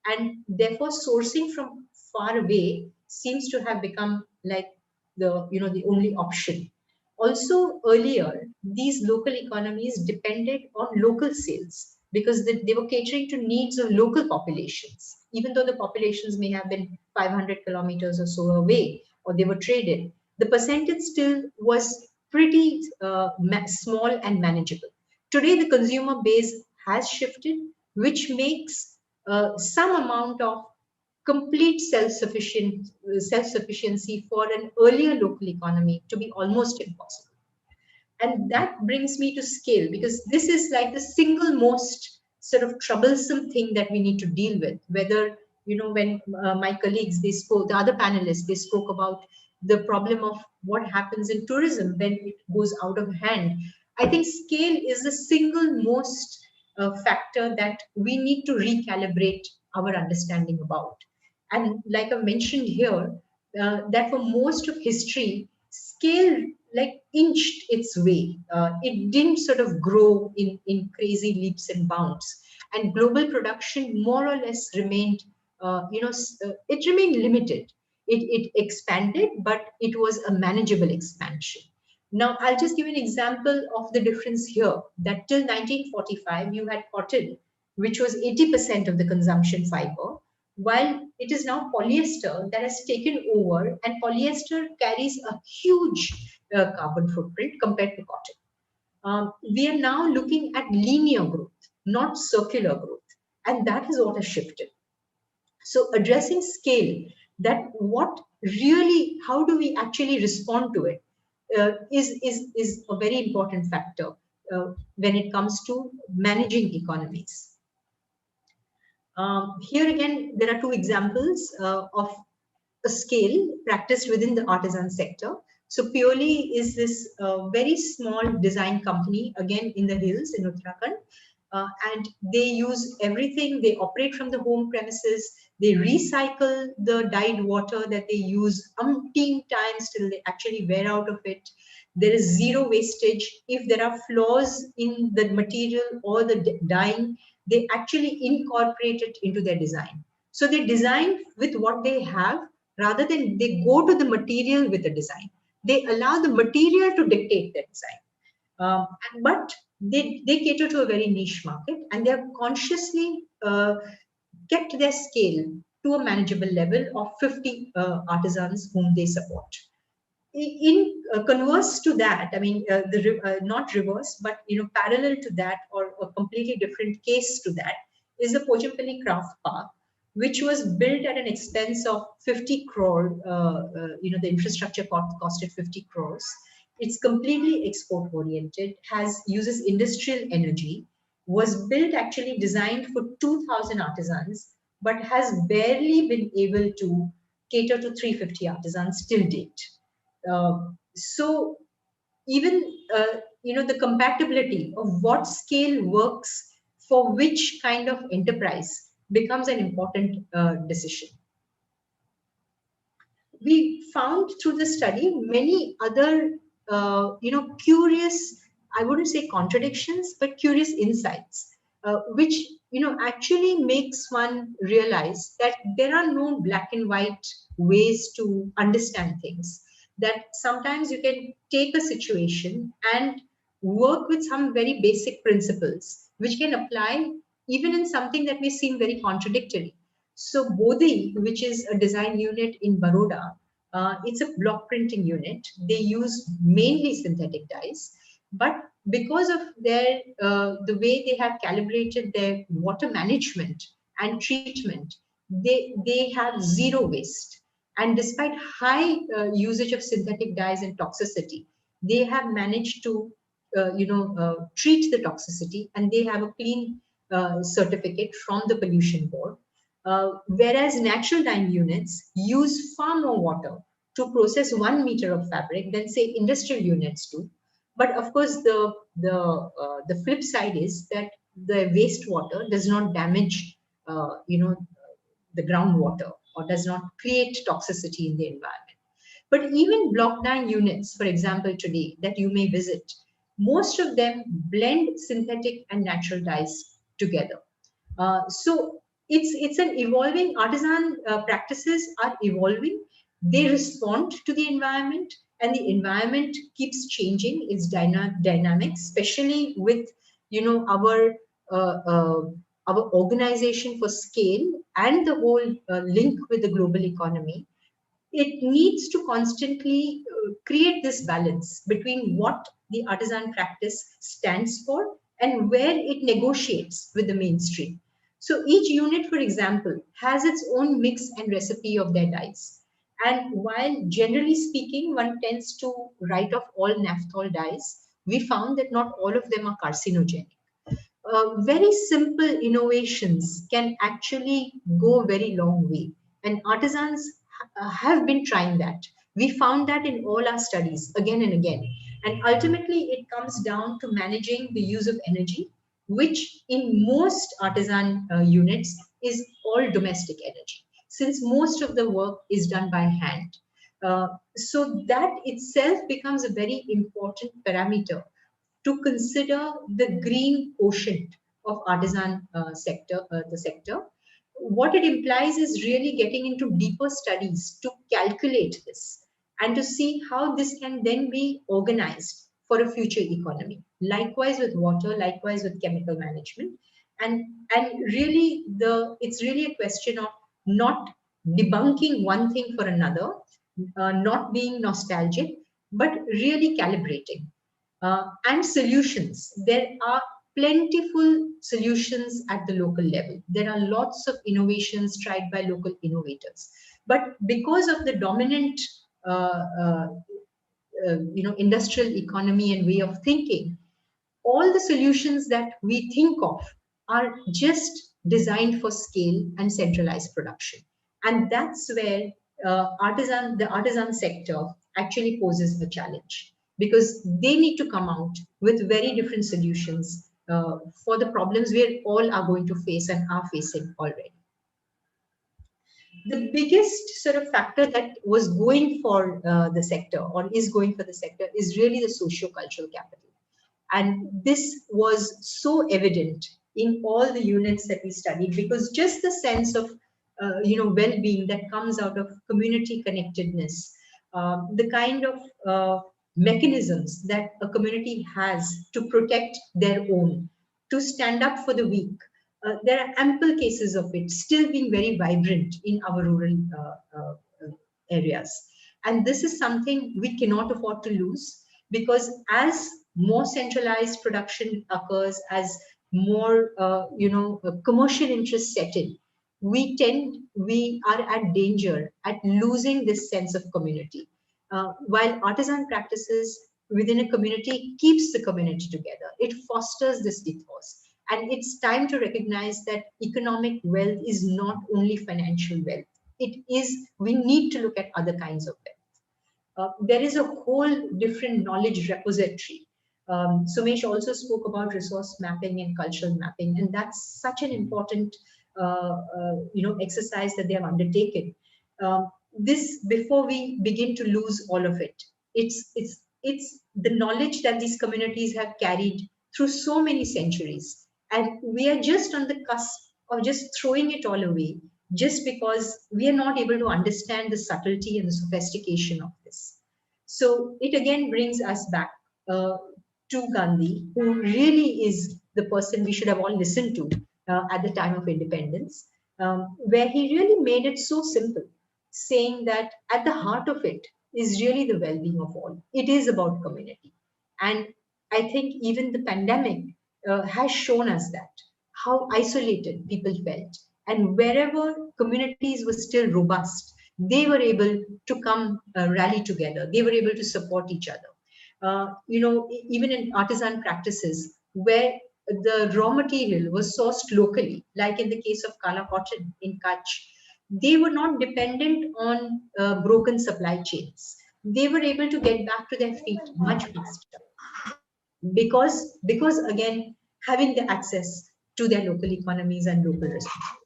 And therefore, sourcing from far away seems to have become like the only option. Also, earlier, these local economies depended on local sales because they were catering to needs of local populations, even though the populations may have been 500 kilometers or so away, or they were traded. The percentage still was pretty small and manageable. Today, the consumer base has shifted, which makes some amount of complete self-sufficiency for an earlier local economy to be almost impossible. And that brings me to scale, because this is like the single most sort of troublesome thing that we need to deal with. Whether, when my colleagues, they spoke, the other panelists, they spoke about the problem of what happens in tourism when it goes out of hand. I think scale is the single most factor that we need to recalibrate our understanding about. And like I mentioned here, that for most of history, scale like inched its way. It didn't sort of grow in crazy leaps and bounds. And global production more or less remained, it remained limited. It expanded, but it was a manageable expansion. Now, I'll just give an example of the difference here, that till 1945, you had cotton, which was 80% of the consumption fiber, while it is now polyester that has taken over, and polyester carries a huge carbon footprint compared to cotton. We are now looking at linear growth, not circular growth, and that is what has shifted. So addressing scale, that how do we actually respond to it, is a very important factor when it comes to managing economies. Here again, there are two examples of a scale practiced within the artisan sector. So Purely is this very small design company, again in the hills in Uttarakhand, and they use everything. They operate from the home premises. They recycle the dyed water that they use umpteen times till they actually wear out of it. There is zero wastage. If there are flaws in the material or the dyeing, they actually incorporate it into their design. So they design with what they have rather than they go to the material with the design. They allow the material to dictate their design. But they cater to a very niche market, and they have consciously kept their scale to a manageable level of 50 artisans whom they support. In converse to that, I mean, not reverse, but parallel to that, or a completely different case to that, is the Pochampally Craft Park, which was built at an expense of 50 crore. The infrastructure costed 50 crores. It's completely export oriented, uses industrial energy, was built actually designed for 2,000 artisans, but has barely been able to cater to 350 artisans till date. So even the compatibility of what scale works for which kind of enterprise becomes an important decision. We found through the study many other curious, I wouldn't say contradictions, but curious insights, which actually makes one realize that there are no black and white ways to understand things. That sometimes you can take a situation and work with some very basic principles, which can apply even in something that may seem very contradictory. So Bodhi, which is a design unit in Baroda, it's a block printing unit. They use mainly synthetic dyes, but because of their the way they have calibrated their water management and treatment, they have zero waste. And despite high usage of synthetic dyes and toxicity, they have managed to treat the toxicity, and they have a clean certificate from the pollution board. Whereas natural dyeing units use far more water to process 1 meter of fabric than say industrial units do. But of course, the flip side is that the wastewater does not damage, the groundwater, or does not create toxicity in the environment. But even block dyeing units, for example, today that you may visit, most of them blend synthetic and natural dyes together. So it's an evolving, artisan practices are evolving. They respond to the environment, and the environment keeps changing its dynamics, especially with our organization for scale and the whole link with the global economy. It needs to constantly create this balance between what the artisan practice stands for and where it negotiates with the mainstream. So each unit, for example, has its own mix and recipe of their dyes. And while generally speaking, one tends to write off all naphthol dyes, we found that not all of them are carcinogenic. Very simple innovations can actually go a very long way. And artisans have been trying that. We found that in all our studies again and again. And ultimately, it comes down to managing the use of energy, which in most artisan units is all domestic energy, since most of the work is done by hand. So that itself becomes a very important parameter to consider the green quotient of artisan sector, the sector. What it implies is really getting into deeper studies to calculate this and to see how this can then be organized for a future economy. Likewise with water, likewise with chemical management. And really it's really a question of not debunking one thing for another, not being nostalgic, but really calibrating. And solutions. There are plentiful solutions at the local level. There are lots of innovations tried by local innovators. But because of the dominant industrial economy and way of thinking, all the solutions that we think of are just designed for scale and centralized production. And that's where the artisan sector actually poses a challenge, because they need to come out with very different solutions for the problems we all are going to face and are facing already. The biggest sort of factor that was going for the sector, or is going for the sector, is really the socio-cultural capital. And this was so evident in all the units that we studied, because just the sense of well-being that comes out of community connectedness, the kind of mechanisms that a community has to protect their own, to stand up for the weak. There are ample cases of it still being very vibrant in our rural areas. And this is something we cannot afford to lose, because as more centralized production occurs, as more commercial interests set in, we are at danger at losing this sense of community. While artisan practices within a community keeps the community together, it fosters this ethos. And it's time to recognize that economic wealth is not only financial wealth. We need to look at other kinds of wealth. There is a whole different knowledge repository. Somesh also spoke about resource mapping and cultural mapping, and that's such an important exercise that they have undertaken. This, before we begin to lose all of it, it's the knowledge that these communities have carried through so many centuries, and we are just on the cusp of just throwing it all away, just because we are not able to understand the subtlety and the sophistication of this. So it again brings us back to Gandhi, who really is the person we should have all listened to at the time of independence, where he really made it so simple, saying that at the heart of it is really the well-being of all. It is about community. And I think even the pandemic has shown us that, how isolated people felt. And wherever communities were still robust, they were able to come rally together. They were able to support each other. Even in artisan practices, where the raw material was sourced locally, like in the case of Kala cotton in Kutch, they were not dependent on broken supply chains. They were able to get back to their feet much faster, because again, having the access to their local economies and local resources.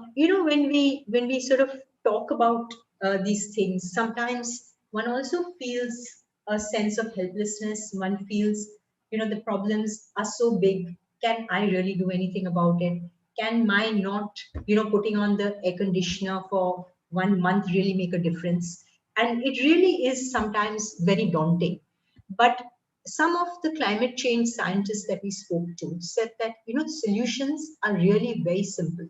When we sort of talk about these things, sometimes one also feels a sense of helplessness. One feels, the problems are so big. Can I really do anything about it? Can my not, putting on the air conditioner for 1 month really make a difference? And it really is sometimes very daunting. But some of the climate change scientists that we spoke to said that, the solutions are really very simple.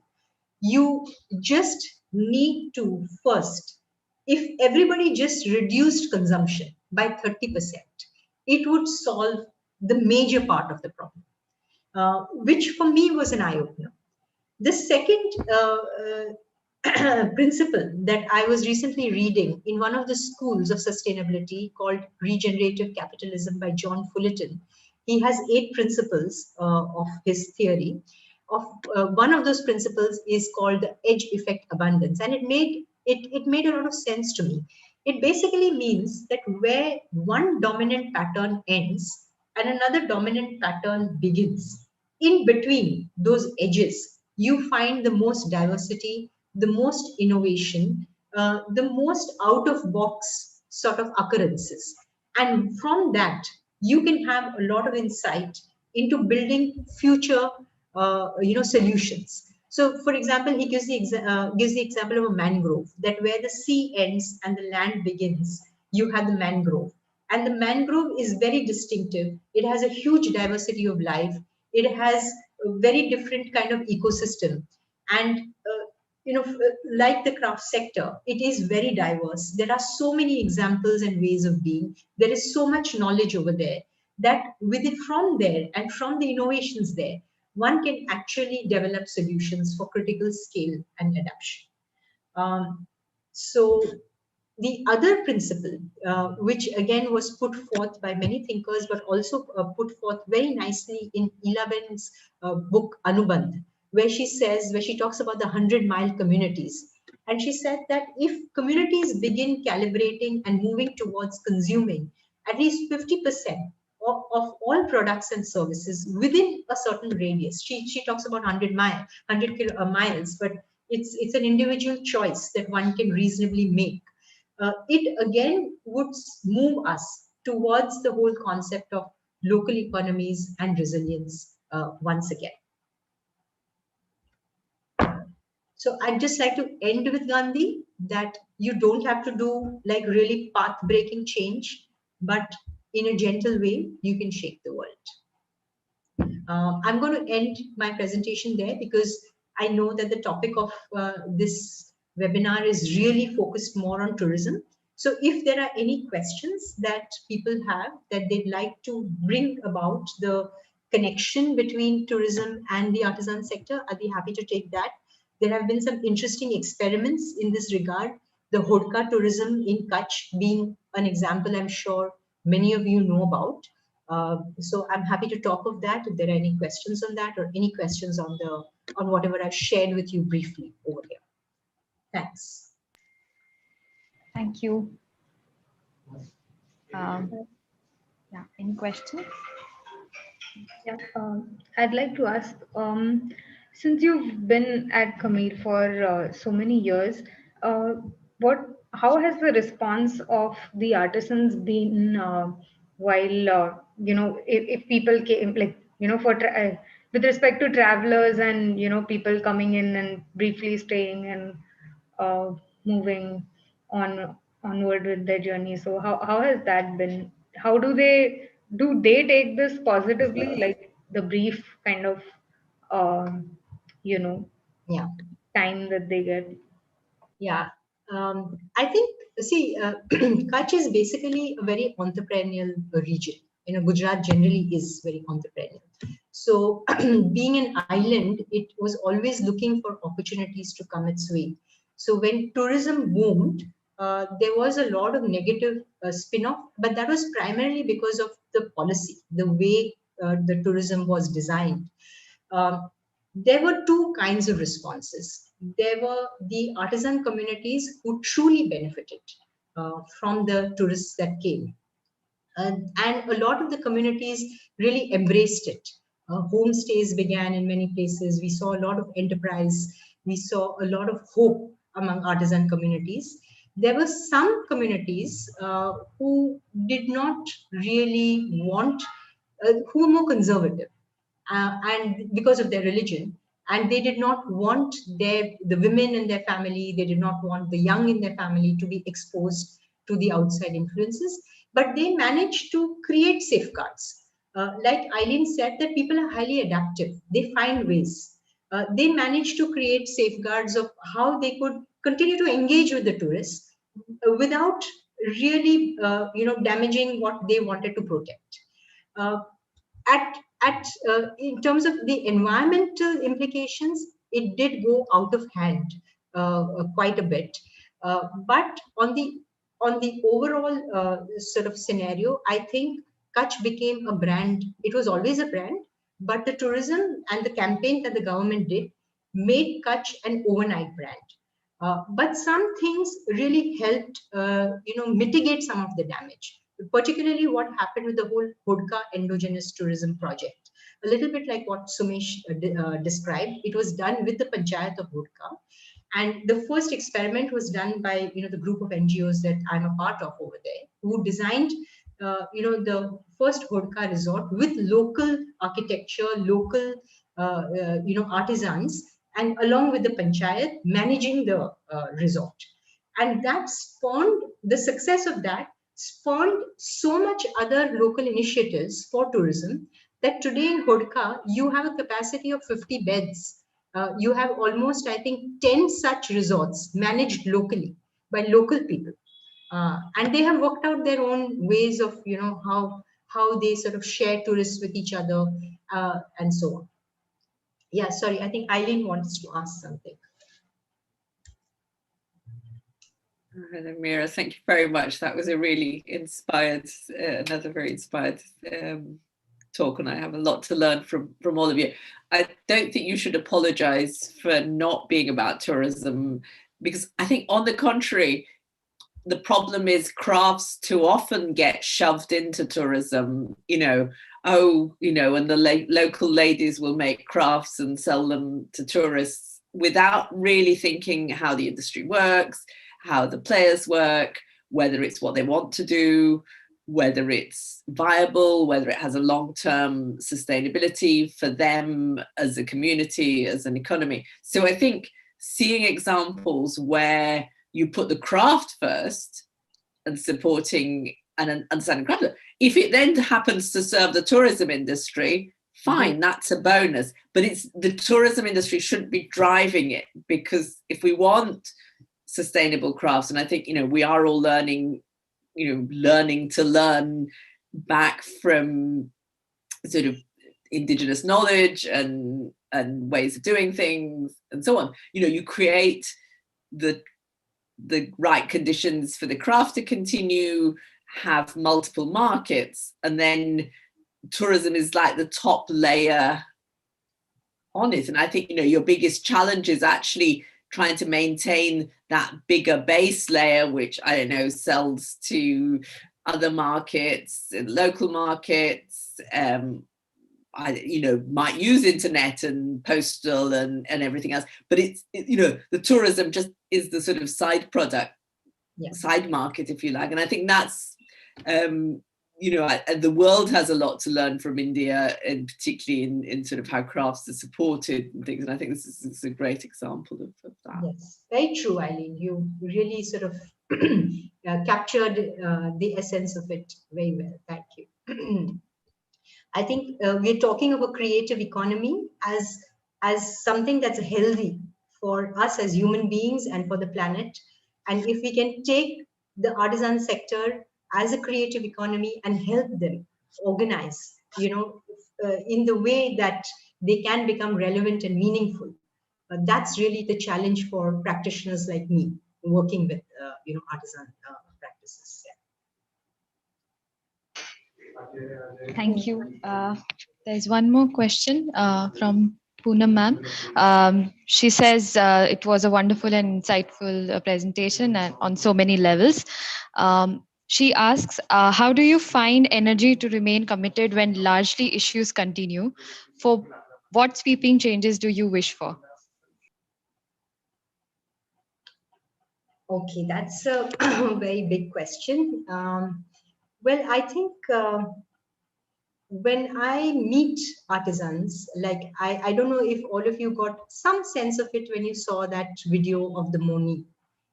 You just need to first, if everybody just reduced consumption by 30%, it would solve the major part of the problem, which for me was an eye-opener. The second principle that I was recently reading in one of the schools of sustainability, called Regenerative Capitalism by John Fullerton. He has 8 principles of his theory. One of those principles is called the edge effect abundance, and it made a lot of sense to me. It basically means that where one dominant pattern ends and another dominant pattern begins, in between those edges, you find the most diversity, the most innovation, the most out-of-box sort of occurrences. And from that, you can have a lot of insight into building future solutions. So, for example, he gives the example of a mangrove, that where the sea ends and the land begins, you have the mangrove. And the mangrove is very distinctive. It has a huge diversity of life. It has a very different kind of ecosystem. And like the craft sector, it is very diverse. There are so many examples and ways of being. There is so much knowledge over there that from there and from the innovations there, one can actually develop solutions for critical scale and adaptation. So the other principle, which again was put forth by many thinkers, but also put forth very nicely in Ilaben's book Anubandh, where she talks about the 100-mile communities. And she said that if communities begin calibrating and moving towards consuming at least 50% of all products and services within a certain radius, she talks about 100 miles, but it's an individual choice that one can reasonably make. It again would move us towards the whole concept of local economies and resilience once again. So I'd just like to end with Gandhi, that you don't have to do like really path-breaking change, but in a gentle way, you can shake the world. I'm going to end my presentation there because I know that the topic of this webinar is really focused more on tourism. So if there are any questions that people have that they'd like to bring about the connection between tourism and the artisan sector, I'd be happy to take that. There have been some interesting experiments in this regard. The Hodka tourism in Kutch being an example I'm sure many of you know about. So I'm happy to talk of that if there are any questions on that or any questions on whatever I've shared with you briefly over here. Thanks. Thank you. Yeah, any questions? Yeah, I'd like to ask, since you've been at Khamir for so many years, how has the response of the artisans been while, if people came, like, with respect to travelers and, people coming in and briefly staying and moving onward with their journey. So how has that been? How do they take this positively, like the brief kind of Yeah. time that they get? Yeah. I think, see, Kutch is basically a very entrepreneurial region. Gujarat generally is very entrepreneurial. So being an island, it was always looking for opportunities to come its way. So when tourism boomed, there was a lot of negative spin-off, but that was primarily because of the policy, the way the tourism was designed. There were two kinds of responses. There were the artisan communities who truly benefited from the tourists that came. And a lot of the communities really embraced it. Homestays began in many places. We saw a lot of enterprise. We saw a lot of hope among artisan communities. There were some communities who did not really want, who were more conservative, and because of their religion, and they did not want the women in their family, they did not want the young in their family to be exposed to the outside influences, but they managed to create safeguards. Like Eileen said, that people are highly adaptive, they find ways. They managed to create safeguards of how they could continue to engage with the tourists without really damaging what they wanted to protect. In terms of the environmental implications, it did go out of hand quite a bit. But on the overall sort of scenario, I think Kutch became a brand. It was always a brand, but the tourism and the campaign that the government did made Kutch an overnight brand. But some things really helped, mitigate some of the damage. Particularly what happened with the whole Hodka endogenous tourism project. A little bit like what Sumesh described. It was done with the Panchayat of Hodka. And the first experiment was done by the group of NGOs that I'm a part of over there, who designed the first Hodka resort with local architecture, local artisans, and along with the Panchayat managing the resort. And that spawned, the success of that spawned so much other local initiatives for tourism that today in Hodka, you have a capacity of 50 beds. You have almost, I think, 10 such resorts managed locally by local people. And they have worked out their own ways of, how they sort of share tourists with each other and so on. Yeah, sorry, I think Eileen wants to ask something. Hello, Meera. Thank you very much. That was a really inspired, another very inspired talk, and I have a lot to learn from all of you. I don't think you should apologize for not being about tourism, because I think, on the contrary, the problem is crafts too often get shoved into tourism. And the local ladies will make crafts and sell them to tourists without really thinking how the industry works, how the players work, whether it's what they want to do, whether it's viable, whether it has a long-term sustainability for them as a community, as an economy. So I think seeing examples where you put the craft first and supporting and understanding craft, if it then happens to serve the tourism industry, fine, that's a bonus. But it's the tourism industry shouldn't be driving it, because if we want sustainable crafts, and I think we are all learning to learn back from sort of indigenous knowledge and ways of doing things and so on. You create the right conditions for the craft to continue, have multiple markets, and then tourism is like the top layer on it. And I think your biggest challenge is actually trying to maintain that bigger base layer, which sells to other markets, local markets, might use internet and postal and everything else, but it's the tourism just is the sort of side product, side market, if you like. And I think that's the world has a lot to learn from India, and particularly in sort of how crafts are supported and things. And I think this is a great example of that. Yes, very true, Eileen. You really sort of captured the essence of it very well. Thank you. I think we're talking of a creative economy as something that's healthy for us as human beings and for the planet. And if we can take the artisan sector as a creative economy and help them organize, in the way that they can become relevant and meaningful, that's really the challenge for practitioners like me working with, artisan practices. Yeah. Thank you. There's one more question from Poonam ma'am. She says it was a wonderful and insightful presentation on so many levels. She asks, how do you find energy to remain committed when largely issues continue? For what sweeping changes do you wish for? Okay, that's a very big question. Well, I think when I meet artisans, like I don't know if all of you got some sense of it when you saw that video of the Moni.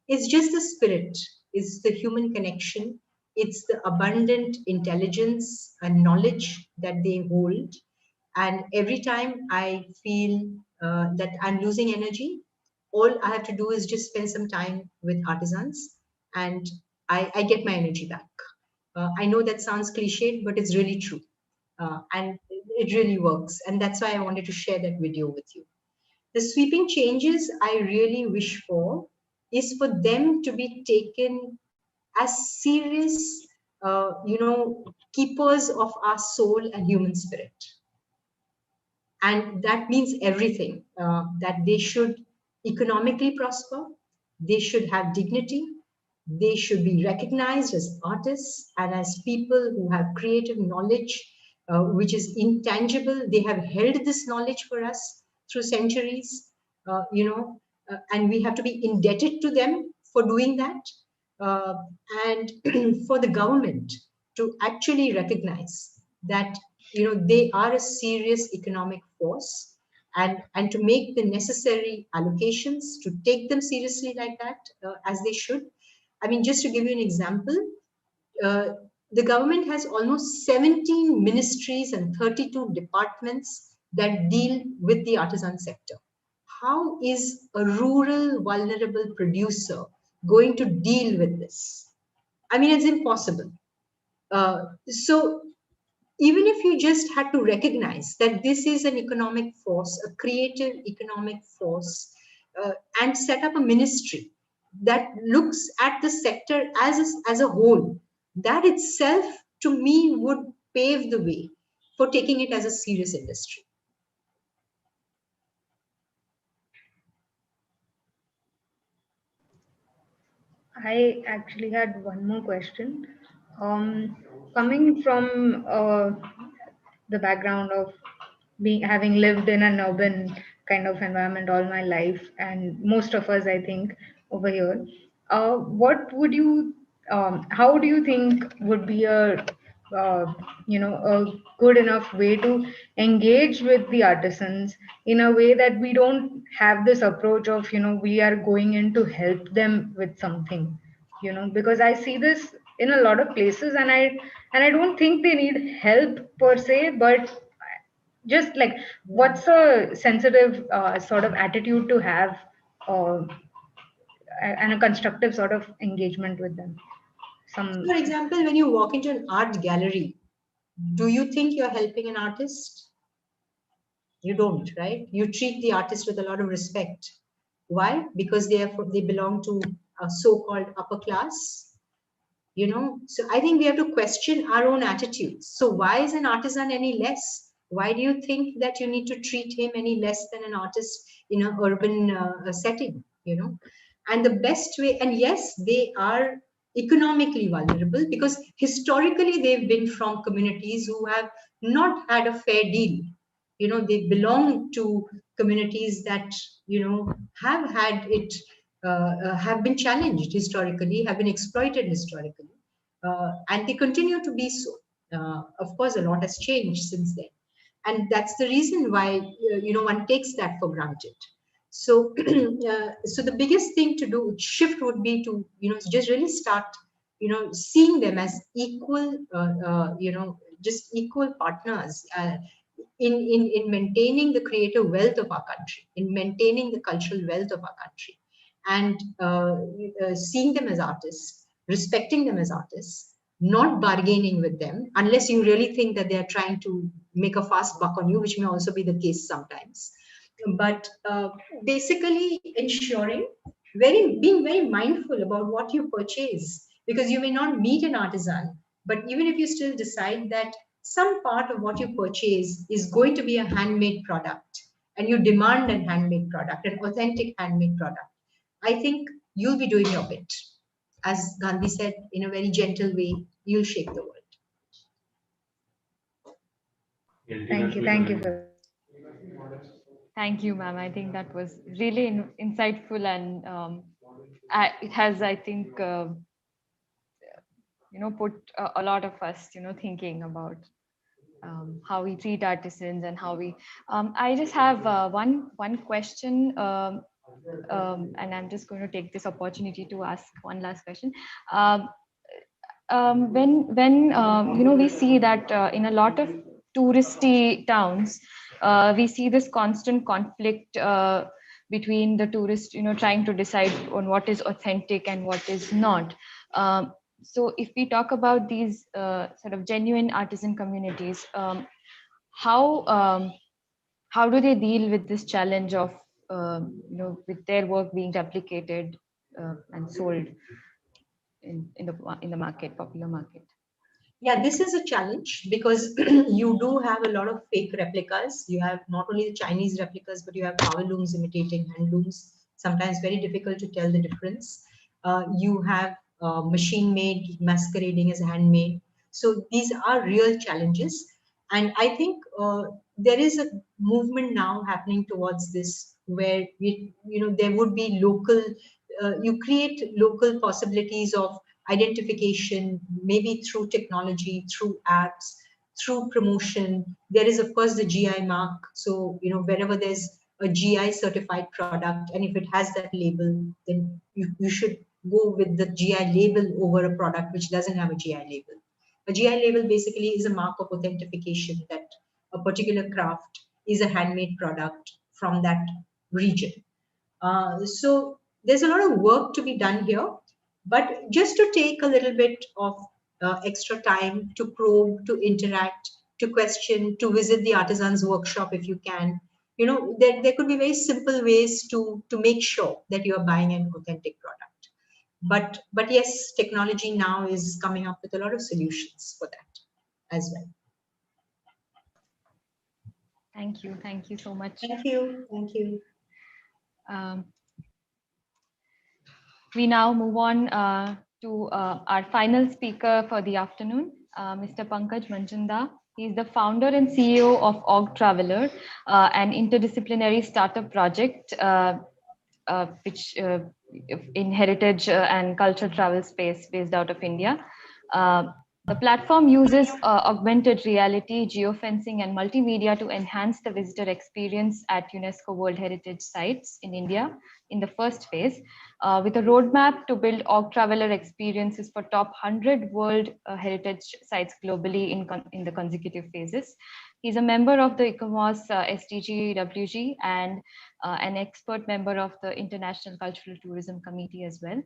It's just the spirit, it's the human connection, it's the abundant intelligence and knowledge that they hold. And every time I feel that I'm losing energy, all I have to do is just spend some time with artisans, and I get my energy back. I know that sounds cliched, but it's really true. And it really works. And that's why I wanted to share that video with you. The sweeping changes I really wish for is for them to be taken as serious, keepers of our soul and human spirit. And that means everything, that they should economically prosper, they should have dignity, they should be recognized as artists and as people who have creative knowledge, which is intangible. They have held this knowledge for us through centuries, and we have to be indebted to them for doing that. And for the government to actually recognize that they are a serious economic force, and to make the necessary allocations to take them seriously like that, as they should. I mean, just to give you an example, the government has almost 17 ministries and 32 departments that deal with the artisan sector. How is a rural, vulnerable producer going to deal with this? I mean, it's impossible. So even if you just had to recognize that this is an economic force, a creative economic force, and set up a ministry that looks at the sector as a whole, that itself to me would pave the way for taking it as a serious industry. I actually had one more question. Coming from the background of having lived in an urban kind of environment all my life, and most of us, I think, over here, what would you, how do you think would be a a good enough way to engage with the artisans in a way that we don't have this approach of, we are going in to help them with something, because I see this in a lot of places, and I don't think they need help per se, but just like, what's a sensitive sort of attitude to have, uh, and a constructive sort of engagement with them? For example, when you walk into an art gallery, do you think you're helping an artist? You don't, right? You treat the artist with a lot of respect. Why? Because they belong to a so-called upper class. So I think we have to question our own attitudes. So why is an artisan any less? Why do you think that you need to treat him any less than an artist in an urban setting? And the best way, and yes, they are economically vulnerable because historically they've been from communities who have not had a fair deal. They belong to communities that have had it, have been challenged historically, have been exploited historically, and they continue to be so. Of course, a lot has changed since then, and that's the reason why one takes that for granted. So, so the biggest thing to do shift would be to just really start seeing them as equal, just equal partners. In maintaining the creative wealth of our country, in maintaining the cultural wealth of our country, and seeing them as artists, respecting them as artists, not bargaining with them, unless you really think that they are trying to make a fast buck on you, which may also be the case sometimes. But basically ensuring, being very mindful about what you purchase, because you may not meet an artisan, but even if you still decide that some part of what you purchase is going to be a handmade product, and you demand a handmade product, an authentic handmade product, I think you'll be doing your bit. As Gandhi said, in a very gentle way, you'll shake the world. Thank you. Thank you for Thank you, ma'am. I think that was really insightful, and it has, I think, put a lot of us, thinking about how we treat artisans and how we. I just have one question, and I'm just going to take this opportunity to ask one last question. When we see that in a lot of touristy towns, we see this constant conflict between the tourists, trying to decide on what is authentic and what is not. So if we talk about these sort of genuine artisan communities, how do they deal with this challenge of with their work being replicated and sold in the market, popular market? Yeah, this is a challenge because you do have a lot of fake replicas. You have not only the Chinese replicas, but you have power looms imitating hand looms. Sometimes very difficult to tell the difference. You have machine made masquerading as handmade. So these are real challenges. And I think there is a movement now happening towards this where there would be local, you create local possibilities of identification, maybe through technology, through apps, through promotion. There is, of course, the GI mark. So, wherever there's a GI certified product, and if it has that label, then you should go with the GI label over a product which doesn't have a GI label. A GI label basically is a mark of authentication that a particular craft is a handmade product from that region. So there's a lot of work to be done here. But just to take a little bit of extra time to probe, to interact, to question, to visit the artisan's workshop if you can, there could be very simple ways to make sure that you are buying an authentic product. But yes, technology now is coming up with a lot of solutions for that as well. Thank you. Thank you so much. Thank you. Thank you. We now move on to our final speaker for the afternoon, Mr. Pankaj Manjunda. He is the founder and CEO of Org Traveler, an interdisciplinary startup project which in heritage and cultural travel space based out of India. The platform uses augmented reality, geofencing, and multimedia to enhance the visitor experience at UNESCO World Heritage Sites in India in the first phase, with a roadmap to build Org Traveler experiences for top 100 World Heritage Sites globally in the consecutive phases. He's a member of the ICOMOS SDG-WG and an expert member of the International Cultural Tourism Committee as well.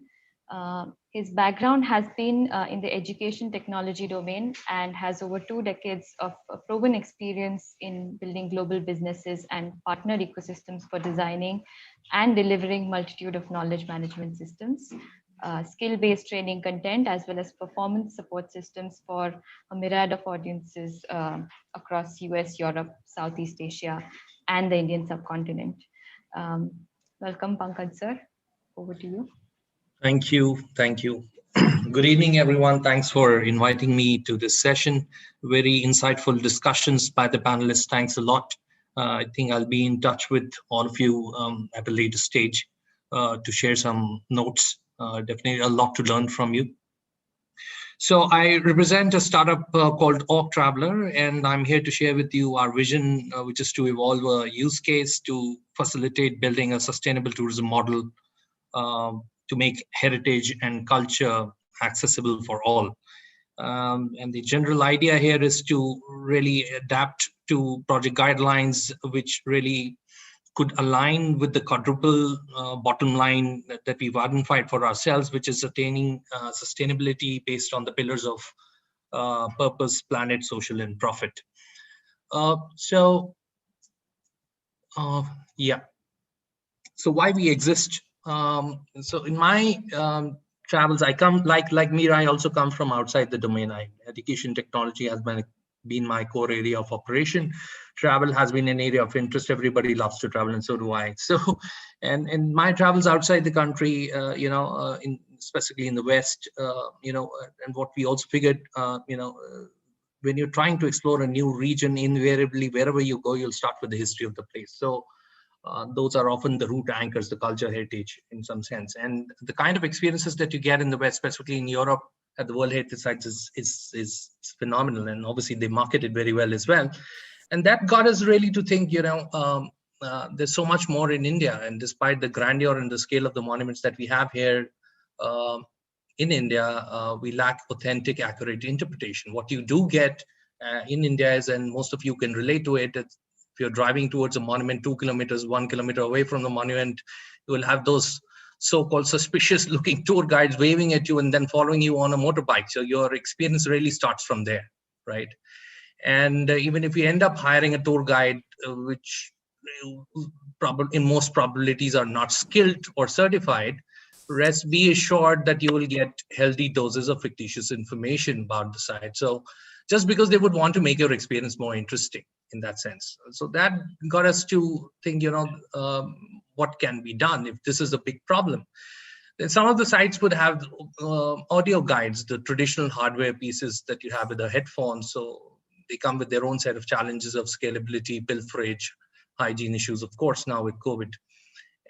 His background has been in the education technology domain and has over 2 decades of proven experience in building global businesses and partner ecosystems for designing and delivering multitude of knowledge management systems, skill-based training content, as well as performance support systems for a myriad of audiences across US, Europe, Southeast Asia, and the Indian subcontinent. Welcome, Pankaj sir. Over to you. Thank you. Thank you. Good evening, everyone. Thanks for inviting me to this session. Very insightful discussions by the panelists. Thanks a lot. I think I'll be in touch with all of you at a later stage to share some notes. Definitely a lot to learn from you. So I represent a startup called Org Traveler, and I'm here to share with you our vision, which is to evolve a use case to facilitate building a sustainable tourism model to make heritage and culture accessible for all. And the general idea here is to really adapt to project guidelines, which really could align with the quadruple bottom line that we've identified for ourselves, which is attaining sustainability based on the pillars of purpose, planet, social, and profit. Yeah. So why we exist? So in my travels, I come like Meera, I also come from outside the domain. Education technology has been my core area of operation. Travel has been an area of interest. Everybody loves to travel, and so do I. So, and in my travels outside the country, specifically in the West, and what we also figured, when you're trying to explore a new region, invariably wherever you go, you'll start with the history of the place. So those are often the root anchors, the culture, heritage in some sense. And the kind of experiences that you get in the West, specifically in Europe at the World Heritage Sites is phenomenal. And obviously they market it very well as well. And that got us really to think, there's so much more in India. And despite the grandeur and the scale of the monuments that we have here in India, we lack authentic, accurate interpretation. What you do get in India is, and most of you can relate to it, if you're driving towards a monument 2 kilometers, 1 kilometer away from the monument, you will have those so-called suspicious looking tour guides waving at you and then following you on a motorbike. So your experience really starts from there, right? And even if you end up hiring a tour guide, which in most probabilities are not skilled or certified, rest be assured that you will get healthy doses of fictitious information about the site. So just because they would want to make your experience more interesting in that sense. So that got us to think, what can be done if this is a big problem? Then some of the sites would have audio guides, the traditional hardware pieces that you have with the headphones. So they come with their own set of challenges of scalability, pilferage, hygiene issues, of course, now with COVID.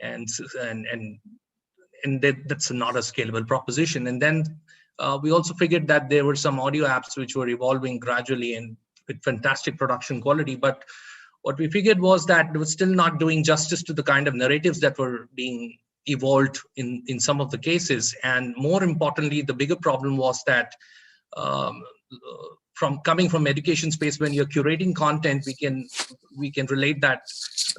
And that's not a scalable proposition. And then we also figured that there were some audio apps which were evolving gradually and with fantastic production quality. But what we figured was that it was still not doing justice to the kind of narratives that were being evolved in some of the cases. And more importantly, the bigger problem was that coming from education space, when you're curating content, we can relate that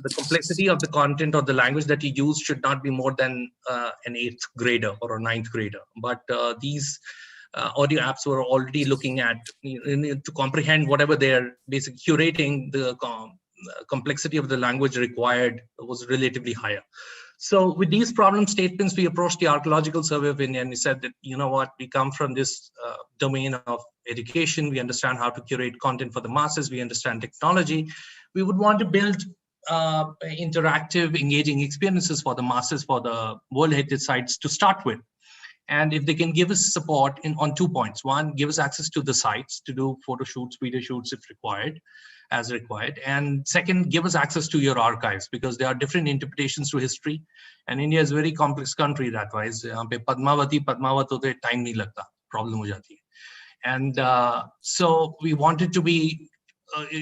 the complexity of the content or the language that you use should not be more than an 8th grader or a 9th grader. But these audio apps were already looking at to comprehend whatever they're basically curating. The complexity of the language required was relatively higher. So with these problem statements, we approached the Archaeological Survey of India and we said that, we come from this domain of education, we understand how to curate content for the masses, we understand technology. We would want to build interactive, engaging experiences for the masses, for the World Heritage Sites to start with. And if they can give us support on 2 points. One, give us access to the sites to do photo shoots, video shoots if required, as required. And second, give us access to your archives, because there are different interpretations to history. And India is a very complex country that wise. Padmavati, Padmavat hote time nahi lagta, problem ho jati hai. And so we wanted to be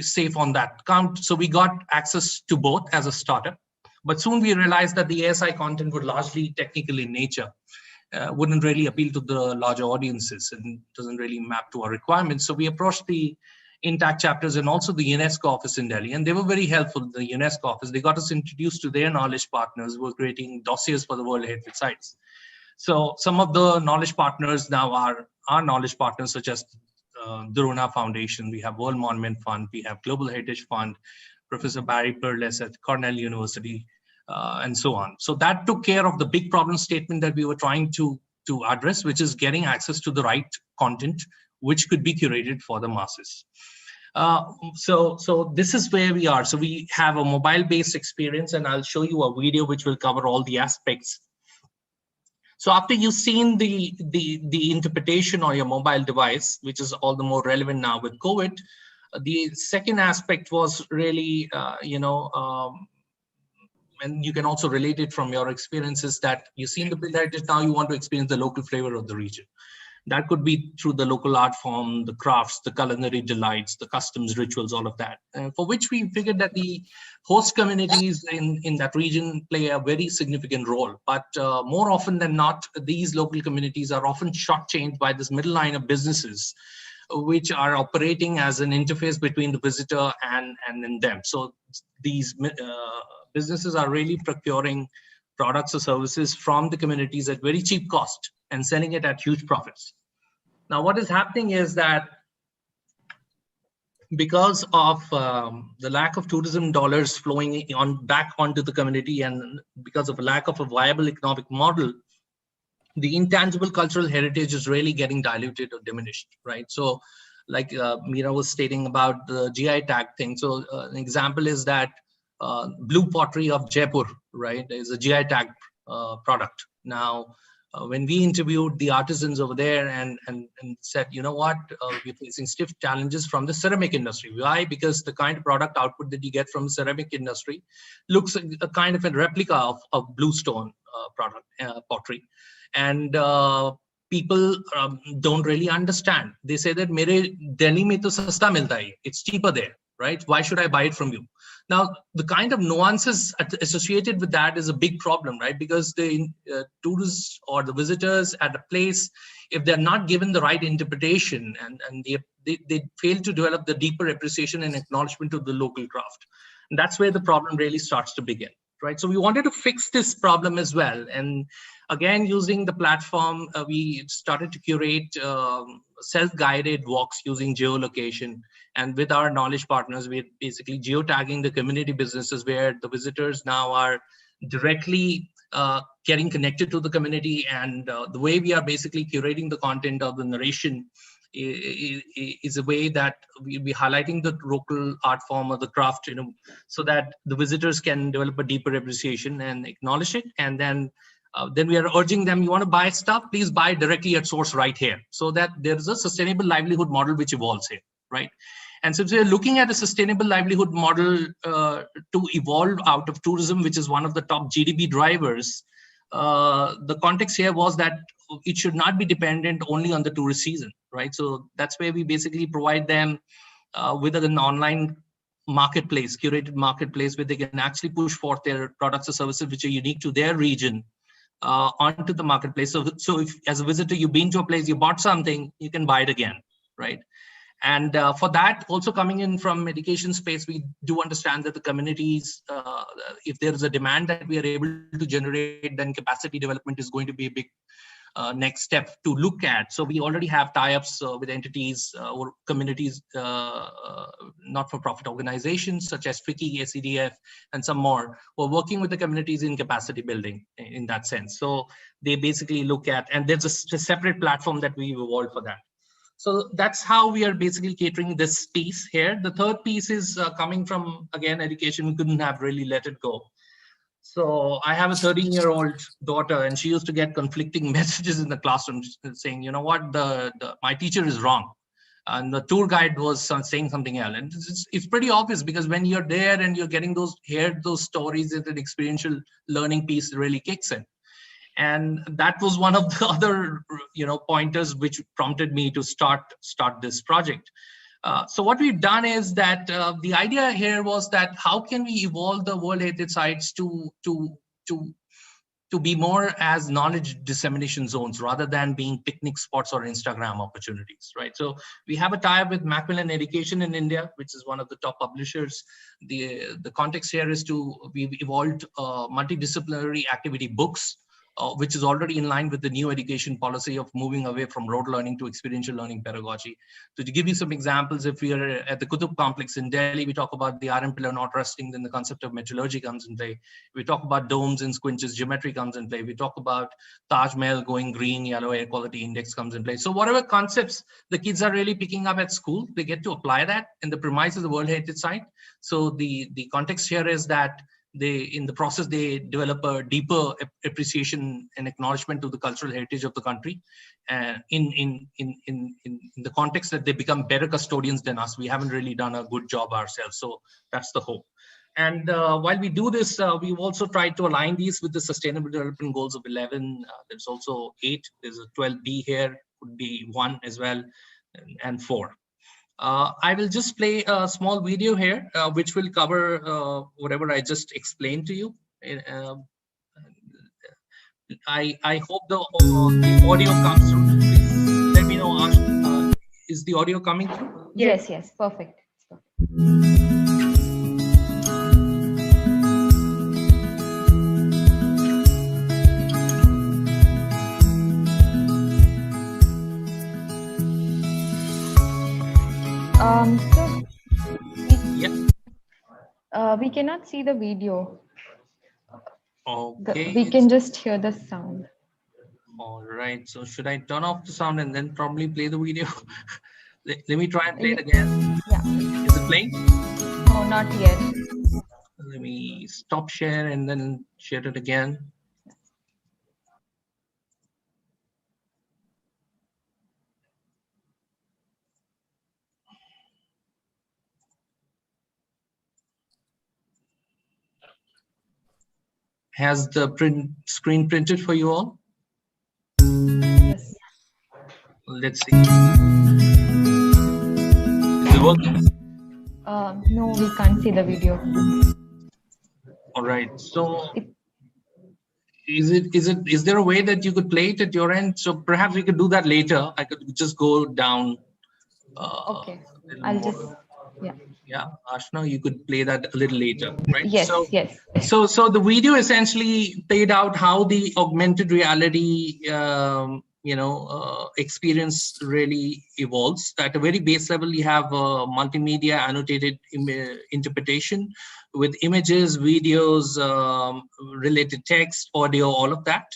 safe on that count. So we got access to both as a startup. But soon we realized that the ASI content would largely technical in nature. Wouldn't really appeal to the larger audiences and doesn't really map to our requirements. So we approached the Intact chapters and also the UNESCO office in Delhi, and they were very helpful. The UNESCO office, they got us introduced to their knowledge partners who were creating dossiers for the World Heritage Sites. So some of the knowledge partners now are our knowledge partners, such as Duruna Foundation, we have World Monument Fund, we have Global Heritage Fund, Professor Barry Perles at Cornell University, and so on. So that took care of the big problem statement that we were trying to address, which is getting access to the right content, which could be curated for the masses. So this is where we are. So we have a mobile-based experience, and I'll show you a video which will cover all the aspects. So after you've seen the interpretation on your mobile device, which is all the more relevant now with COVID, the second aspect was really, and you can also relate it from your experiences, that you've seen the build heritage, now you want to experience the local flavor of the region. That could be through the local art form, the crafts, the culinary delights, the customs, rituals, all of that, for which we figured that the host communities in that region play a very significant role. But more often than not, these local communities are often shortchanged by this middle line of businesses, which are operating as an interface between the visitor and them. So these businesses are really procuring products or services from the communities at very cheap cost and selling it at huge profits. Now, what is happening is that because of the lack of tourism dollars flowing back onto the community, and because of a lack of a viable economic model, the intangible cultural heritage is really getting diluted or diminished, right? So like Meera was stating about the GI tag thing. So an example is that blue pottery of Jaipur, right, is a GI tag product. Now, when we interviewed the artisans over there and said, you know what, we're facing stiff challenges from the ceramic industry. Why? Because the kind of product output that you get from the ceramic industry looks a kind of a replica of blue stone product pottery. And people don't really understand. They say that mere Delhi mein to sasta milta hai. It's cheaper there, right? Why should I buy it from you? Now, the kind of nuances associated with that is a big problem, right? Because the tourists or the visitors at a place, if they're not given the right interpretation and they fail to develop the deeper appreciation and acknowledgement of the local craft, and that's where the problem really starts to begin, right? So we wanted to fix this problem as well. And again, using the platform, we started to curate self-guided walks using geolocation. And with our knowledge partners, we're basically geotagging the community businesses where the visitors now are directly getting connected to the community. And the way we are basically curating the content of the narration is a way that we'll be highlighting the local art form or the craft, so that the visitors can develop a deeper appreciation and acknowledge it. And then we are urging them, you want to buy stuff, please buy directly at source right here, so that there is a sustainable livelihood model which evolves here, right? And since we are looking at a sustainable livelihood model to evolve out of tourism, which is one of the top GDP drivers, the context here was that it should not be dependent only on the tourist season, right? So that's where we basically provide them with an online marketplace, curated marketplace, where they can actually push forth their products or services which are unique to their region onto the marketplace. So if as a visitor, you've been to a place, you bought something, you can buy it again, right? And for that, also coming in from education space, we do understand that the communities, if there is a demand that we are able to generate, then capacity development is going to be a big next step to look at. So we already have tie-ups with entities or communities, not-for-profit organizations such as FICCI, SEDF, and some more. We're working with the communities in capacity building in that sense. So they basically look at, and there's a separate platform that we've evolved for that. So that's how we are basically catering this piece here. The third piece is coming from, again, education. We couldn't have really let it go. So I have a 13-year-old daughter, and she used to get conflicting messages in the classroom saying, you know what, my teacher is wrong. And the tour guide was saying something else. And it's pretty obvious, because when you're there and you're getting heard those stories, that an experiential learning piece really kicks in. And that was one of the other, pointers which prompted me to start this project. So what we've done is that the idea here was that how can we evolve the World Heritage Sites to be more as knowledge dissemination zones rather than being picnic spots or Instagram opportunities, right? So we have a tie-up with Macmillan Education in India, which is one of the top publishers. The context here is we've evolved multidisciplinary activity books, which is already in line with the new education policy of moving away from rote learning to experiential learning pedagogy. So to give you some examples, if we are at the Kutch complex in Delhi, we talk about the iron pillar not rusting, then the concept of metallurgy comes in play. We talk about domes and squinches, geometry comes in play. We talk about Taj Mahal going green, yellow, air quality index comes in play. So whatever concepts the kids are really picking up at school, they get to apply that in the premise of the World Heritage Site. So the context here is that in the process, they develop a deeper appreciation and acknowledgement to the cultural heritage of the country, and in the context that they become better custodians than us. We haven't really done a good job ourselves, so that's the hope. And while we do this, we've also tried to align these with the Sustainable Development Goals of 11. There's also 8. There's a 12B here, could be 1 as well, and 4. I will just play a small video here, which will cover whatever I just explained to you. I hope the audio comes through. Please let me know, Ash, is the audio coming through? Yes, perfect. We cannot see the video. Okay. We can just hear the sound. All right. So should I turn off the sound and then probably play the video? Let me try and play it again. Yeah. Is it playing? No, not yet. Let me stop share and then share it again. Has the screen printed for you all? Yes. Let's see. Is it working? No, we can't see the video. All right. So is there a way that you could play it at your end? So perhaps we could do that later. I could just go down. Okay. I'll just, yeah. Yeah, Ashna, you could play that a little later, right? Yes, yes. So the video essentially played out how the augmented reality, experience really evolves. At a very base level, you have multimedia annotated interpretation with images, videos, related text, audio, all of that.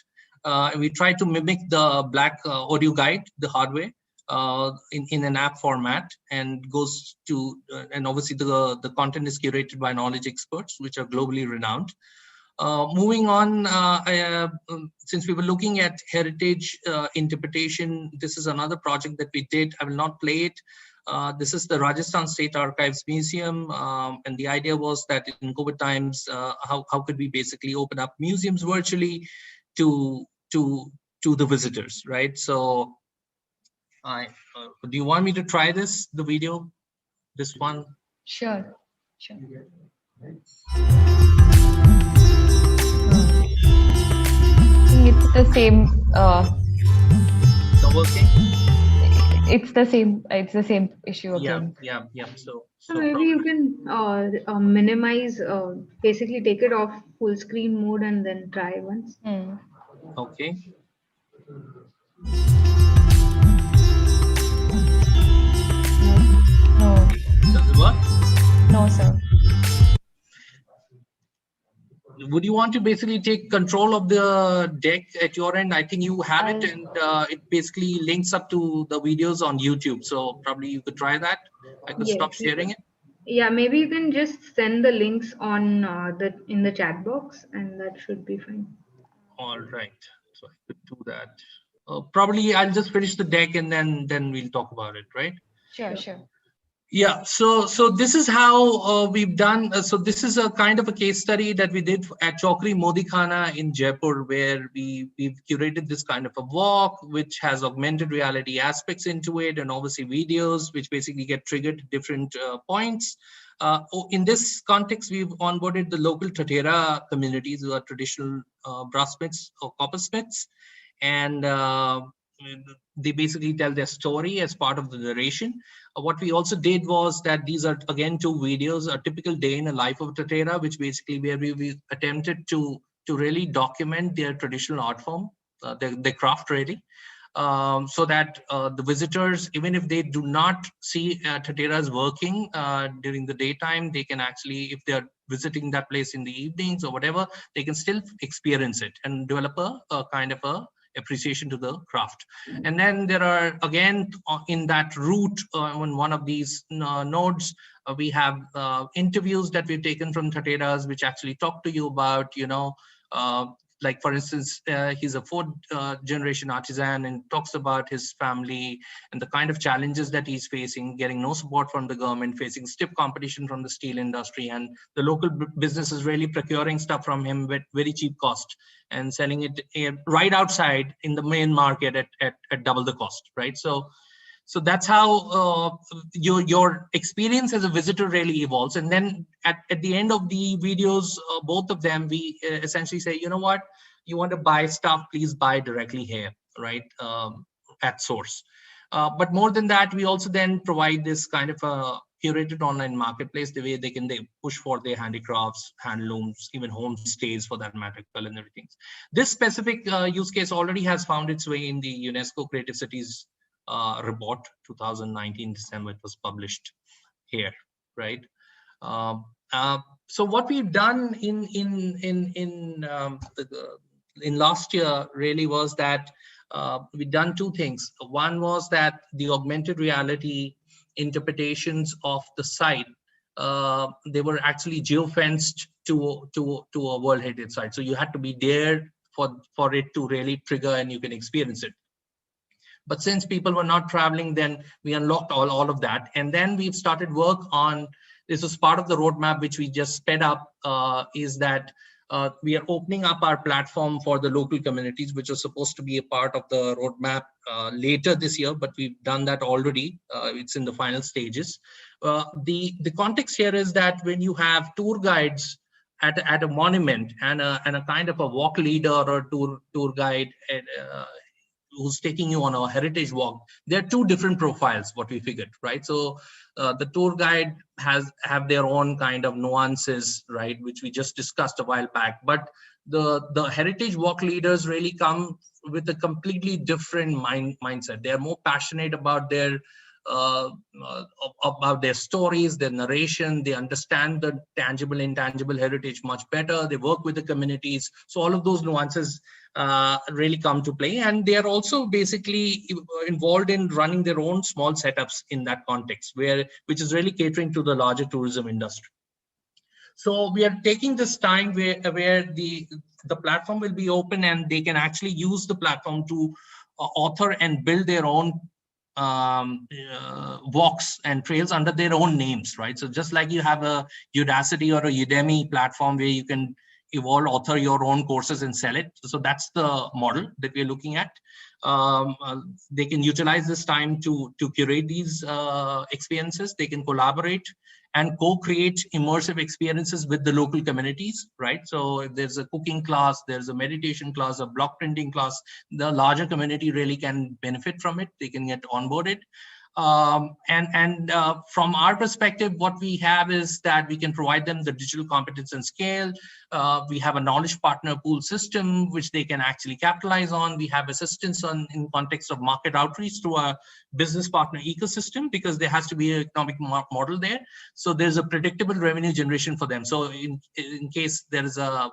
And we try to mimic the black audio guide the hard way. In an app format, and goes to and obviously the content is curated by knowledge experts, which are globally renowned. Moving on, since we were looking at heritage interpretation, this is another project that we did. I will not play it. This is the Rajasthan State Archives Museum, and the idea was that in COVID times, how could we basically open up museums virtually to the visitors, right? So do you want me to try the video, this one? Sure. It's the same. Not working? It's the same issue again. Yeah. So maybe you can minimize, basically take it off full screen mode and then try once. Okay. No. Does it work? No, sir. would you want to basically take control of the deck at your end? I think you have it, and it basically links up to the videos on YouTube. So probably you could try that. I could stop Yes. sharing it. Yeah, maybe you can just send the links on in the chat box, and that should be fine. All right, so I could do that. Probably I'll just finish the deck and then we'll talk about it, right? Sure. Yeah, so this is how we've done. So this is a kind of a case study that we did at Chowkri Modi Khana in Jaipur, where we've curated this kind of a walk, which has augmented reality aspects into it, and obviously videos, which basically get triggered at different points. In this context, we've onboarded the local Tatera communities, who are traditional brassmiths or coppersmiths, and they basically tell their story as part of the narration. What we also did was that these are, again, 2 videos, a typical day in the life of Tatera, which basically where we attempted to really document their traditional art form, their craft really, so that the visitors, even if they do not see Tateras working during the daytime, they can actually, if they're visiting that place in the evenings or whatever, they can still experience it and develop a kind of a appreciation to the craft. And then there are, again, in that route, on one of these nodes, we have interviews that we've taken from Tateras, which actually talk to you about, like, for instance, he's a 4th generation artisan and talks about his family and the kind of challenges that he's facing, getting no support from the government, facing stiff competition from the steel industry, and the local business is really procuring stuff from him with very cheap cost and selling it right outside in the main market at double the cost, right? So that's how your experience as a visitor really evolves. And then at the end of the videos, both of them, we essentially say, you know what, you want to buy stuff, please buy directly here, right, at source. But more than that, we also then provide this kind of a curated online marketplace, the way they push for their handicrafts, handlooms, even homestays for that matter, culinary things. This specific use case already has found its way in the UNESCO Creative Cities report 2019 December. It was published here, right? So what we've done in last year really was that we've done 2 things. One was that the augmented reality interpretations of the site, they were actually geofenced to a World Heritage Site. So you had to be there for it to really trigger and you can experience it. But since people were not traveling, then we unlocked all of that. And then we've started work on, this was part of the roadmap, which we just sped up, is that we are opening up our platform for the local communities, which was supposed to be a part of the roadmap later this year, but we've done that already. It's in the final stages. The context here is that when you have tour guides at a monument and a kind of a walk leader or tour guide, who's taking you on a heritage walk, there are 2 different profiles, what we figured, right? So the tour guide have their own kind of nuances, right, which we just discussed a while back. But the heritage walk leaders really come with a completely different mindset. They're more passionate about their stories, their narration. They understand the tangible, intangible heritage much better. They work with the communities. So all of those nuances really come to play. And they are also basically involved in running their own small setups in that context, which is really catering to the larger tourism industry. So we are taking this time where the platform will be open and they can actually use the platform to author and build their own walks and trails under their own names, right? So just like you have a Udacity or a Udemy platform where you can author your own courses and sell it. So that's the model that we're looking at. They can utilize this time to curate these experiences. They can collaborate and co-create immersive experiences with the local communities, right? So if there's a cooking class, there's a meditation class, a block printing class, the larger community really can benefit from it. They can get onboarded. From our perspective, what we have is that we can provide them the digital competence and scale. We have a knowledge partner pool system, which they can actually capitalize on. We have assistance in context of market outreach through our business partner ecosystem, because there has to be an economic model there. So there's a predictable revenue generation for them. So in case there is a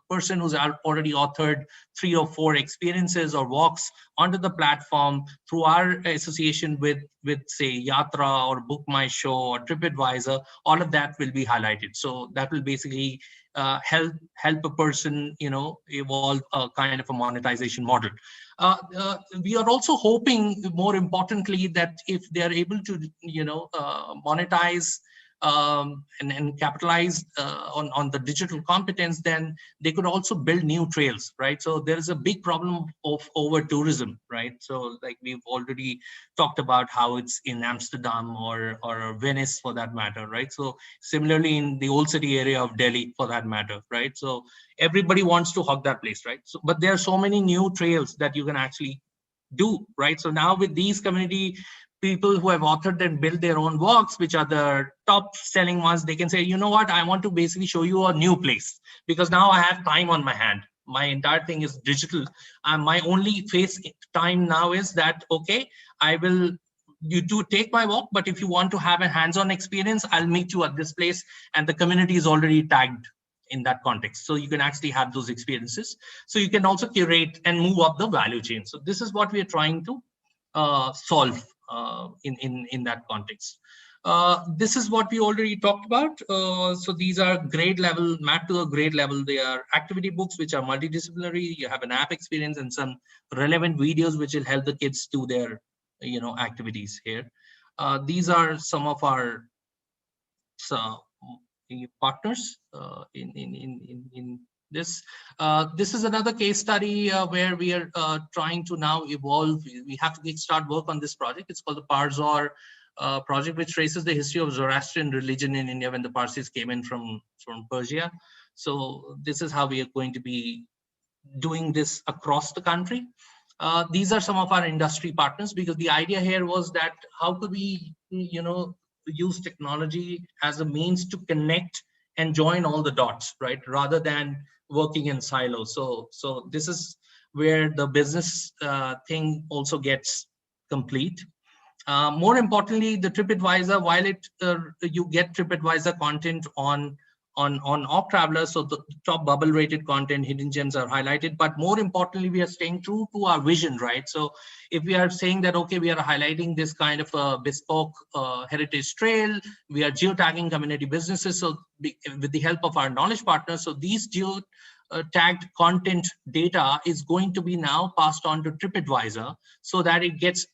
person who's already authored 3 or 4 experiences or walks onto the platform through our association with say Yatra or Book My Show or TripAdvisor, all of that will be highlighted. So that will basically help a person, evolve a kind of a monetization model. We are also hoping, more importantly, that if they are able to, monetize and capitalize on the digital competence, then they could also build new trails, right? So there is a big problem of over tourism, right? So like we've already talked about how it's in Amsterdam or Venice for that matter, right? So similarly in the old city area of Delhi for that matter, right? So everybody wants to hug that place, right? So, but there are so many new trails that you can actually do, right? So now with these community people who have authored and built their own walks, which are the top selling ones, they can say, you know what, I want to basically show you a new place, because now I have time on my hand. My entire thing is digital. My only face time now is that, okay, you do take my walk, but if you want to have a hands-on experience, I'll meet you at this place, and the community is already tagged in that context. So you can actually have those experiences. So you can also curate and move up the value chain. So this is what we are trying to solve in that context. This is what we already talked about. So these are grade level, mapped to a grade level. They are activity books, which are multidisciplinary. You have an app experience and some relevant videos, which will help the kids do their, activities here. These are some of our partners in this. This is another case study where we are trying to now evolve. We have to start work on this project. It's called the Parzor project, which traces the history of Zoroastrian religion in India when the Parsis came in from Persia. So this is how we are going to be doing this across the country. These are some of our industry partners, because the idea here was that how could we, use technology as a means to connect and join all the dots, right? Rather than working in silos. So this is where the business thing also gets complete. More importantly, the TripAdvisor, while you get TripAdvisor content on Op Traveler, so the top bubble rated content, hidden gems are highlighted, but more importantly, we are staying true to our vision, right? So if we are saying that, okay, we are highlighting this kind of a bespoke heritage trail, we are geotagging community businesses, so with the help of our knowledge partners, so these tagged content data is going to be now passed on to TripAdvisor, so that it gets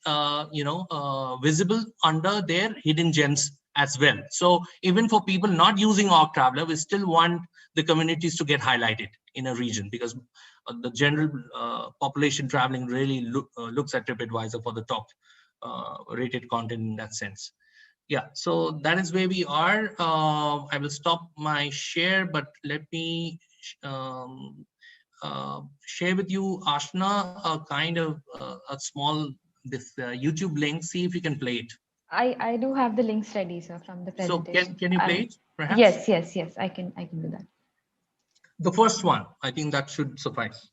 visible under their hidden gems as well. So even for people not using Org Traveler, we still want the communities to get highlighted in a region, because the general population traveling really looks at TripAdvisor for the top rated content in that sense. Yeah, so that is where we are. I will stop my share, but let me share with you, Ashna, a kind of a small YouTube link. See if you can play it. I do have the links ready, sir, from the presentation. So can you play it, perhaps? Yes, I can do that. The first one, I think that should suffice.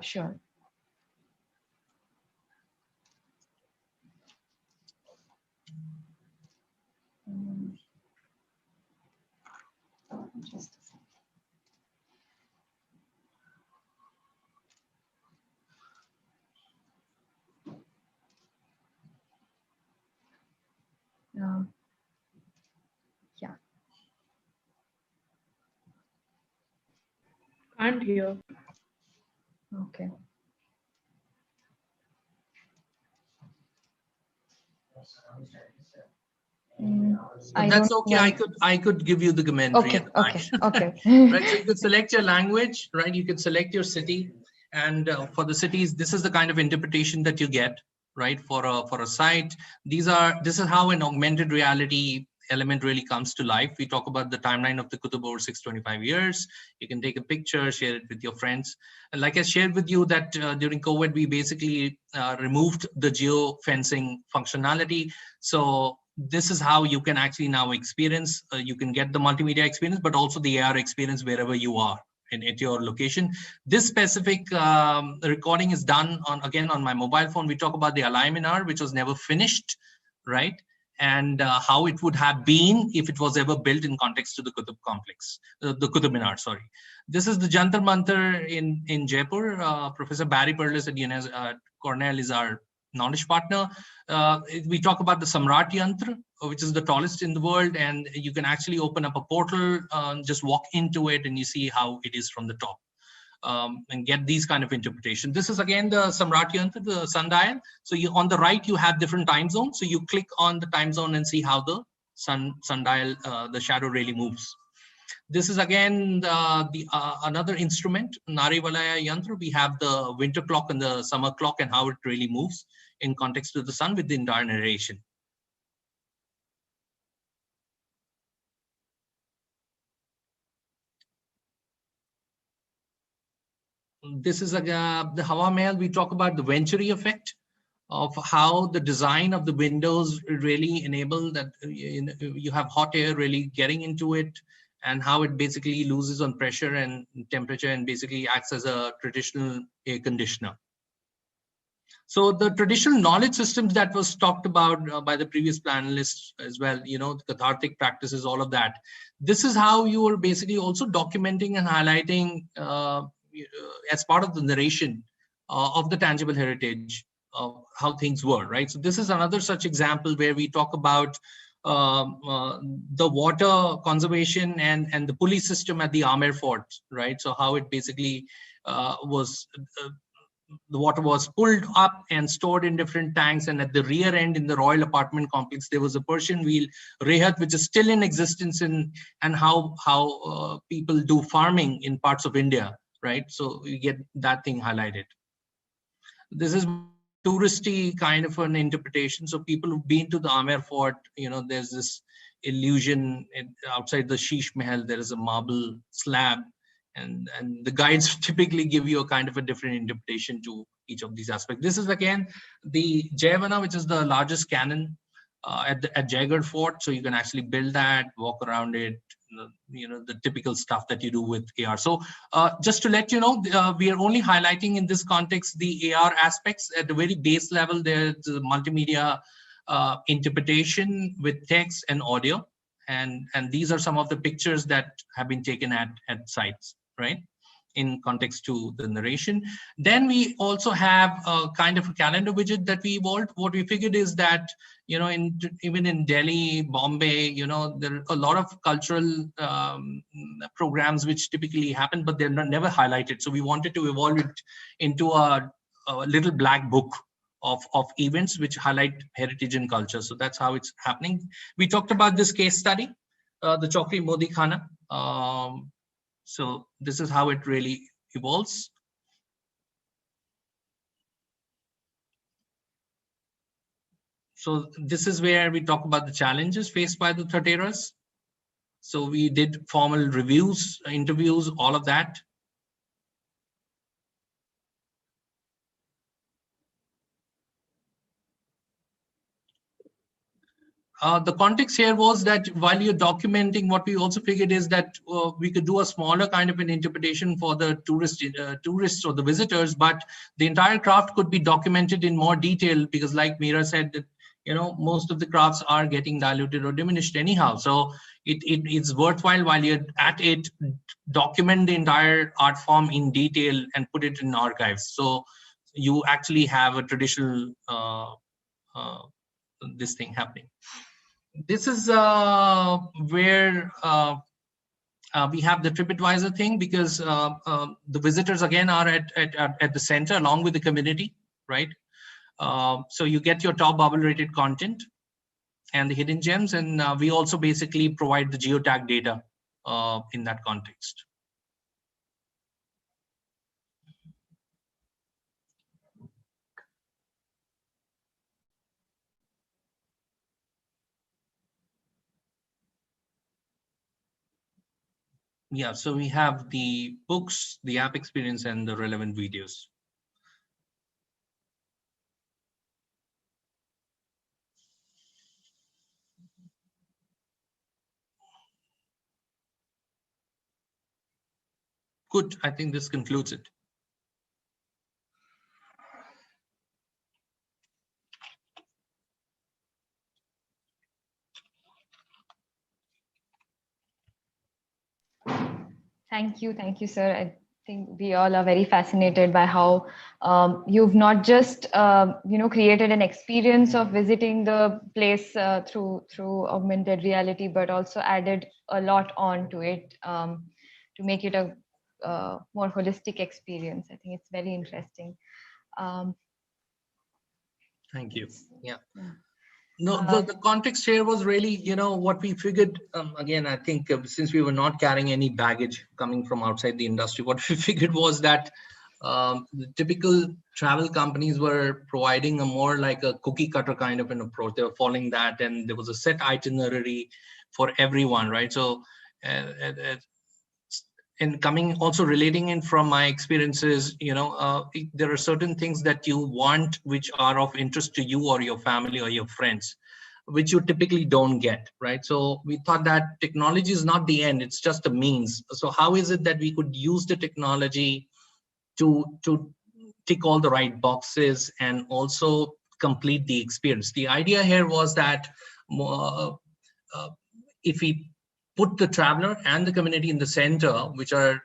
Sure. Just a second. Yeah. Can't hear. Okay. That's okay. I could give you the commentary. Okay. Right. So you could select your language, right? You could select your city, and for the cities, this is the kind of interpretation that you get, right? For a site. This is how an augmented reality element really comes to life. We talk about the timeline of the Qutb over 625 years. You can take a picture, share it with your friends. And like I shared with you that during COVID, we basically removed the geo-fencing functionality. So this is how you can actually now experience, you can get the multimedia experience, but also the AR experience wherever you are at your location. This specific recording is done again on my mobile phone. We talk about the Alai Minar, which was never finished, right? And how it would have been if it was ever built in context to the Qutb complex, the Qutb Minar, sorry. This is the Jantar Mantar in Jaipur. Professor Barry Perlis at Cornell is our knowledge partner. We talk about the Samrat Yantra, which is the tallest in the world, and you can actually open up a portal, just walk into it, and you see how it is from the top. And get these kind of interpretation. This is again the Samrat Yantra, the sundial. So on the right, you have different time zones. So you click on the time zone and see how the sundial, the shadow really moves. This is again another instrument, Nari Valaya Yantra. We have the winter clock and the summer clock and how it really moves in context to the sun with the entire narration. This is the Hawa Mahal. We talk about the Venturi effect of how the design of the windows really enable that you have hot air really getting into it, and how it basically loses on pressure and temperature and basically acts as a traditional air conditioner. So the traditional knowledge systems that was talked about by the previous panelists as well, the cathartic practices, all of that. This is how you are basically also documenting and highlighting as part of the narration of the tangible heritage of how things were, right? So this is another such example where we talk about the water conservation and the pulley system at the Amer Fort, right? So how it basically was, the water was pulled up and stored in different tanks, and at the rear end in the royal apartment complex, there was a Persian wheel, Rehat, which is still in existence and how people do farming in parts of India, right? So you get that thing highlighted. This is touristy kind of an interpretation. So people who've been to the Amer Fort, there's this illusion outside the Sheesh Mahal, there is a marble slab, and the guides typically give you a kind of a different interpretation to each of these aspects. This is again the Jayavana, which is the largest cannon at Jaigarh Fort. So you can actually build that, walk around it, the typical stuff that you do with AR. So just to let you know, we are only highlighting in this context the AR aspects. At the very base level, there's the multimedia interpretation with text and audio. And these are some of the pictures that have been taken at sites, right, in context to the narration. Then we also have a kind of a calendar widget that we evolved. What we figured is that, even in Delhi, Bombay, there are a lot of cultural programs which typically happen, but they're never highlighted. So we wanted to evolve it into a little black book of events which highlight heritage and culture. So that's how it's happening. We talked about this case study, the Chokri Modi Khana. So this is how it really evolves. So this is where we talk about the challenges faced by the Thateras. So we did formal reviews, interviews, all of that. The context here was that while you're documenting, what we also figured is that we could do a smaller kind of an interpretation for the tourists or the visitors, but the entire craft could be documented in more detail, because like Meera said, that most of the crafts are getting diluted or diminished anyhow. So it's worthwhile while you're at it, document the entire art form in detail and put it in archives. So you actually have a traditional this thing happening. This is where we have the TripAdvisor thing, because the visitors again are at the center along with the community, right? So you get your top bubble rated content and the hidden gems, and we also basically provide the geotag data in that context. Yeah, so we have the books, the app experience, and the relevant videos. Good, I think this concludes it. Thank you, sir. I think we all are very fascinated by how you've not just created an experience of visiting the place through augmented reality, but also added a lot on to it to make it a more holistic experience. I think it's very interesting. Thank you. Yeah. No, the context here was really, what we figured, again, I think since we were not carrying any baggage coming from outside the industry, what we figured was that the typical travel companies were providing a more like a cookie cutter kind of an approach. They were following that, and there was a set itinerary for everyone, right? So, and coming also relating in from my experiences, there are certain things that you want which are of interest to you or your family or your friends, which you typically don't get, right? So we thought that technology is not the end, it's just a means. So how is it that we could use the technology to tick all the right boxes and also complete the experience? The idea here was that if we put the traveler and the community in the center, which are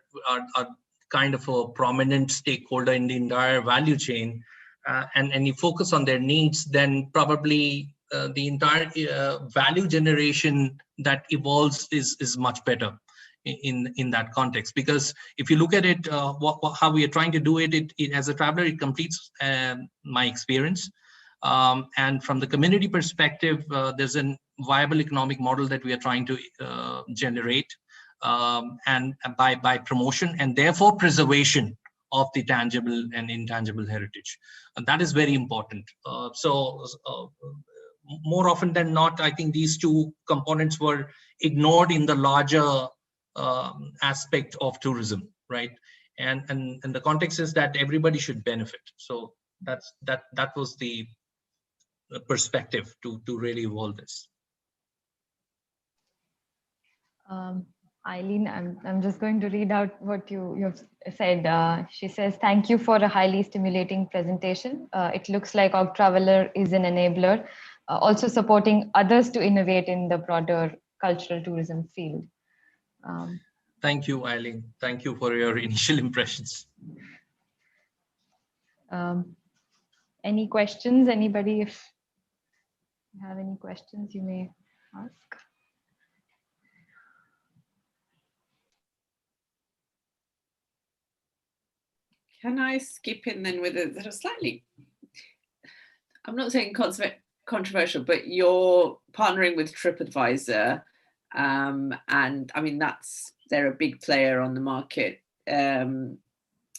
kind of a prominent stakeholder in the entire value chain, and you focus on their needs, then probably the entire value generation that evolves is much better in that context. Because if you look at it, how we are trying to do it, as a traveler, it completes my experience. And from the community perspective, there's a viable economic model that we are trying to generate, and by promotion and therefore preservation of the tangible and intangible heritage. And that is very important. More often than not, I think these two components were ignored in the larger aspect of tourism, right? And the context is that everybody should benefit. So that was the perspective to really evolve this. Eileen, I'm just going to read out what you've said. She says, "Thank you for a highly stimulating presentation. It looks like Aug Traveler is an enabler, also supporting others to innovate in the broader cultural tourism field." Thank you, Eileen. Thank you for your initial impressions. Any questions? Anybody, if you have any questions, you may ask. Can I skip in then with a slightly, I'm not saying controversial, but you're partnering with TripAdvisor, and I mean, they're a big player on the market, and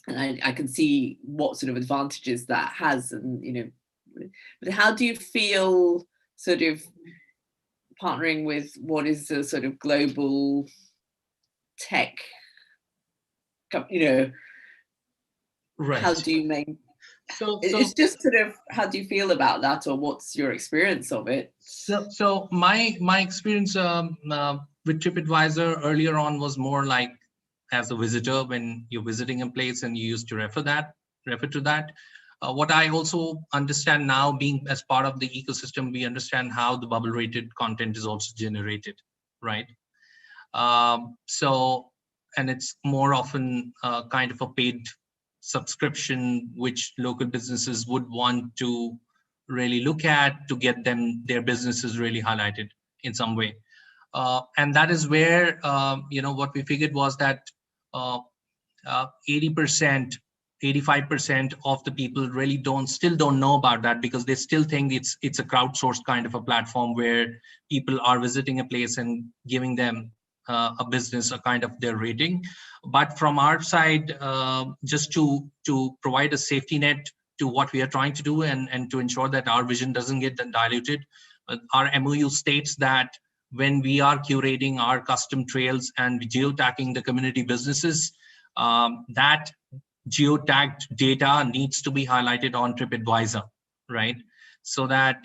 I can see what sort of advantages that has, and but how do you feel sort of partnering with what is a sort of global tech, Right. How do you make, it's just sort of, how do you feel about that, or what's your experience of it? So my experience with TripAdvisor earlier on was more like as a visitor, when you're visiting a place and you used to refer to that. What I also understand now, being as part of the ecosystem, we understand how the bubble rated content is also generated, right? And it's more often kind of a paid subscription, which local businesses would want to really look at to get their businesses really highlighted in some way. And that is where, what we figured was that 80%, 85% of the people really still don't know about that, because they still think it's a crowdsourced kind of a platform where people are visiting a place and giving them a business a kind of their rating. But from our side, just to provide a safety net to what we are trying to do, and to ensure that our vision doesn't get diluted, our MOU states that when we are curating our custom trails and geotagging the community businesses, that geotagged data needs to be highlighted on TripAdvisor, right? So that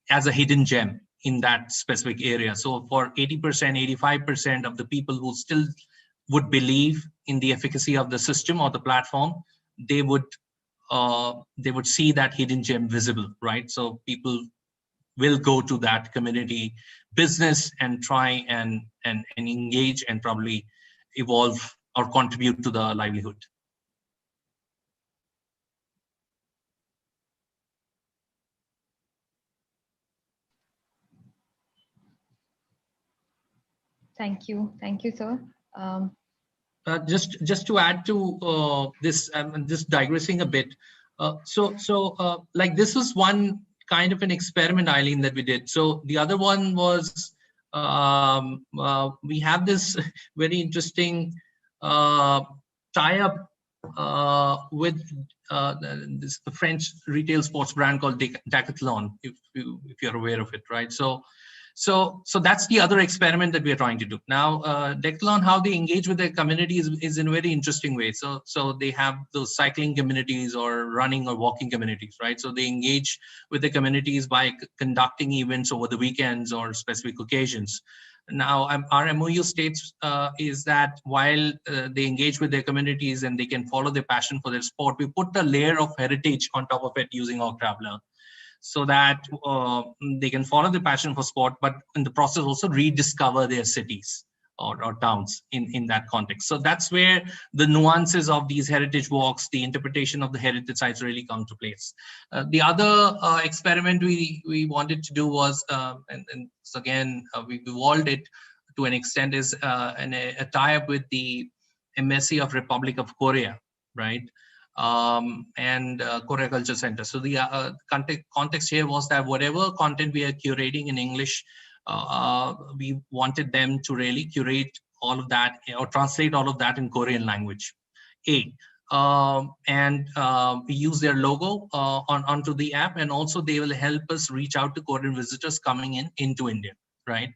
as a hidden gem in that specific area. So for 80%, 85% of the people who still would believe in the efficacy of the system or the platform, they would see that hidden gem visible, right? So people will go to that community business and try and engage and probably evolve or contribute to the livelihood. Thank you, sir. Just to add to this, I'm just digressing a bit. Like this is one kind of an experiment, Eileen, that we did. So the other one was we have this very interesting tie-up with this French retail sports brand called Decathlon, if you're aware of it, right? So that's the other experiment that we are trying to do. Now, Decathlon, how they engage with their community is in a very interesting way. So they have those cycling communities or running or walking communities, right? So they engage with the communities by conducting events over the weekends or specific occasions. Now, our MOU states is that while they engage with their communities and they can follow their passion for their sport, we put a layer of heritage on top of it using Org Traveler, so that they can follow the passion for sport, but in the process also rediscover their cities or towns in that context. So that's where the nuances of these heritage walks, the interpretation of the heritage sites really come to place. The other experiment we wanted to do was, and so again, we evolved it to an extent, is a tie-up with the Embassy of Republic of Korea, right? And Korea Culture Center. So the context here was that whatever content we are curating in English, we wanted them to really curate all of that or translate all of that in Korean language. And we use their logo onto the app, and also they will help us reach out to Korean visitors coming into India, right?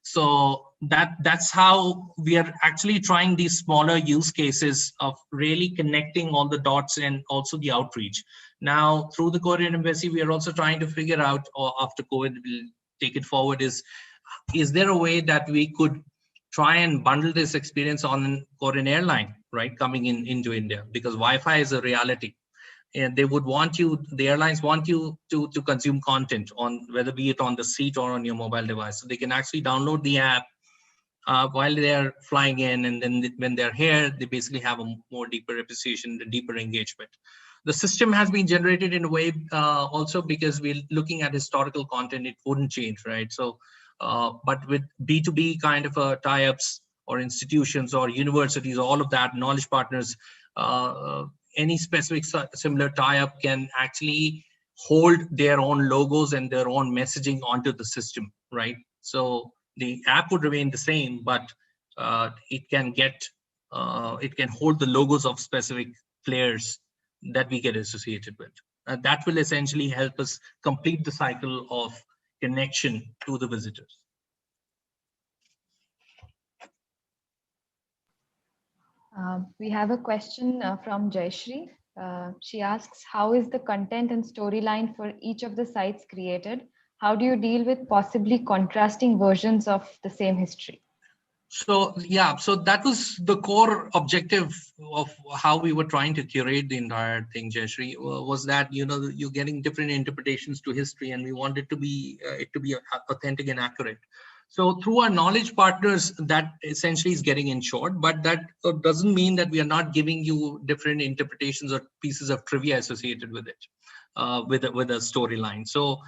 So that's how we are actually trying these smaller use cases of really connecting all the dots and also the outreach. Now, through the Korean Embassy, we are also trying to figure out, or after COVID, we'll take it forward, is there a way that we could try and bundle this experience on Korean airline, right, coming into India, because Wi-Fi is a reality. And they would want you, the airlines want you to consume content on, whether be it on the seat or on your mobile device. So they can actually download the app while they're flying in, and then when they're here, they basically have a more deeper appreciation, a deeper engagement. The system has been generated in a way also because we're looking at historical content, it wouldn't change, right? So, but with B2B kind of tie-ups or institutions or universities, all of that, knowledge partners, any specific similar tie-up can actually hold their own logos and their own messaging onto the system, right? So the app would remain the same, but it can hold the logos of specific players that we get associated with. That will essentially help us complete the cycle of connection to the visitors. We have a question from Jayashree. She asks, how is the content and storyline for each of the sites created? How do you deal with possibly contrasting versions of the same history? So yeah, so that was the core objective of how we were trying to curate the entire thing, Jayashree, was that, you know, you're getting different interpretations to history, and we wanted it to be authentic and accurate. So through our knowledge partners, that essentially is getting ensured, but that doesn't mean that we are not giving you different interpretations or pieces of trivia associated with it, with a storyline. So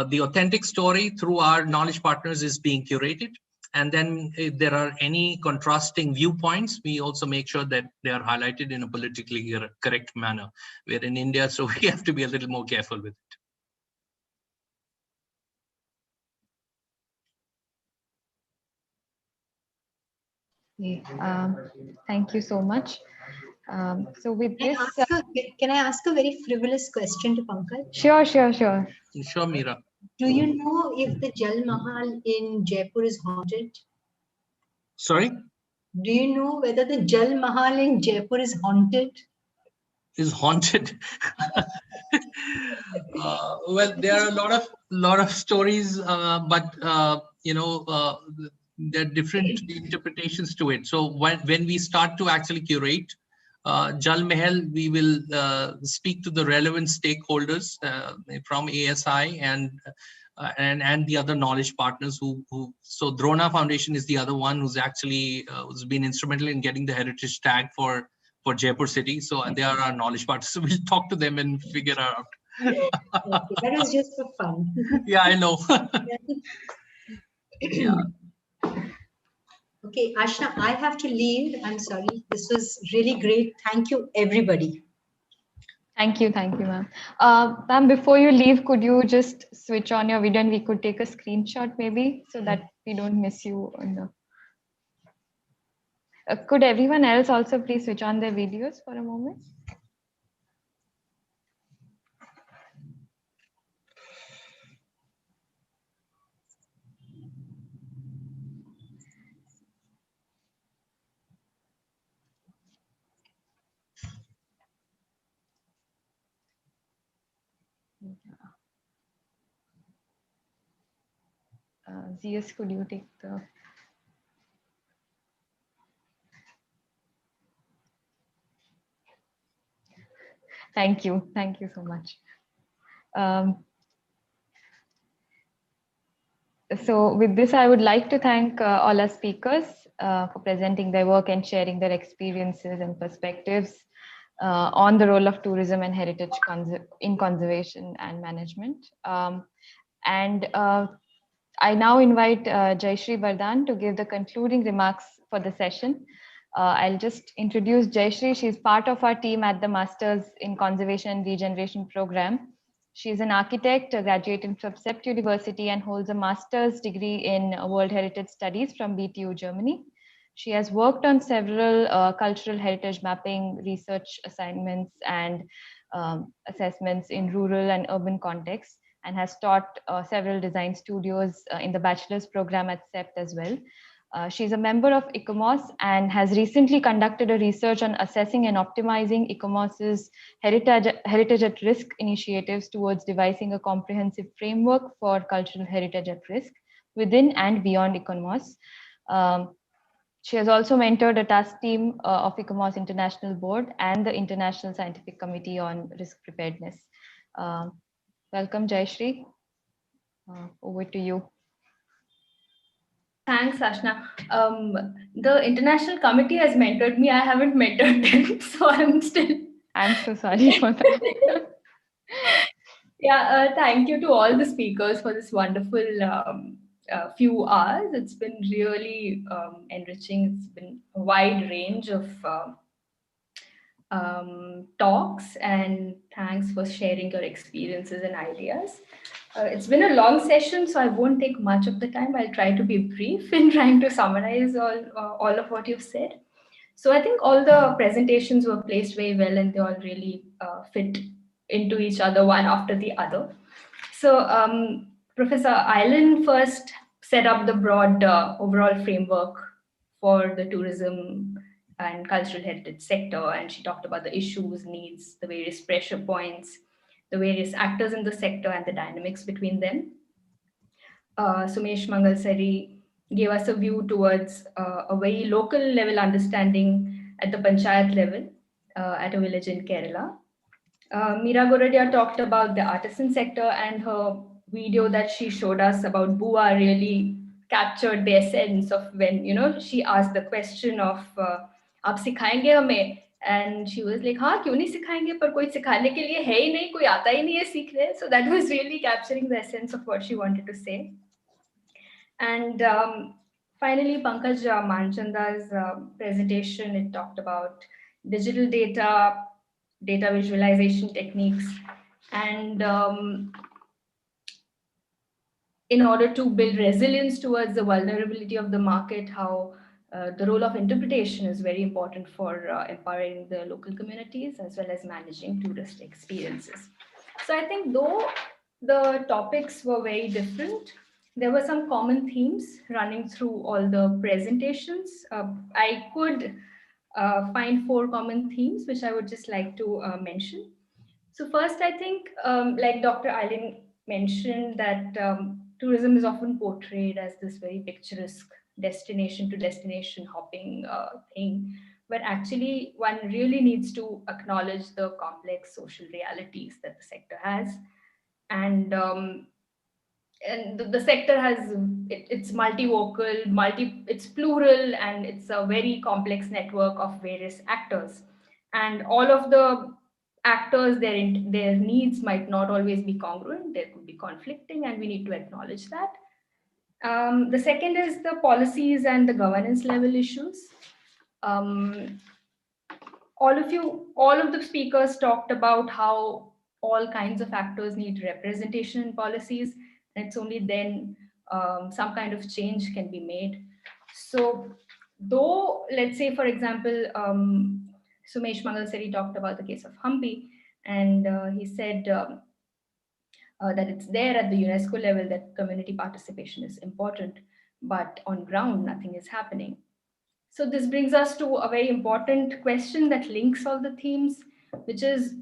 the authentic story through our knowledge partners is being curated. And then if there are any contrasting viewpoints, we also make sure that they are highlighted in a politically correct manner. We're in India, so we have to be a little more careful with it. Thank you so much. So with this, can I ask a very frivolous question to Pankaj? Sure. Sure, Meera. Do you know if the Jal Mahal in Jaipur is haunted? Sorry, Do you know whether the Jal Mahal in Jaipur is haunted? is haunted. Well, there are a lot of stories, but there are different interpretations to it. So when we start to actually curate Jal Mahal, we will speak to the relevant stakeholders from ASI and the other knowledge partners who so Drona Foundation is the other one who's actually who's been instrumental in getting the heritage tag for Jaipur city. So they are our knowledge partners. So we'll talk to them and figure out. Okay, that was just for fun. Yeah, I know. Yeah. Okay, Ashna, I have to leave. I'm sorry. This was really great. Thank you, everybody. Thank you, ma'am. Ma'am, before you leave, could you just switch on your video and we could take a screenshot maybe so that we don't miss you on the... could everyone else also please switch on their videos for a moment? ZS, could you take the... Thank you so much. So with this, I would like to thank all our speakers for presenting their work and sharing their experiences and perspectives on the role of tourism and heritage in conservation and management. I now invite Jayashree Bardhan to give the concluding remarks for the session. I'll just introduce Jayashree. She's part of our team at the Masters in Conservation and Regeneration program. She's an architect, a graduate from Sept University, and holds a master's degree in World Heritage Studies from BTU, Germany. She has worked on several cultural heritage mapping research assignments and assessments in rural and urban contexts, and has taught several design studios in the bachelor's program at Sept as well. She's a member of ICOMOS and has recently conducted a research on assessing and optimizing ICOMOS's heritage at risk initiatives towards devising a comprehensive framework for cultural heritage at risk within and beyond ICOMOS. She has also mentored a task team of ICOMOS International Board and the International Scientific Committee on Risk Preparedness. Welcome, Jayashree. Over to you. Thanks, Ashna. The International Committee has mentored me. I haven't mentored them, so I'm so sorry for that. Yeah, thank you to all the speakers for this wonderful few hours. It's been really enriching. It's been a wide range of talks, and thanks for sharing your experiences and ideas. It's been a long session, so I won't take much of the time. I'll try to be brief in trying to summarize all of what you've said. So I think all the presentations were placed very well, and they all really fit into each other, one after the other. So Professor Eileen first set up the broad overall framework for the tourism and cultural heritage sector, and she talked about the issues, needs, the various pressure points, the various actors in the sector, and the dynamics between them. Sumesh Mangalsari gave us a view towards a very local level understanding at the panchayat level at a village in Kerala. Meera Goradya talked about the artisan sector, and her video that she showed us about Bua really captured the essence of when, she asked the question of, "Aap sikhayenge hame?" And she was like, "Haan, kyun nahi sikhayenge? Par koi sikhane ke liye hai hi nahi, koi aata hi nahi hai seekhne." So that was really capturing the essence of what she wanted to say. And finally, Pankaj Manchanda's presentation, it talked about digital data visualization techniques, and in order to build resilience towards the vulnerability of the market, how the role of interpretation is very important for empowering the local communities as well as managing tourist experiences. So I think though the topics were very different. There were some common themes running through all the presentations. I could find 4 common themes, which I would just like to mention. So first, I think, like Dr. Eileen mentioned, that tourism is often portrayed as this very picturesque destination to destination hopping thing, but actually one really needs to acknowledge the complex social realities that the sector has. And the sector has, it's multivocal, it's plural, and it's a very complex network of various actors. And all of the actors, their needs might not always be congruent, there could be conflicting, and we need to acknowledge that. The second is the policies and the governance level issues. All of the speakers talked about how all kinds of actors need representation in policies, and it's only then some kind of change can be made. So though, let's say, for example, Sumesh Mangalseri talked about the case of Hampi, and he said that it's there at the UNESCO level that community participation is important, but on ground, nothing is happening. So this brings us to a very important question that links all the themes, which is,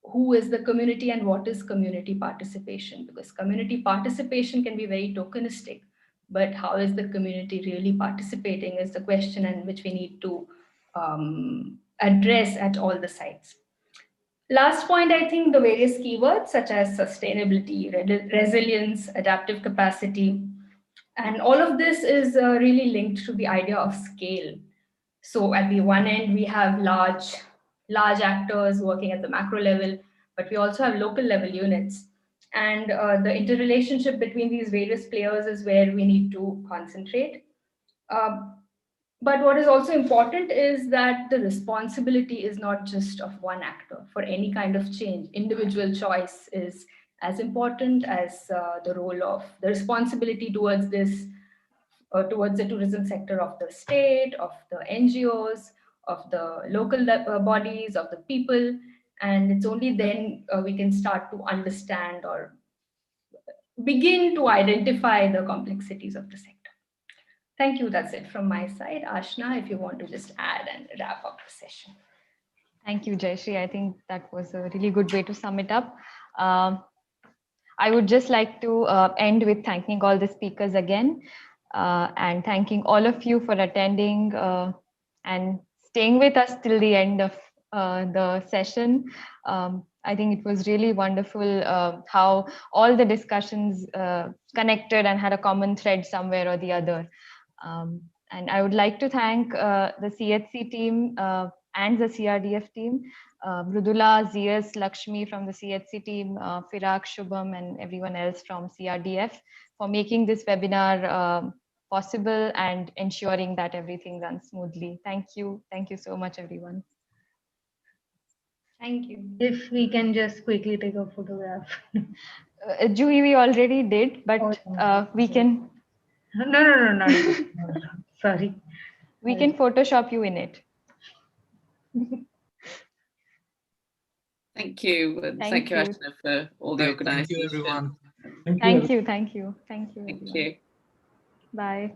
who is the community and what is community participation? Because community participation can be very tokenistic, but how is the community really participating is the question, and which we need to address at all the sites. Last point, I think the various keywords such as sustainability, resilience, adaptive capacity, and all of this is really linked to the idea of scale. So at the one end, we have large actors working at the macro level, but we also have local level units. And the interrelationship between these various players is where we need to concentrate. But what is also important is that the responsibility is not just of one actor for any kind of change. Individual choice is as important as the role of the responsibility towards this, towards the tourism sector of the state, of the NGOs, of the local bodies, of the people. And it's only then we can start to understand or begin to identify the complexities of the sector. Thank you. That's it from my side. Ashna, if you want to just add and wrap up the session. Thank you, Jayashree. I think that was a really good way to sum it up. I would just like to end with thanking all the speakers again, and thanking all of you for attending and staying with us till the end of the session. I think it was really wonderful how all the discussions connected and had a common thread somewhere or the other. And I would like to thank the CHC team and the CRDF team, Mrudula, Zias, Lakshmi from the CHC team, Firak, Shubham, and everyone else from CRDF for making this webinar possible and ensuring that everything runs smoothly. Thank you. Thank you so much, everyone. Thank you. If we can just quickly take a photograph. Juhi, we already did, but we can. No. Sorry. We can Photoshop you in it. Thank you. Thank you, Ashna, for all the organisation. Thank you, everyone. Thank you. Thank you. Bye.